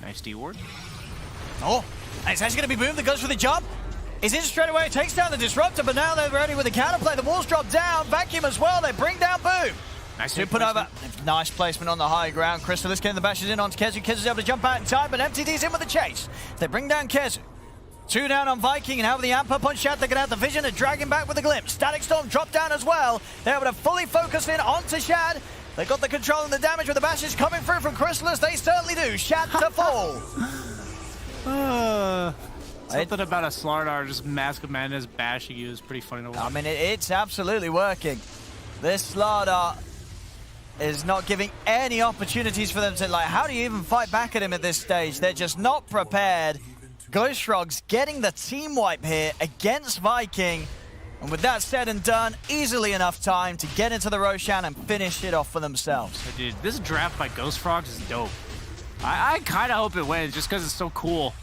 Nice D-ward.
Oh, and it's actually going to be boomed that goes for the jump. He's in straight away, takes down the Disruptor, but now they're ready with the counterplay. The walls drop down, Vacuum as well, they bring down Boom.
Nice
put over. Nice placement on the high ground. Crystallis getting the bashes in onto Kezu. Kezu's able to jump out in time, but MTD's in with the chase. They bring down Kezu. 2 down on Viking, and now with the amp up on Shad, they're going to have the vision and drag him back with a glimpse. Static Storm drop down as well. They're able to fully focus in onto Shad. They got the control and the damage with the bashes coming through from Crystallis. They certainly do. Shad to fall.
Something about a Slardar just Mask of Madness bashing you is pretty funny to watch.
I mean, it's absolutely working. This Slardar is not giving any opportunities for them to, like, how do you even fight back at him at this stage? They're just not prepared. gfrogs getting the team wipe here against Viking. And with that said and done, easily enough time to get into the Roshan and finish it off for themselves.
Dude, this draft by gfrogs is dope. I kind of hope it wins just because it's so cool.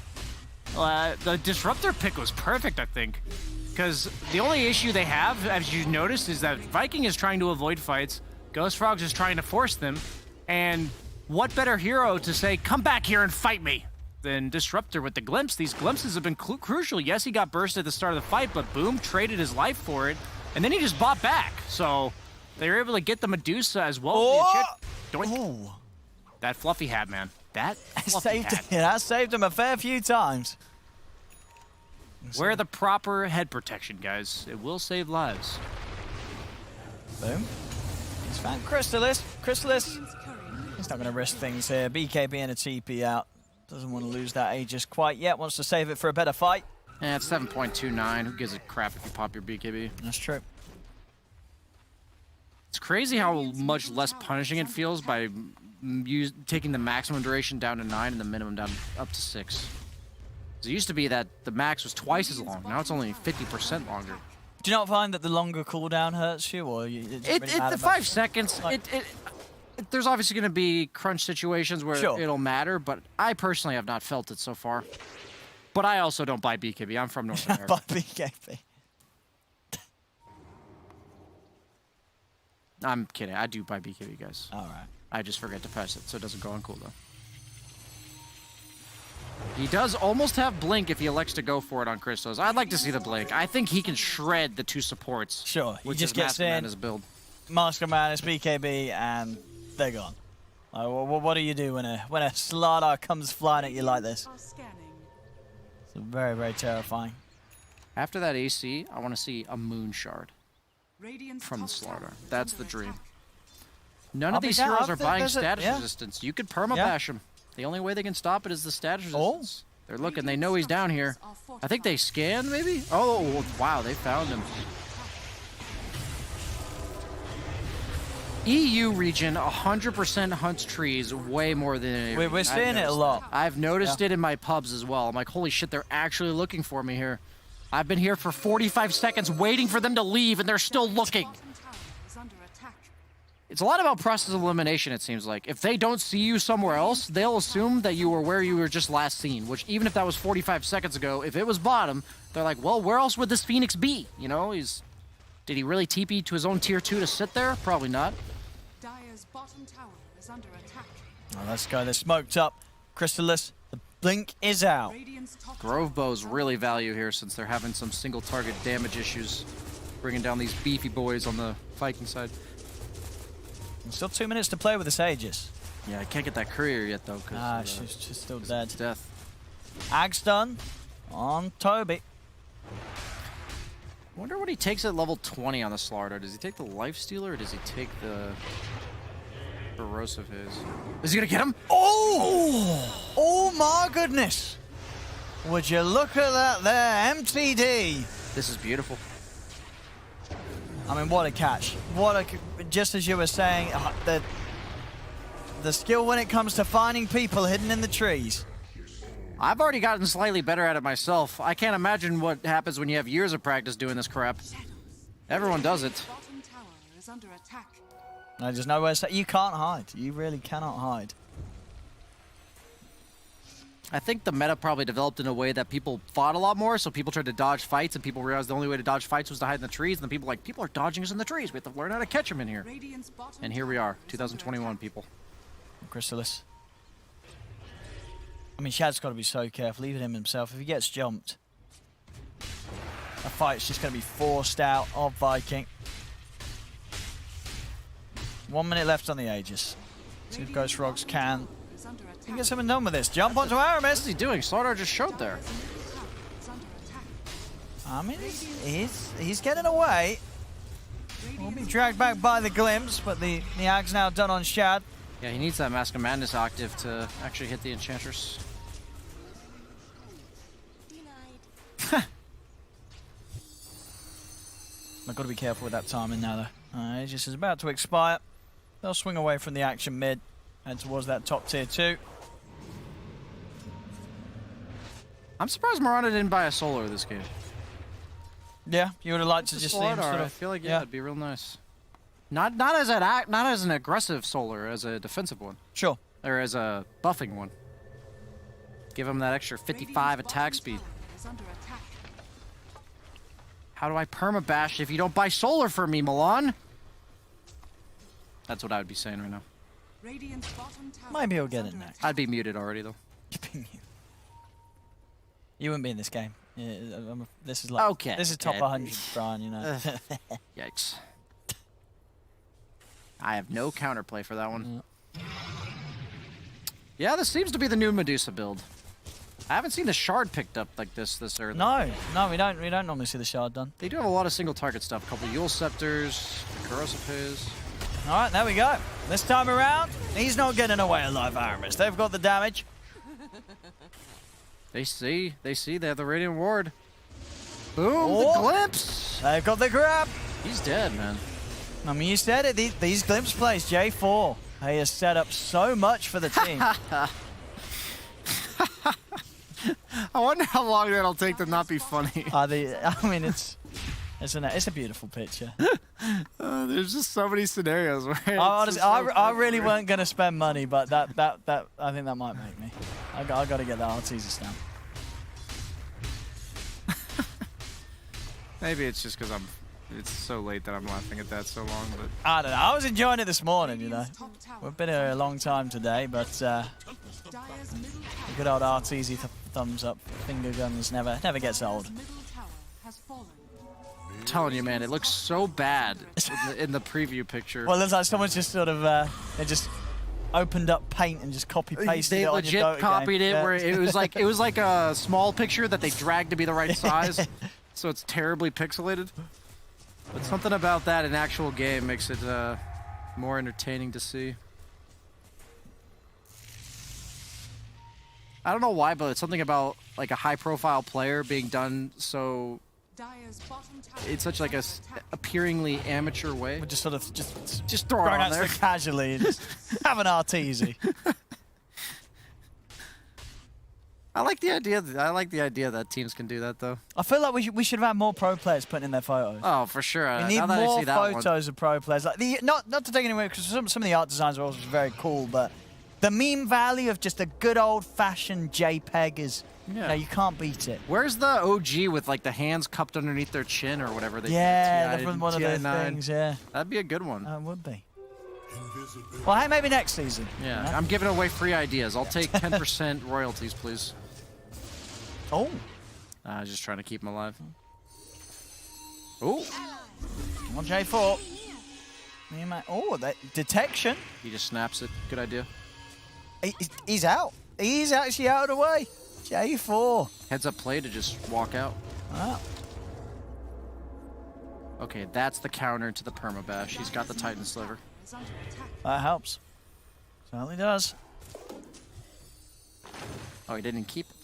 The Disruptor pick was perfect, I think. Because the only issue they have, as you noticed, is that Viking is trying to avoid fights. gfrogs is trying to force them. And what better hero to say, come back here and fight me, than Disruptor with the glimpse. These glimpses have been crucial. Yes, he got bursted at the start of the fight, but Boom traded his life for it. And then he just bought back. So they were able to get the Medusa as well.
Oh!
That fluffy hat, man. That fluffy hat.
That saved him a fair few times.
Wear the proper head protection, guys. It will save lives.
Boom. He's found Crystallis. Crystallis. He's not going to risk things here. BKB and a TP out. Doesn't want to lose that Aegis quite yet. Wants to save it for a better fight.
Yeah, it's 7.29. Who gives a crap if you pop your BKB?
That's true.
It's crazy how much less punishing it feels by taking the maximum duration down to 9 and the minimum down up to 6. It used to be that the max was twice as long. Now it's only 50% longer.
Do you not find that the longer cooldown hurts you, or
the 5 seconds? Like, there's obviously going to be crunch situations where it'll matter, but I personally have not felt it so far. But I also don't buy BKB. I'm from North America.
Buy BKB.
I'm kidding. I do buy BKB, guys.
All right.
I just forget to press it, so it doesn't go on cooldown. He does almost have Blink if he elects to go for it on Crystallis. I'd like to see the Blink. I think he can shred the 2 supports.
Sure. He
which
just
is
gets in
his build.
Master Man is BKB, and they're gone. What do you do when a Slardar comes flying at you like this? It's very, very terrifying.
After that AC, I want to see a Moon Shard from the Slardar. That's the dream. None of these heroes are buying status resistance. You could permabash them. The only way they can stop it is the status resistance. They're looking. They know he's down here. I think they scanned, maybe? Oh, wow. They found him. EU region 100% hunts trees way more than...
We're seeing it a lot.
I've noticed it in my pubs as well. I'm like, holy shit, they're actually looking for me here. I've been here for 45 seconds waiting for them to leave, and they're still looking. It's a lot about process of elimination, it seems like. If they don't see you somewhere else, they'll assume that you were where you were just last seen, which even if that was 45 seconds ago, if it was bottom, they're like, well, where else would this Phoenix be? You know, did he really TP to his own tier 2 to sit there? Probably not.
Dire's bottom tower is under attack.
Oh, let's go. They're smoked up. Crystallis, the blink is out.
Grove bows really value here since they're having some single target damage issues, bringing down these beefy boys on the Viking side.
Still 2 minutes to play with this Aegis.
Yeah, I can't get that courier yet though.
She's still dead.
Death.
Ag's done on Toby.
Wonder what he takes at level 20 on the Slardar. Does he take the Lifestealer or does he take the Baros of his? Is he gonna get him?
Oh! Oh my goodness! Would you look at that there, MTD?
This is beautiful.
I mean, what a catch. Just as you were saying, the skill when it comes to finding people hidden in the trees.
I've already gotten slightly better at it myself. I can't imagine what happens when you have years of practice doing this crap. Everyone does it.
Bottom tower is under attack.
No, there's nowhere to... You can't hide. You really cannot hide.
I think the meta probably developed in a way that people fought a lot more, so people tried to dodge fights, and people realized the only way to dodge fights was to hide in the trees, and then people are dodging us in the trees. We have to learn how to catch them in here. And here we are, 2021, people.
Crystallis. I mean, Shad's got to be so careful, even him himself. If he gets jumped, a fight's just going to be forced out of Viking. 1 minute left on the Aegis. See if gfrogs can get something done with this. Jump onto Aramis.
What's he doing? Slardar just showed there.
I mean, he's getting away. Will be dragged back by the glimpse, but the Ag's now done on Shad.
Yeah, he needs that Mask of Madness octave to actually hit the Enchantress.
I've got to be careful with that timing now, though. Aegis is about to expire. They'll swing away from the action mid, head towards that top tier 2.
I'm surprised Miranda didn't buy a solar this game.
Yeah, you would have liked to just see him sort of.
I feel like it'd be real nice. Not as an aggressive solar, as a defensive one.
Sure.
Or as a buffing one. Give him that extra 55 attack speed. How do I permabash if you don't buy solar for me, Milan? That's what I would be saying right now.
Maybe he'll get it next.
I'd be muted already, though.
You wouldn't be in this game. Yeah, this is like This is top 100, Brian. You know.
Yikes! I have no counterplay for that one. Yeah, this seems to be the new Medusa build. I haven't seen the shard picked up like this early.
No, we don't normally see the shard done.
They do have a lot of single target stuff. A couple Yule Scepters, Corrosipes.
All right, there we go. This time around, he's not getting away alive, Aramis. They've got the damage.
They see, they have the Radiant Ward. Boom, the glimpse.
They've got the grab.
He's dead, man.
I mean, you said it, these glimpse plays, J4. He has set up so much for the team.
I wonder how long that'll take to not be funny.
I mean, it's a beautiful picture.
There's just so many scenarios where
honestly, I really weren't gonna spend money, but that I think that might make me. I got to get that Arteezy stamp.
Maybe it's just because it's so late that I'm laughing at that so long, but
I don't know. I was enjoying it this morning, you know. We've been here a long time today, but good old Arteezy thumbs up, finger guns never gets old.
I'm telling you, man, it looks so bad in the preview picture.
Well, it's like someone's just sort of they just opened up Paint and just copy pasted it on your Dota
legit copied
game.
it where it was like a small picture that they dragged to be the right size, so it's terribly pixelated. But something about that in actual game makes it more entertaining to see. I don't know why, but it's something about like a high-profile player being done so. It's such like a appearingly amateur way.
We're just sort of just
throw it on
out
there
so casually and just have an Arteezy.
I like the idea that teams can do that, though.
I feel like we should have more pro players putting in their photos.
Oh, for sure.
We need more photos of pro players. Like not to take anywhere, because some of the art designs are also very cool, but the meme value of just a good old-fashioned JPEG is, you can't beat it.
Where's the OG with like the hands cupped underneath their chin or whatever they
that's one of those things, yeah.
That'd be a good one.
It would be. Well, hey, maybe next season.
Yeah,
you know?
I'm giving away free ideas. I'll take 10% royalties, please.
Oh.
I was just trying to keep him alive. Oh.
Come on, J4. Oh, that detection.
He just snaps it. Good idea.
He's out. He's actually out of the way. J4.
Heads up play to just walk out.
Wow.
Okay, that's the counter to the permabash. He's got the Titan Sliver.
That helps. Certainly does.
Oh, he didn't keep it.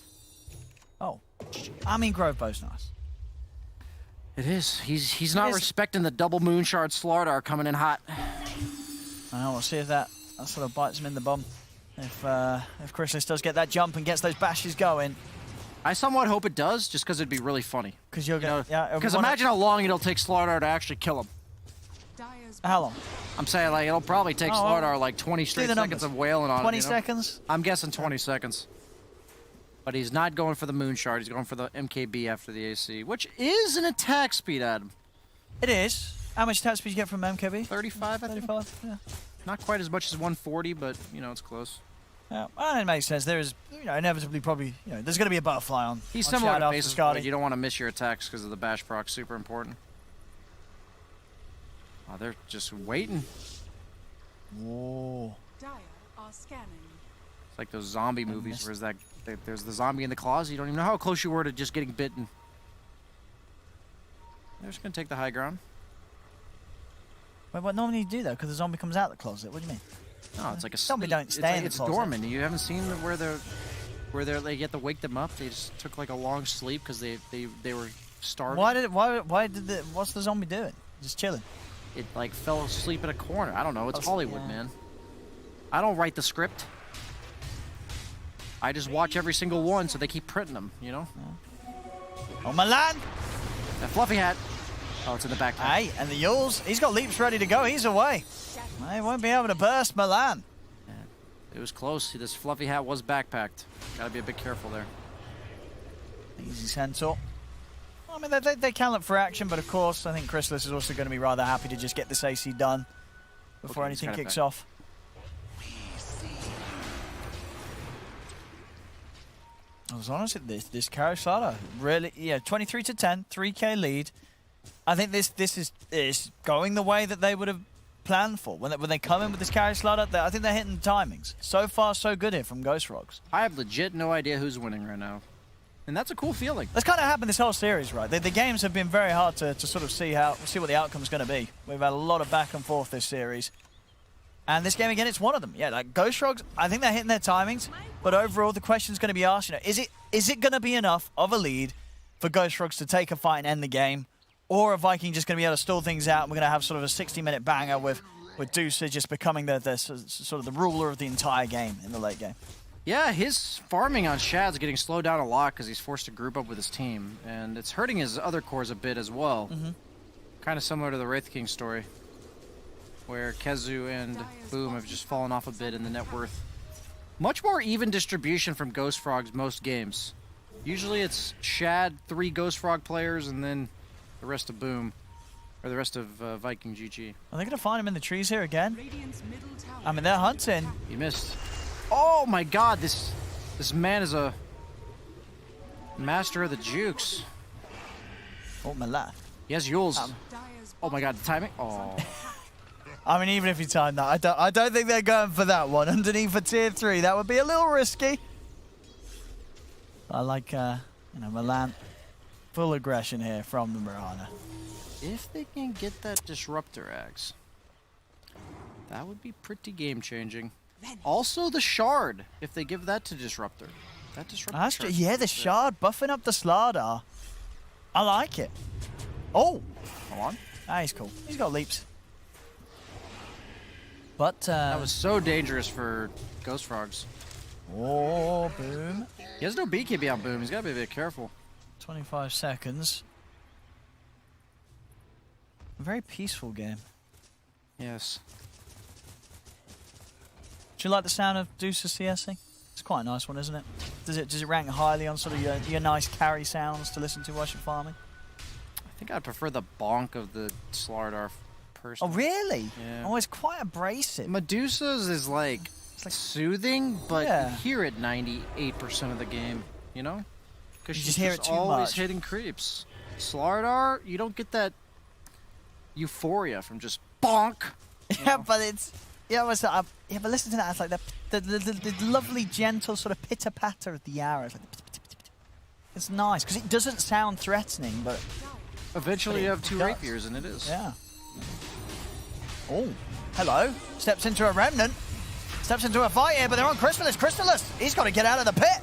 Oh. I mean, Grove Bow's nice.
It is. He's not respecting the double Moonshard Slardar coming in hot.
We'll see if that sort of bites him in the bum. If Chrysalis does get that jump and gets those bashes going.
I somewhat hope it does, just because it'd be really funny.
Because you're going to...
Because imagine how long it'll take Slardar to actually kill him.
How long?
I'm saying, like, it'll probably take Slardar like 20 straight seconds of wailing on
20
him.
20 seconds?
I'm guessing 20 seconds. But he's not going for the Moonshard. He's going for the MKB after the AC, which is an attack speed, Adam.
It is. How much attack speed you get from MKB?
35, I think.
35, yeah.
Not quite as much as 140, but, it's close.
Yeah, well, it makes sense. There is, inevitably probably, there's going to be a butterfly on.
He's similar to Basis, but you don't want to miss your attacks because of the bash proc. Super important. Oh, they're just waiting.
Whoa.
Dire are scanning.
It's like those zombie movies where there's the zombie in the claws. You don't even know how close you were to just getting bitten. They're just going to take the high ground.
Wait, what normally you do though? Because the zombie comes out the closet. What do you mean?
No, it's like a
zombie don't stay in the closet.
It's dormant. You haven't seen where they get to wake them up. They just took like a long sleep because they were starving.
What's the zombie doing? Just chilling.
It like fell asleep in a corner. I don't know. It's Hollywood, man. I don't write the script. I just watch every single one, so they keep printing them, you know?
Oh, Milan!
That fluffy hat. Oh, it's in the backpack.
Hey, and the Yules, he's got leaps ready to go. He's away. He won't be able to burst Milan.
Yeah, it was close. This fluffy hat was backpacked. Gotta be a bit careful there.
Easy Centaur. I mean, they can look for action, but of course, I think Chrysalis is also going to be rather happy to just get this AC done before anything kicks off. I was honest with this Karo Slaughter, really, yeah, 23-10, 3K lead. I think this is going the way that they would have planned for. When they come in with this Karo Slaughter, I think they're hitting timings. So far, so good here from gfrogs.
I have legit no idea who's winning right now. And that's a cool feeling.
That's kind of happened this whole series, right? The games have been very hard to sort of see what the outcome's going to be. We've had a lot of back and forth this series. And this game, again, it's one of them. Yeah, like gfrogs, I think they're hitting their timings. But overall, the question's going to be asked, you know, is it going to be enough of a lead for gfrogs to take a fight and end the game? Or are Viking just going to be able to stall things out and we're going to have sort of a 60-minute banger with Deuce just becoming the sort of the ruler of the entire game in the late game?
Yeah, his farming on Shad's getting slowed down a lot because he's forced to group up with his team. And it's hurting his other cores a bit as well. Kind of similar to the Wraith King story, where Kezu and Boom have just fallen off a bit in the net worth. Much more even distribution from gfrogs most games. Usually it's Shad, 3 gfrog players, and then the rest of Boom, or the rest of Viking GG.
Are they going to find him in the trees here again? I mean, they're hunting.
He missed. Oh my god, this man is a master of the jukes.
Oh, my left.
He has Yules. Oh my god, the timing. Oh.
I mean, even if you time that, I don't think they're going for that one. Underneath for tier 3, that would be a little risky. I like, you know, Milan. Full aggression here from the Mirana.
If they can get that Disruptor Axe, that would be pretty game-changing. Also the Shard, if they give that to Disruptor. That Disruptor Shard.
Yeah, the Shard buffing up the Slardar. I like it. Oh!
Come on.
Ah, he's cool. He's got leaps. But,
that was so dangerous for gfrogs.
Oh, Boom.
He has no BKB on Boom. He's got to be a bit careful.
25 seconds. A very peaceful game.
Yes.
Do you like the sound of Deuce's CSing? It's quite a nice one, isn't it? Does it rank highly on sort of your nice carry sounds to listen to while you're farming?
I think I'd prefer the bonk of the Slardar personally.
Oh, really?
Yeah.
Oh, it's quite abrasive.
Medusa's is like soothing, but you hear it 98% of the game, you know? Because she's
just hear it too
always
much.
hitting creeps. Slardar, you don't get that euphoria from just bonk.
Yeah, but it's... Yeah, but listen to that. It's like the lovely, gentle sort of pitter-patter of the arrows. Like it's nice, because it doesn't sound threatening, but...
Eventually you have 2 rapiers, and it is.
Yeah. Oh, hello. Steps into a Remnant. Steps into a fight here, but they're on Chrysalis. Chrysalis, he's got to get out of the pit.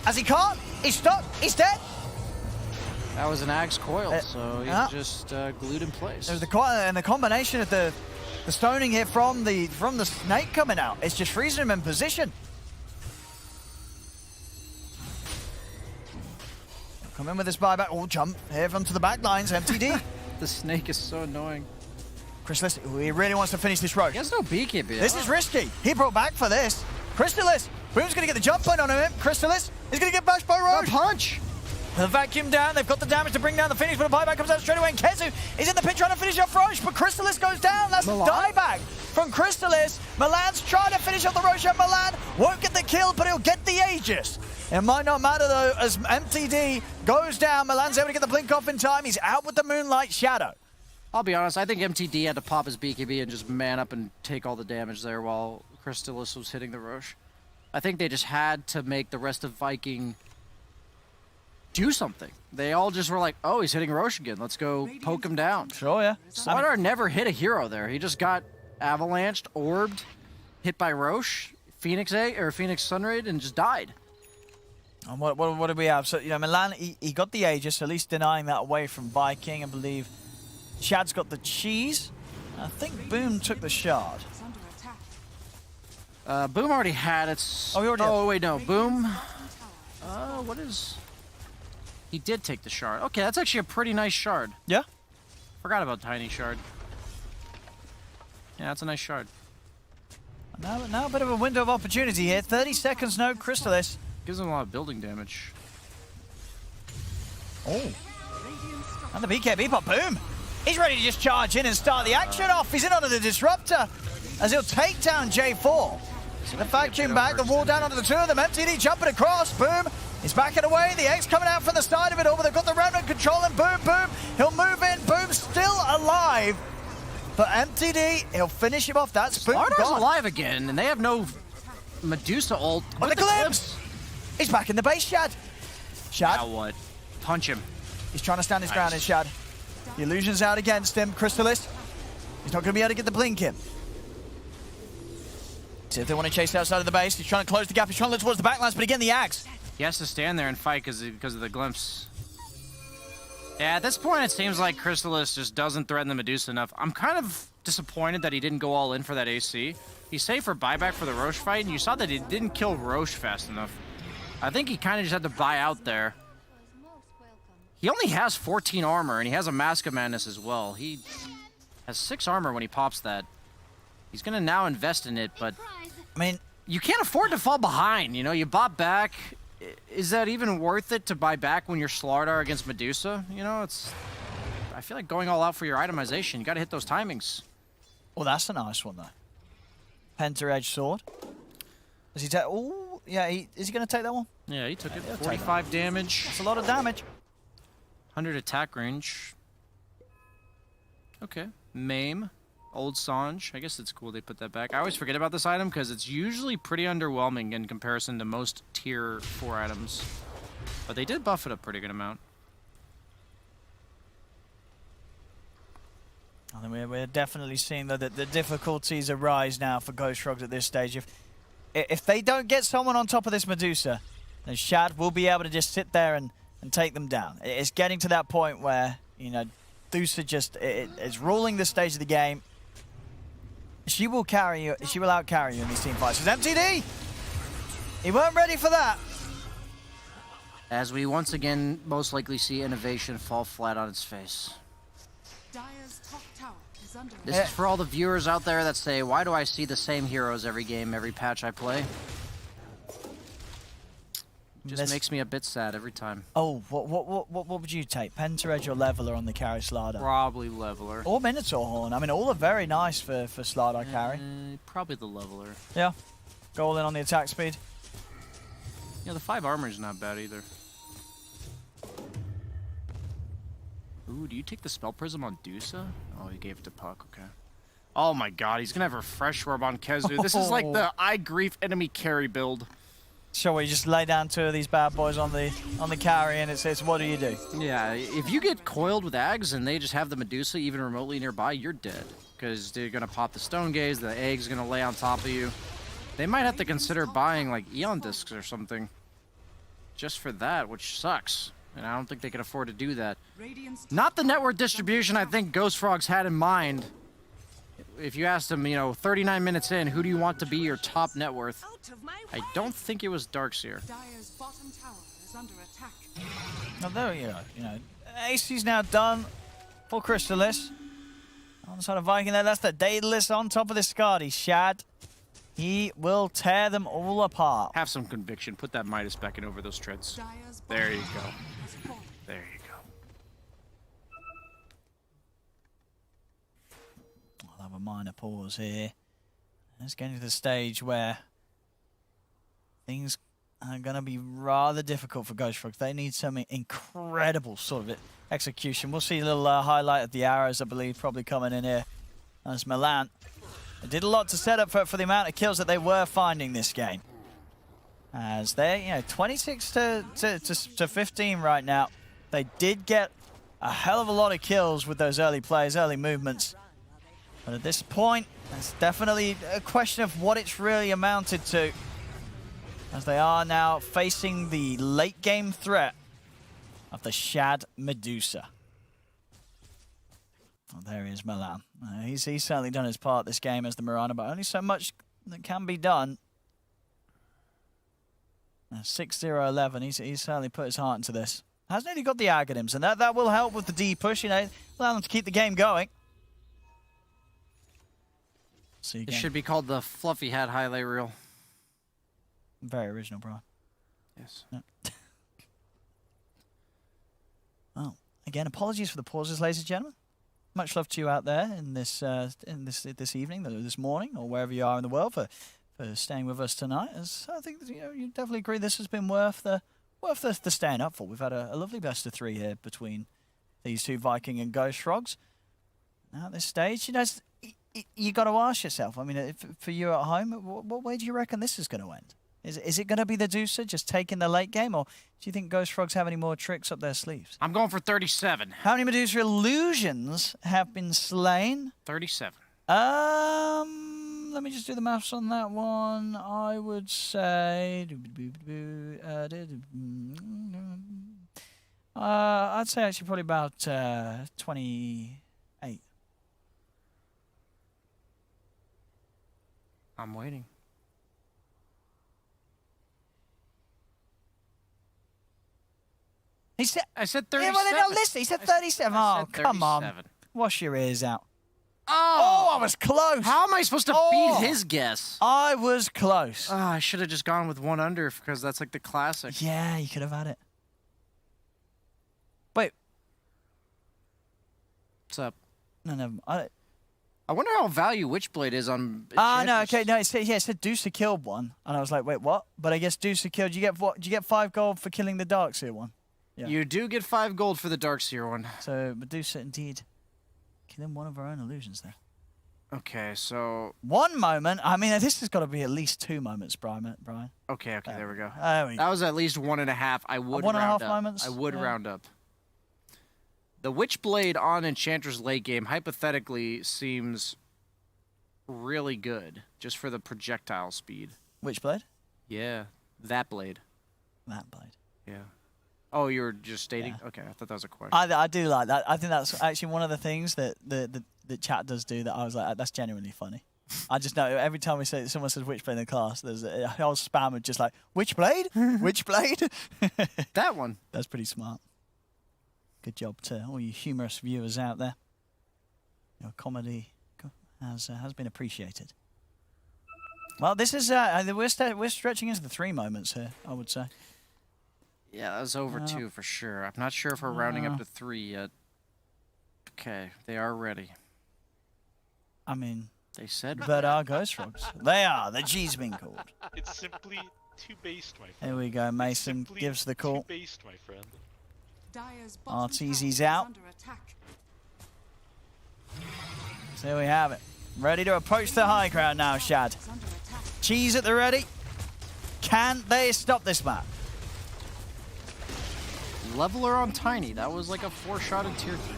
As he can't, he's stuck, he's dead.
That was an Axe coil, so he's just glued in place.
There's the combination of the stoning here from the snake coming out. It's just freezing him in position. Come in with this buyback. Oh, jump here from to the back lines. MTD.
The snake is so annoying.
Chrysalis, he really wants to finish this road.
He has no BKB.
This is risky. He brought back for this. Chrysalis, Boom's going to get the jump point on him. Chrysalis is going to get bashed by Roche.
A punch.
The vacuum down. They've got the damage to bring down the finish, but a buyback comes out straight away. And Kezu is in the pit trying to finish off Roche, but Chrysalis goes down. That's a dieback from Chrysalis. Milan's trying to finish off the Roche, and Milan won't get the kill, but he'll get the Aegis. It might not matter, though, as MTD goes down. Milan's able to get the blink off in time. He's out with the Moonlight Shadow.
I'll be honest, I think MTD had to pop his BKB and just man up and take all the damage there while Chrysalis was hitting the Roche. I think they just had to make the rest of Viking do something. They all just were like, oh, he's hitting Roche again. Let's go poke him down.
Sure, yeah.
Slardar never hit a hero there. He just got avalanched, orbed, hit by Roche, Phoenix Sunraid, and just died.
And what did we have? So, you know, Milan, he got the Aegis, at least denying that away from Viking, I believe. Chad's got the cheese. I think Boom took the shard.
Boom already had its...
Oh, he already
Oh, wait, no. Boom... what is... He did take the shard. Okay, that's actually a pretty nice shard.
Yeah?
Forgot about Tiny Shard. Yeah, that's a nice shard.
Now a bit of a window of opportunity here. 30 seconds, no Crystallis.
Gives him a lot of building damage.
Oh. And the BKB pop, boom. He's ready to just charge in and start the action off. He's in under the Disruptor as he'll take down J4. The vacuum back, the wall down onto the two of them. MTD jumping across, boom. He's backing away, the X coming out from the side of it all, but they've got the Remnant controlling, boom, boom. He'll move in, boom, still alive. But MTD, he'll finish him off. That's boom
Slardar's
gone.
alive again, and they have no Medusa ult.
On the glimpse. He's back in the base, Shad. Shad.
Now what? Punch him.
He's trying to stand his ground, is Shad. The illusion's out against him. Crystallis. He's not going to be able to get the blink in. See if they want to chase outside of the base. He's trying to close the gap. He's trying to look towards the backlines, but again, the Axe.
He has to stand there and fight because of the glimpse. Yeah, at this point, it seems like Crystallis just doesn't threaten the Medusa enough. I'm kind of disappointed that he didn't go all in for that AC. He saved for buyback for the Roche fight, and you saw that he didn't kill Roche fast enough. I think he kind of just had to buy out there. He only has 14 armor, and he has a Mask of Madness as well. He has 6 armor when he pops that. He's going to now invest in it, but...
I mean...
You can't afford to fall behind, you know? You bought back... Is that even worth it to buy back when you're Slardar against Medusa? You know, it's... I feel like going all out for your itemization. You got to hit those timings.
Oh, that's a nice one, though. Penta-Edge Sword. Does he take... Oh, yeah, is he going to take that one?
Yeah, he took it.
he'll take
45 damage.
That's a lot of damage.
100 attack range. Okay. Maim. Old Sange. I guess it's cool they put that back. I always forget about this item because it's usually pretty underwhelming in comparison to most tier 4 items. But they did buff it a pretty good amount.
I think we're definitely seeing that the difficulties arise now for gfrogs at this stage. If they don't get someone on top of this Medusa, then Shad will be able to just sit there and take them down. It's getting to that point where, you know, Medusa just is ruling the stage of the game. She will carry you. She will outcarry you in these team fights. It's MTD. He weren't ready for that.
As we once again most likely see innovation fall flat on its face.
Dire's top tower is under
This is for all the viewers out there that say, why do I see the same heroes every game, every patch I play? Just makes me a bit sad every time.
Oh, what would you take? Penta-Edge or Leveler on the carry Slardar?
Probably Leveler.
Or Minotaur Horn. I mean, all are very nice for Slardar carry.
Probably the Leveler.
Yeah. Go all in on the attack speed.
Yeah, the 5 armor is not bad either. Ooh, do you take the Spell Prism on Dusa? Oh, he gave it to Puck, okay. Oh my god, he's gonna have Refresh Orb on Kezu. This is like the I Grief enemy carry build.
Sure, we just lay down 2 of these bad boys on the carry, and it's what do you do?
Yeah, if you get coiled with Ags and they just have the Medusa even remotely nearby, you're dead. Because they're gonna pop the Stone Gaze, the Egg's gonna lay on top of you. They might have to consider buying like Eon Discs or something. Just for that, which sucks. And I don't think they can afford to do that. Not the network distribution I think gfrogs had in mind. If you asked them, you know, 39 minutes in, who do you want to be your top net worth? I don't think it was Darkseer.
Dire's bottom tower is under attack.
Now there you know, AC's now done for Crystallis. On the side of Viking there, that's the Daedalus on top of the Skadi. Shad, he will tear them all apart.
Have some conviction. Put that Midas back in over those treads. There you go. There you go.
I'll have a minor pause here. It's getting to the stage where things are going to be rather difficult for gfrogs. They need some incredible sort of execution. We'll see a little highlight of the arrows, I believe, probably coming in here. As Milan, they did a lot to set up for the amount of kills that they were finding this game. As they're, you know, 26 to 15 right now. They did get a hell of a lot of kills with those early plays, early movements. But at this point, it's definitely a question of what it's really amounted to. As they are now facing the late game threat of the Shad Medusa. Oh, there he is, Milan. He's certainly done his part this game as the Mirana, but only so much that can be done. 6-0-11. He's certainly put his heart into this. Has nearly got the Aghanims, and that will help with the D push. You know, allow them to keep the game going. See
It
again.
should be called the Fluffy Hat highlight reel.
Very original, Brian.
Yes.
Yeah. Oh, again, apologies for the pauses, ladies and gentlemen. Much love to you out there in this evening, this morning, or wherever you are in the world for staying with us tonight. As I think you definitely agree this has been worth the staying up for. We've had a lovely best of 3 here between these two, Viking and Ghost Frogs. Now at this stage, you got to ask yourself. I mean, for you at home, what way do you reckon this is going to end? Is it going to be the Deucer just taking the late game, or do you think Ghost Frogs have any more tricks up their sleeves?
I'm going for 37.
How many Medusa illusions have been slain?
37.
Let me just do the maths on that one. I would say... I'd say actually probably about 28.
I'm waiting.
He said,
I said
yeah,
37.
well, they don't listen. He said 37. Oh, come on. Wash your ears out.
Oh,
I was close.
How am I supposed to beat his guess?
I was close.
Oh, I should have just gone with 1 under because that's like the classic.
Yeah, you could have had it. Wait.
What's up?
No.
I wonder how value Witchblade is on.
No, okay, no. It said Deucer killed one, and I was like, wait, what? But I guess Deucer killed. You get what? Do you get 5 gold for killing the Darkseer one? Yeah.
You do get 5 gold for the Darkseer one.
So Medusa indeed killing one of our own illusions there.
Okay, so
1 moment. I mean, this has got to be at least 2 moments, Brian.
okay, there we go.
There we go.
That was at least 1.5. I would
1.5
round up.
moments?
I would
Yeah.
round up. The Witchblade on Enchantress late game hypothetically seems really good, just for the projectile speed.
Which blade?
Yeah, that blade.
That blade.
Yeah. Oh, you were just stating?
Yeah.
Okay, I thought that was a question.
I do like that. I think that's actually one of the things that the chat does do that I was like, that's genuinely funny. I just know every time we say someone says Witchblade in the class, there's a whole spam of just like, Witchblade? Witchblade?
That one.
That's pretty smart. Good job to all you humorous viewers out there. Your comedy has been appreciated. Well, this is we're stretching into the 3 moments here, I would say.
Yeah, that was over 2 for sure. I'm not sure if we're rounding up to 3 yet. Okay, they are ready.
I mean,
they said
that are Ghost Frogs. They are. The G's been called.
It's simply too based, my friend.
Here we go. Mason gives the call.
Too based, my friend.
RTZ's out. So there we have it. Ready to approach the high ground now, Shad. Cheese at the ready. Can they stop this map?
Leveler on Tiny. That was like a 4-shotted tier 3.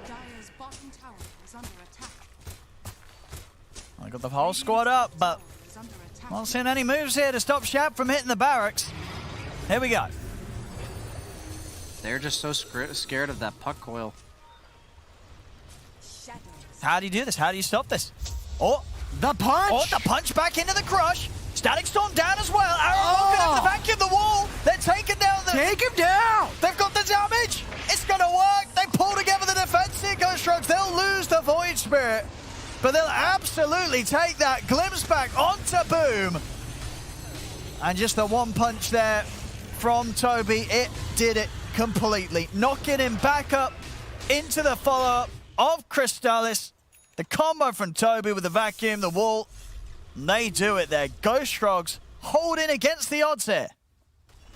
Dire's bottom tower is under attack.
I got the whole squad up, but not seeing any moves here to stop Shad from hitting the barracks. Here we go.
They're just so scared of that puck coil.
How do you do this? How do you stop this? Oh,
the punch!
Oh, the punch back into the crush. Static Storm down as well. Arrow looking at the back of the wall. They're taking down the...
Take him down!
They've got the damage. It's going to work. They pull together the defense here, Ghost Frogs. They'll lose the Void Spirit, but they'll absolutely take that glimpse back onto Boom. And just the 1 punch there from Toby. It did it completely. Knocking him back up into the follow-up of Crystallis. The combo from Toby with the vacuum, the wall. And they do it there. Ghost Frogs holding against the odds here.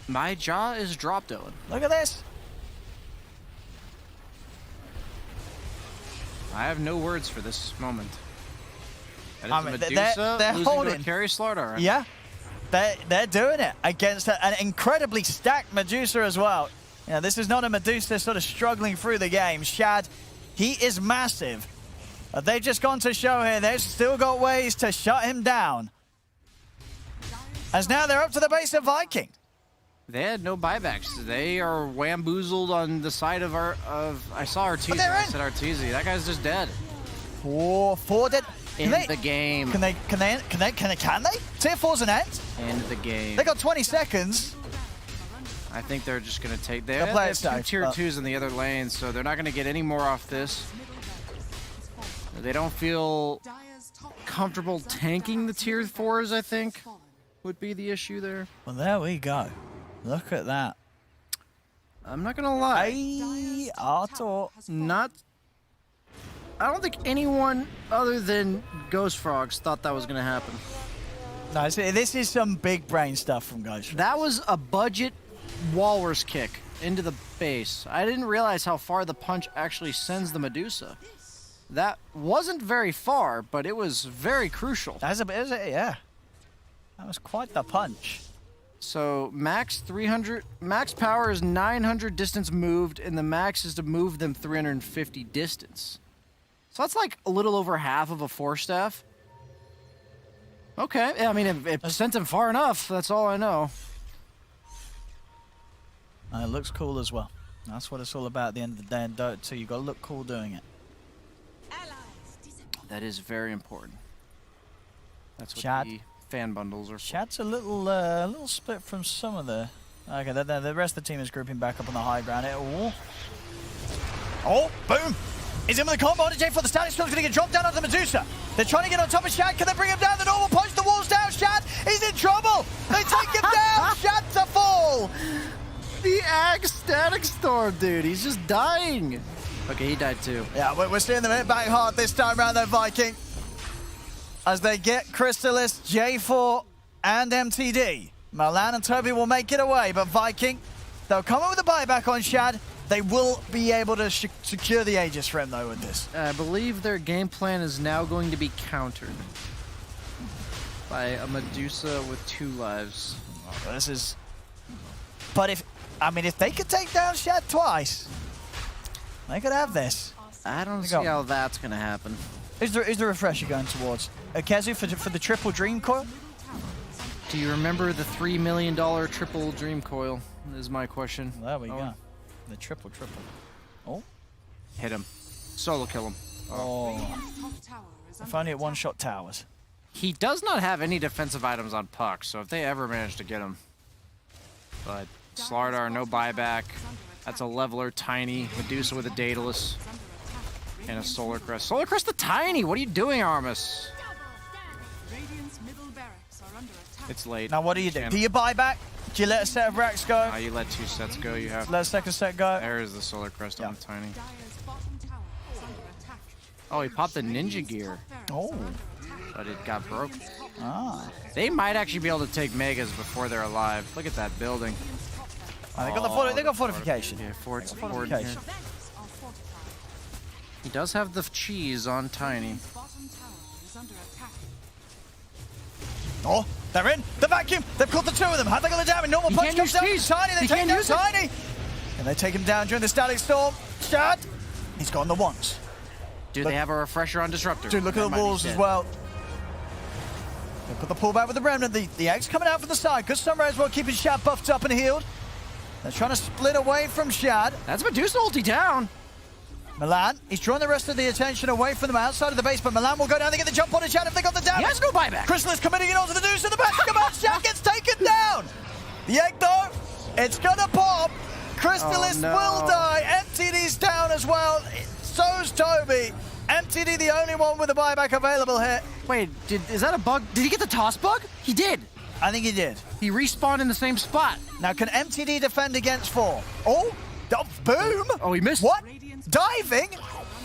My jaw is dropped, Dylan.
Look at this.
I have no words for this moment. That is
I mean,
Medusa
they're
losing
holding.
to a carry slaughter.
Yeah, they're doing it against an incredibly stacked Medusa as well. Yeah, this is not a Medusa sort of struggling through the game. Shad, he is massive. But they've just gone to show here. They've still got ways to shut him down. As now they're up to the base of Viking.
They had no buybacks. They are wamboozled on the side of I saw Arteezy. I said Arteezy. That guy's just dead.
Four dead.
In the game.
Can they? Tier 4's an end?
End the game.
They got 20 seconds.
I think they're just going to take... They
They'll
have
play it
two
safe,
tier
but-
2s in the other lanes, so they're not going to get any more off this. They don't feel comfortable tanking the tier 4s, I think, would be the issue there.
Well, there we go. Look at that.
I'm not going to lie.
Hey, Arthur.
I don't think anyone other than gfrogs thought that was going to happen.
No, this is some big brain stuff from gfrogs.
That was a budget walrus kick into the base. I didn't realize how far the punch actually sends the Medusa. That wasn't very far, but it was very crucial.
Yeah. That was quite the punch.
So max power is 900 distance moved, and the max is to move them 350 distance. So that's like a little over half of a 4-staff. Okay, yeah, I mean, it sent him far enough, that's all I know.
It looks cool as well. That's what it's all about at the end of the day in Dota 2. You've got to look cool doing it.
That is very important. That's what
Chad.
the fan bundles are for.
Chad's a little split from some of the... Okay, the rest of the team is grouping back up on the high ground. Oh, boom! He's in with the combo. J for the static storm's going to get dropped down onto the Medusa. They're trying to get on top of Shad. Can they bring him down? The normal punch the walls down. Shad, he's in trouble. They take him down. Shad to fall.
The Ag Static Storm, dude. He's just dying. Okay, he died too.
Yeah, we're seeing them hit back hard this time around, though, Viking. As they get Crystalis, J4, and MTD. Milan and Toby will make it away, but Viking, they'll come in with a buyback on Shad. They will be able to secure the Aegis for him, though, with this.
I believe their game plan is now going to be countered by a Medusa with 2 lives.
Oh, this is... But if they could take down Shad twice, they could have this.
I don't see how that's going to happen.
Is the refresher going towards Kezu for the triple Dream Coil?
Do you remember the $3 million triple Dream Coil? Is my question.
There we go. The triple. Oh.
Hit him. Solo kill him.
Oh. If only at one-shot towers.
He does not have any defensive items on Puck, so if they ever manage to get him. But Slardar, no buyback. That's a leveler, Tiny. Medusa with a Daedalus. And a Solar Crest. Solar Crest the Tiny! What are you doing, Armus? It's late.
Now what do you do? Do you buy back? Do you let a set of racks go?
You let 2 sets go. You have.
Let a second set go.
There is the Solar Crest on the Tiny. Oh, he popped the Ninja Gear.
Oh.
But it got broken.
Ah.
They might actually be able to take Megas before they're alive. Look at that building.
Oh, they got fortification.
Yeah,
fortification.
He does have the cheese on Tiny.
Oh, they're in. The vacuum. They've caught the 2 of them. How'd they got the damage? Normal punch comes down to Tiny. They take down Tiny. And they take him down during the static storm. Shad. He's got on the ones.
Do they have a refresher on Disruptor?
Dude, look at the walls as well. They put the pullback with the Remnant. The Eggs coming out from the side. Good Sunrise as well, keeping Shad buffed up and healed. They're trying to split away from Shad.
That's Medusa ulti down.
Milan, he's drawing the rest of the attention away from them outside of the base, but Milan will go down. They get the jump on Shad if they got the damage.
He has no buyback.
Crystalis committing it onto the Deuce in the back. Come on, Shad gets taken down. The Egg, though, it's gonna pop. Crystalis will die. MTD's down as well. So's Toby. MTD the only one with a buyback available here.
Wait, is that a bug? Did he get the toss bug? He did.
I think he did.
He respawned in the same spot.
Now, can MTD defend against 4? Oh, boom.
Oh, he missed.
What? Diving?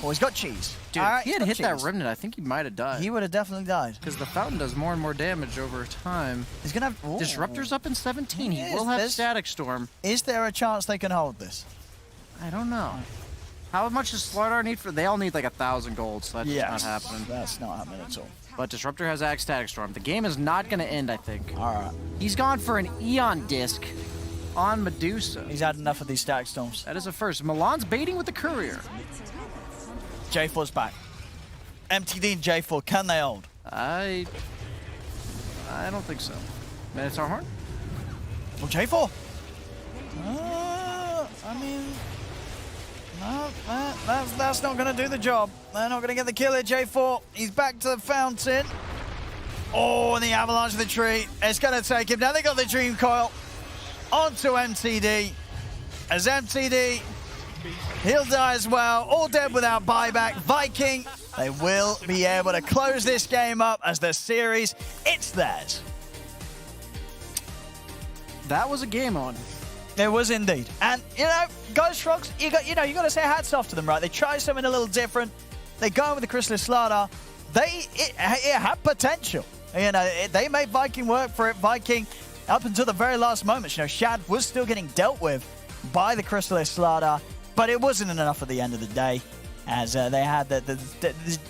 Oh, he's got cheese.
Dude, if he had hit that Remnant, I think he might have died.
He would have definitely died.
Because the Fountain does more and more damage over time.
He's going to have... Ooh.
Disruptor's up in 17. He will have Static Storm.
Is there a chance they can hold this?
I don't know. How much does Slardar need for... They all need like 1,000 gold, so that's just not happening.
That's not happening at all.
But Disruptor has Ag Static Storm. The game is not going to end, I think.
All right.
He's gone for an Eon Disc on Medusa.
He's had enough of these Static Storms.
That is a first. Milan's baiting with the Courier.
J4's back. MTD and J4, can they hold?
I don't think so. Minotaur Horn?
Well, J4. I mean... No, that's not going to do the job. They're not going to get the kill here, J4. He's back to the fountain. Oh, and the avalanche of the tree. It's going to take him. Now they got the Dream Coil onto MTD. As MTD, he'll die as well. All dead without buyback. Viking, they will be able to close this game up as the series. It's theirs.
That was a game on.
It was indeed. And, you know, gfrogs, you got to say hats off to them, right? They tried something a little different. They go with the Chrysalis Slaughter. It had potential. You know, they made Viking work for it. Viking, up until the very last moments, you know, Shad was still getting dealt with by the Chrysalis Slaughter, but it wasn't enough at the end of the day, as they had the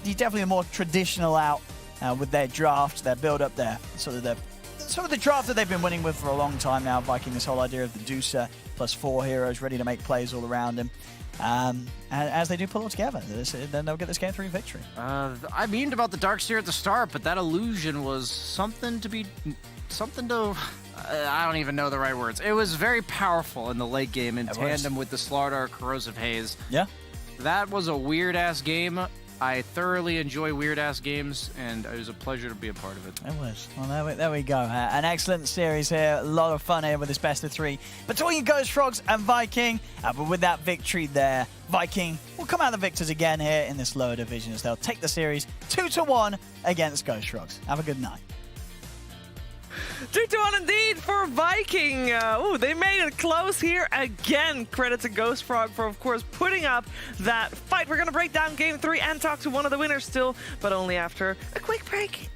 definitely a more traditional out with their draft, their build-up there, sort of the draft that they've been winning with for a long time now. Viking, this whole idea of the Deucer plus 4 heroes ready to make plays all around him. And as they do pull it together, then they'll get this game 3 victory.
I memed about the Darkseer at the start, but that illusion was something to I don't even know the right words. It was very powerful in the late game in tandem with the Slardar Corrosive Haze.
Yeah.
That was a weird-ass game. I thoroughly enjoy weird-ass games, and it was a pleasure to be a part of it.
It was. Well, there we go. An excellent series here. A lot of fun here with this best of 3 between gfrogs and Viking. But with that victory there, Viking will come out the victors again here in this lower division as they'll take the series 2-1 against gfrogs. Have a good night.
3-1 indeed for Viking. They made it close here again. Credit to gfrog for, of course, putting up that fight. We're going to break down game 3 and talk to one of the winners still, but only after a quick break.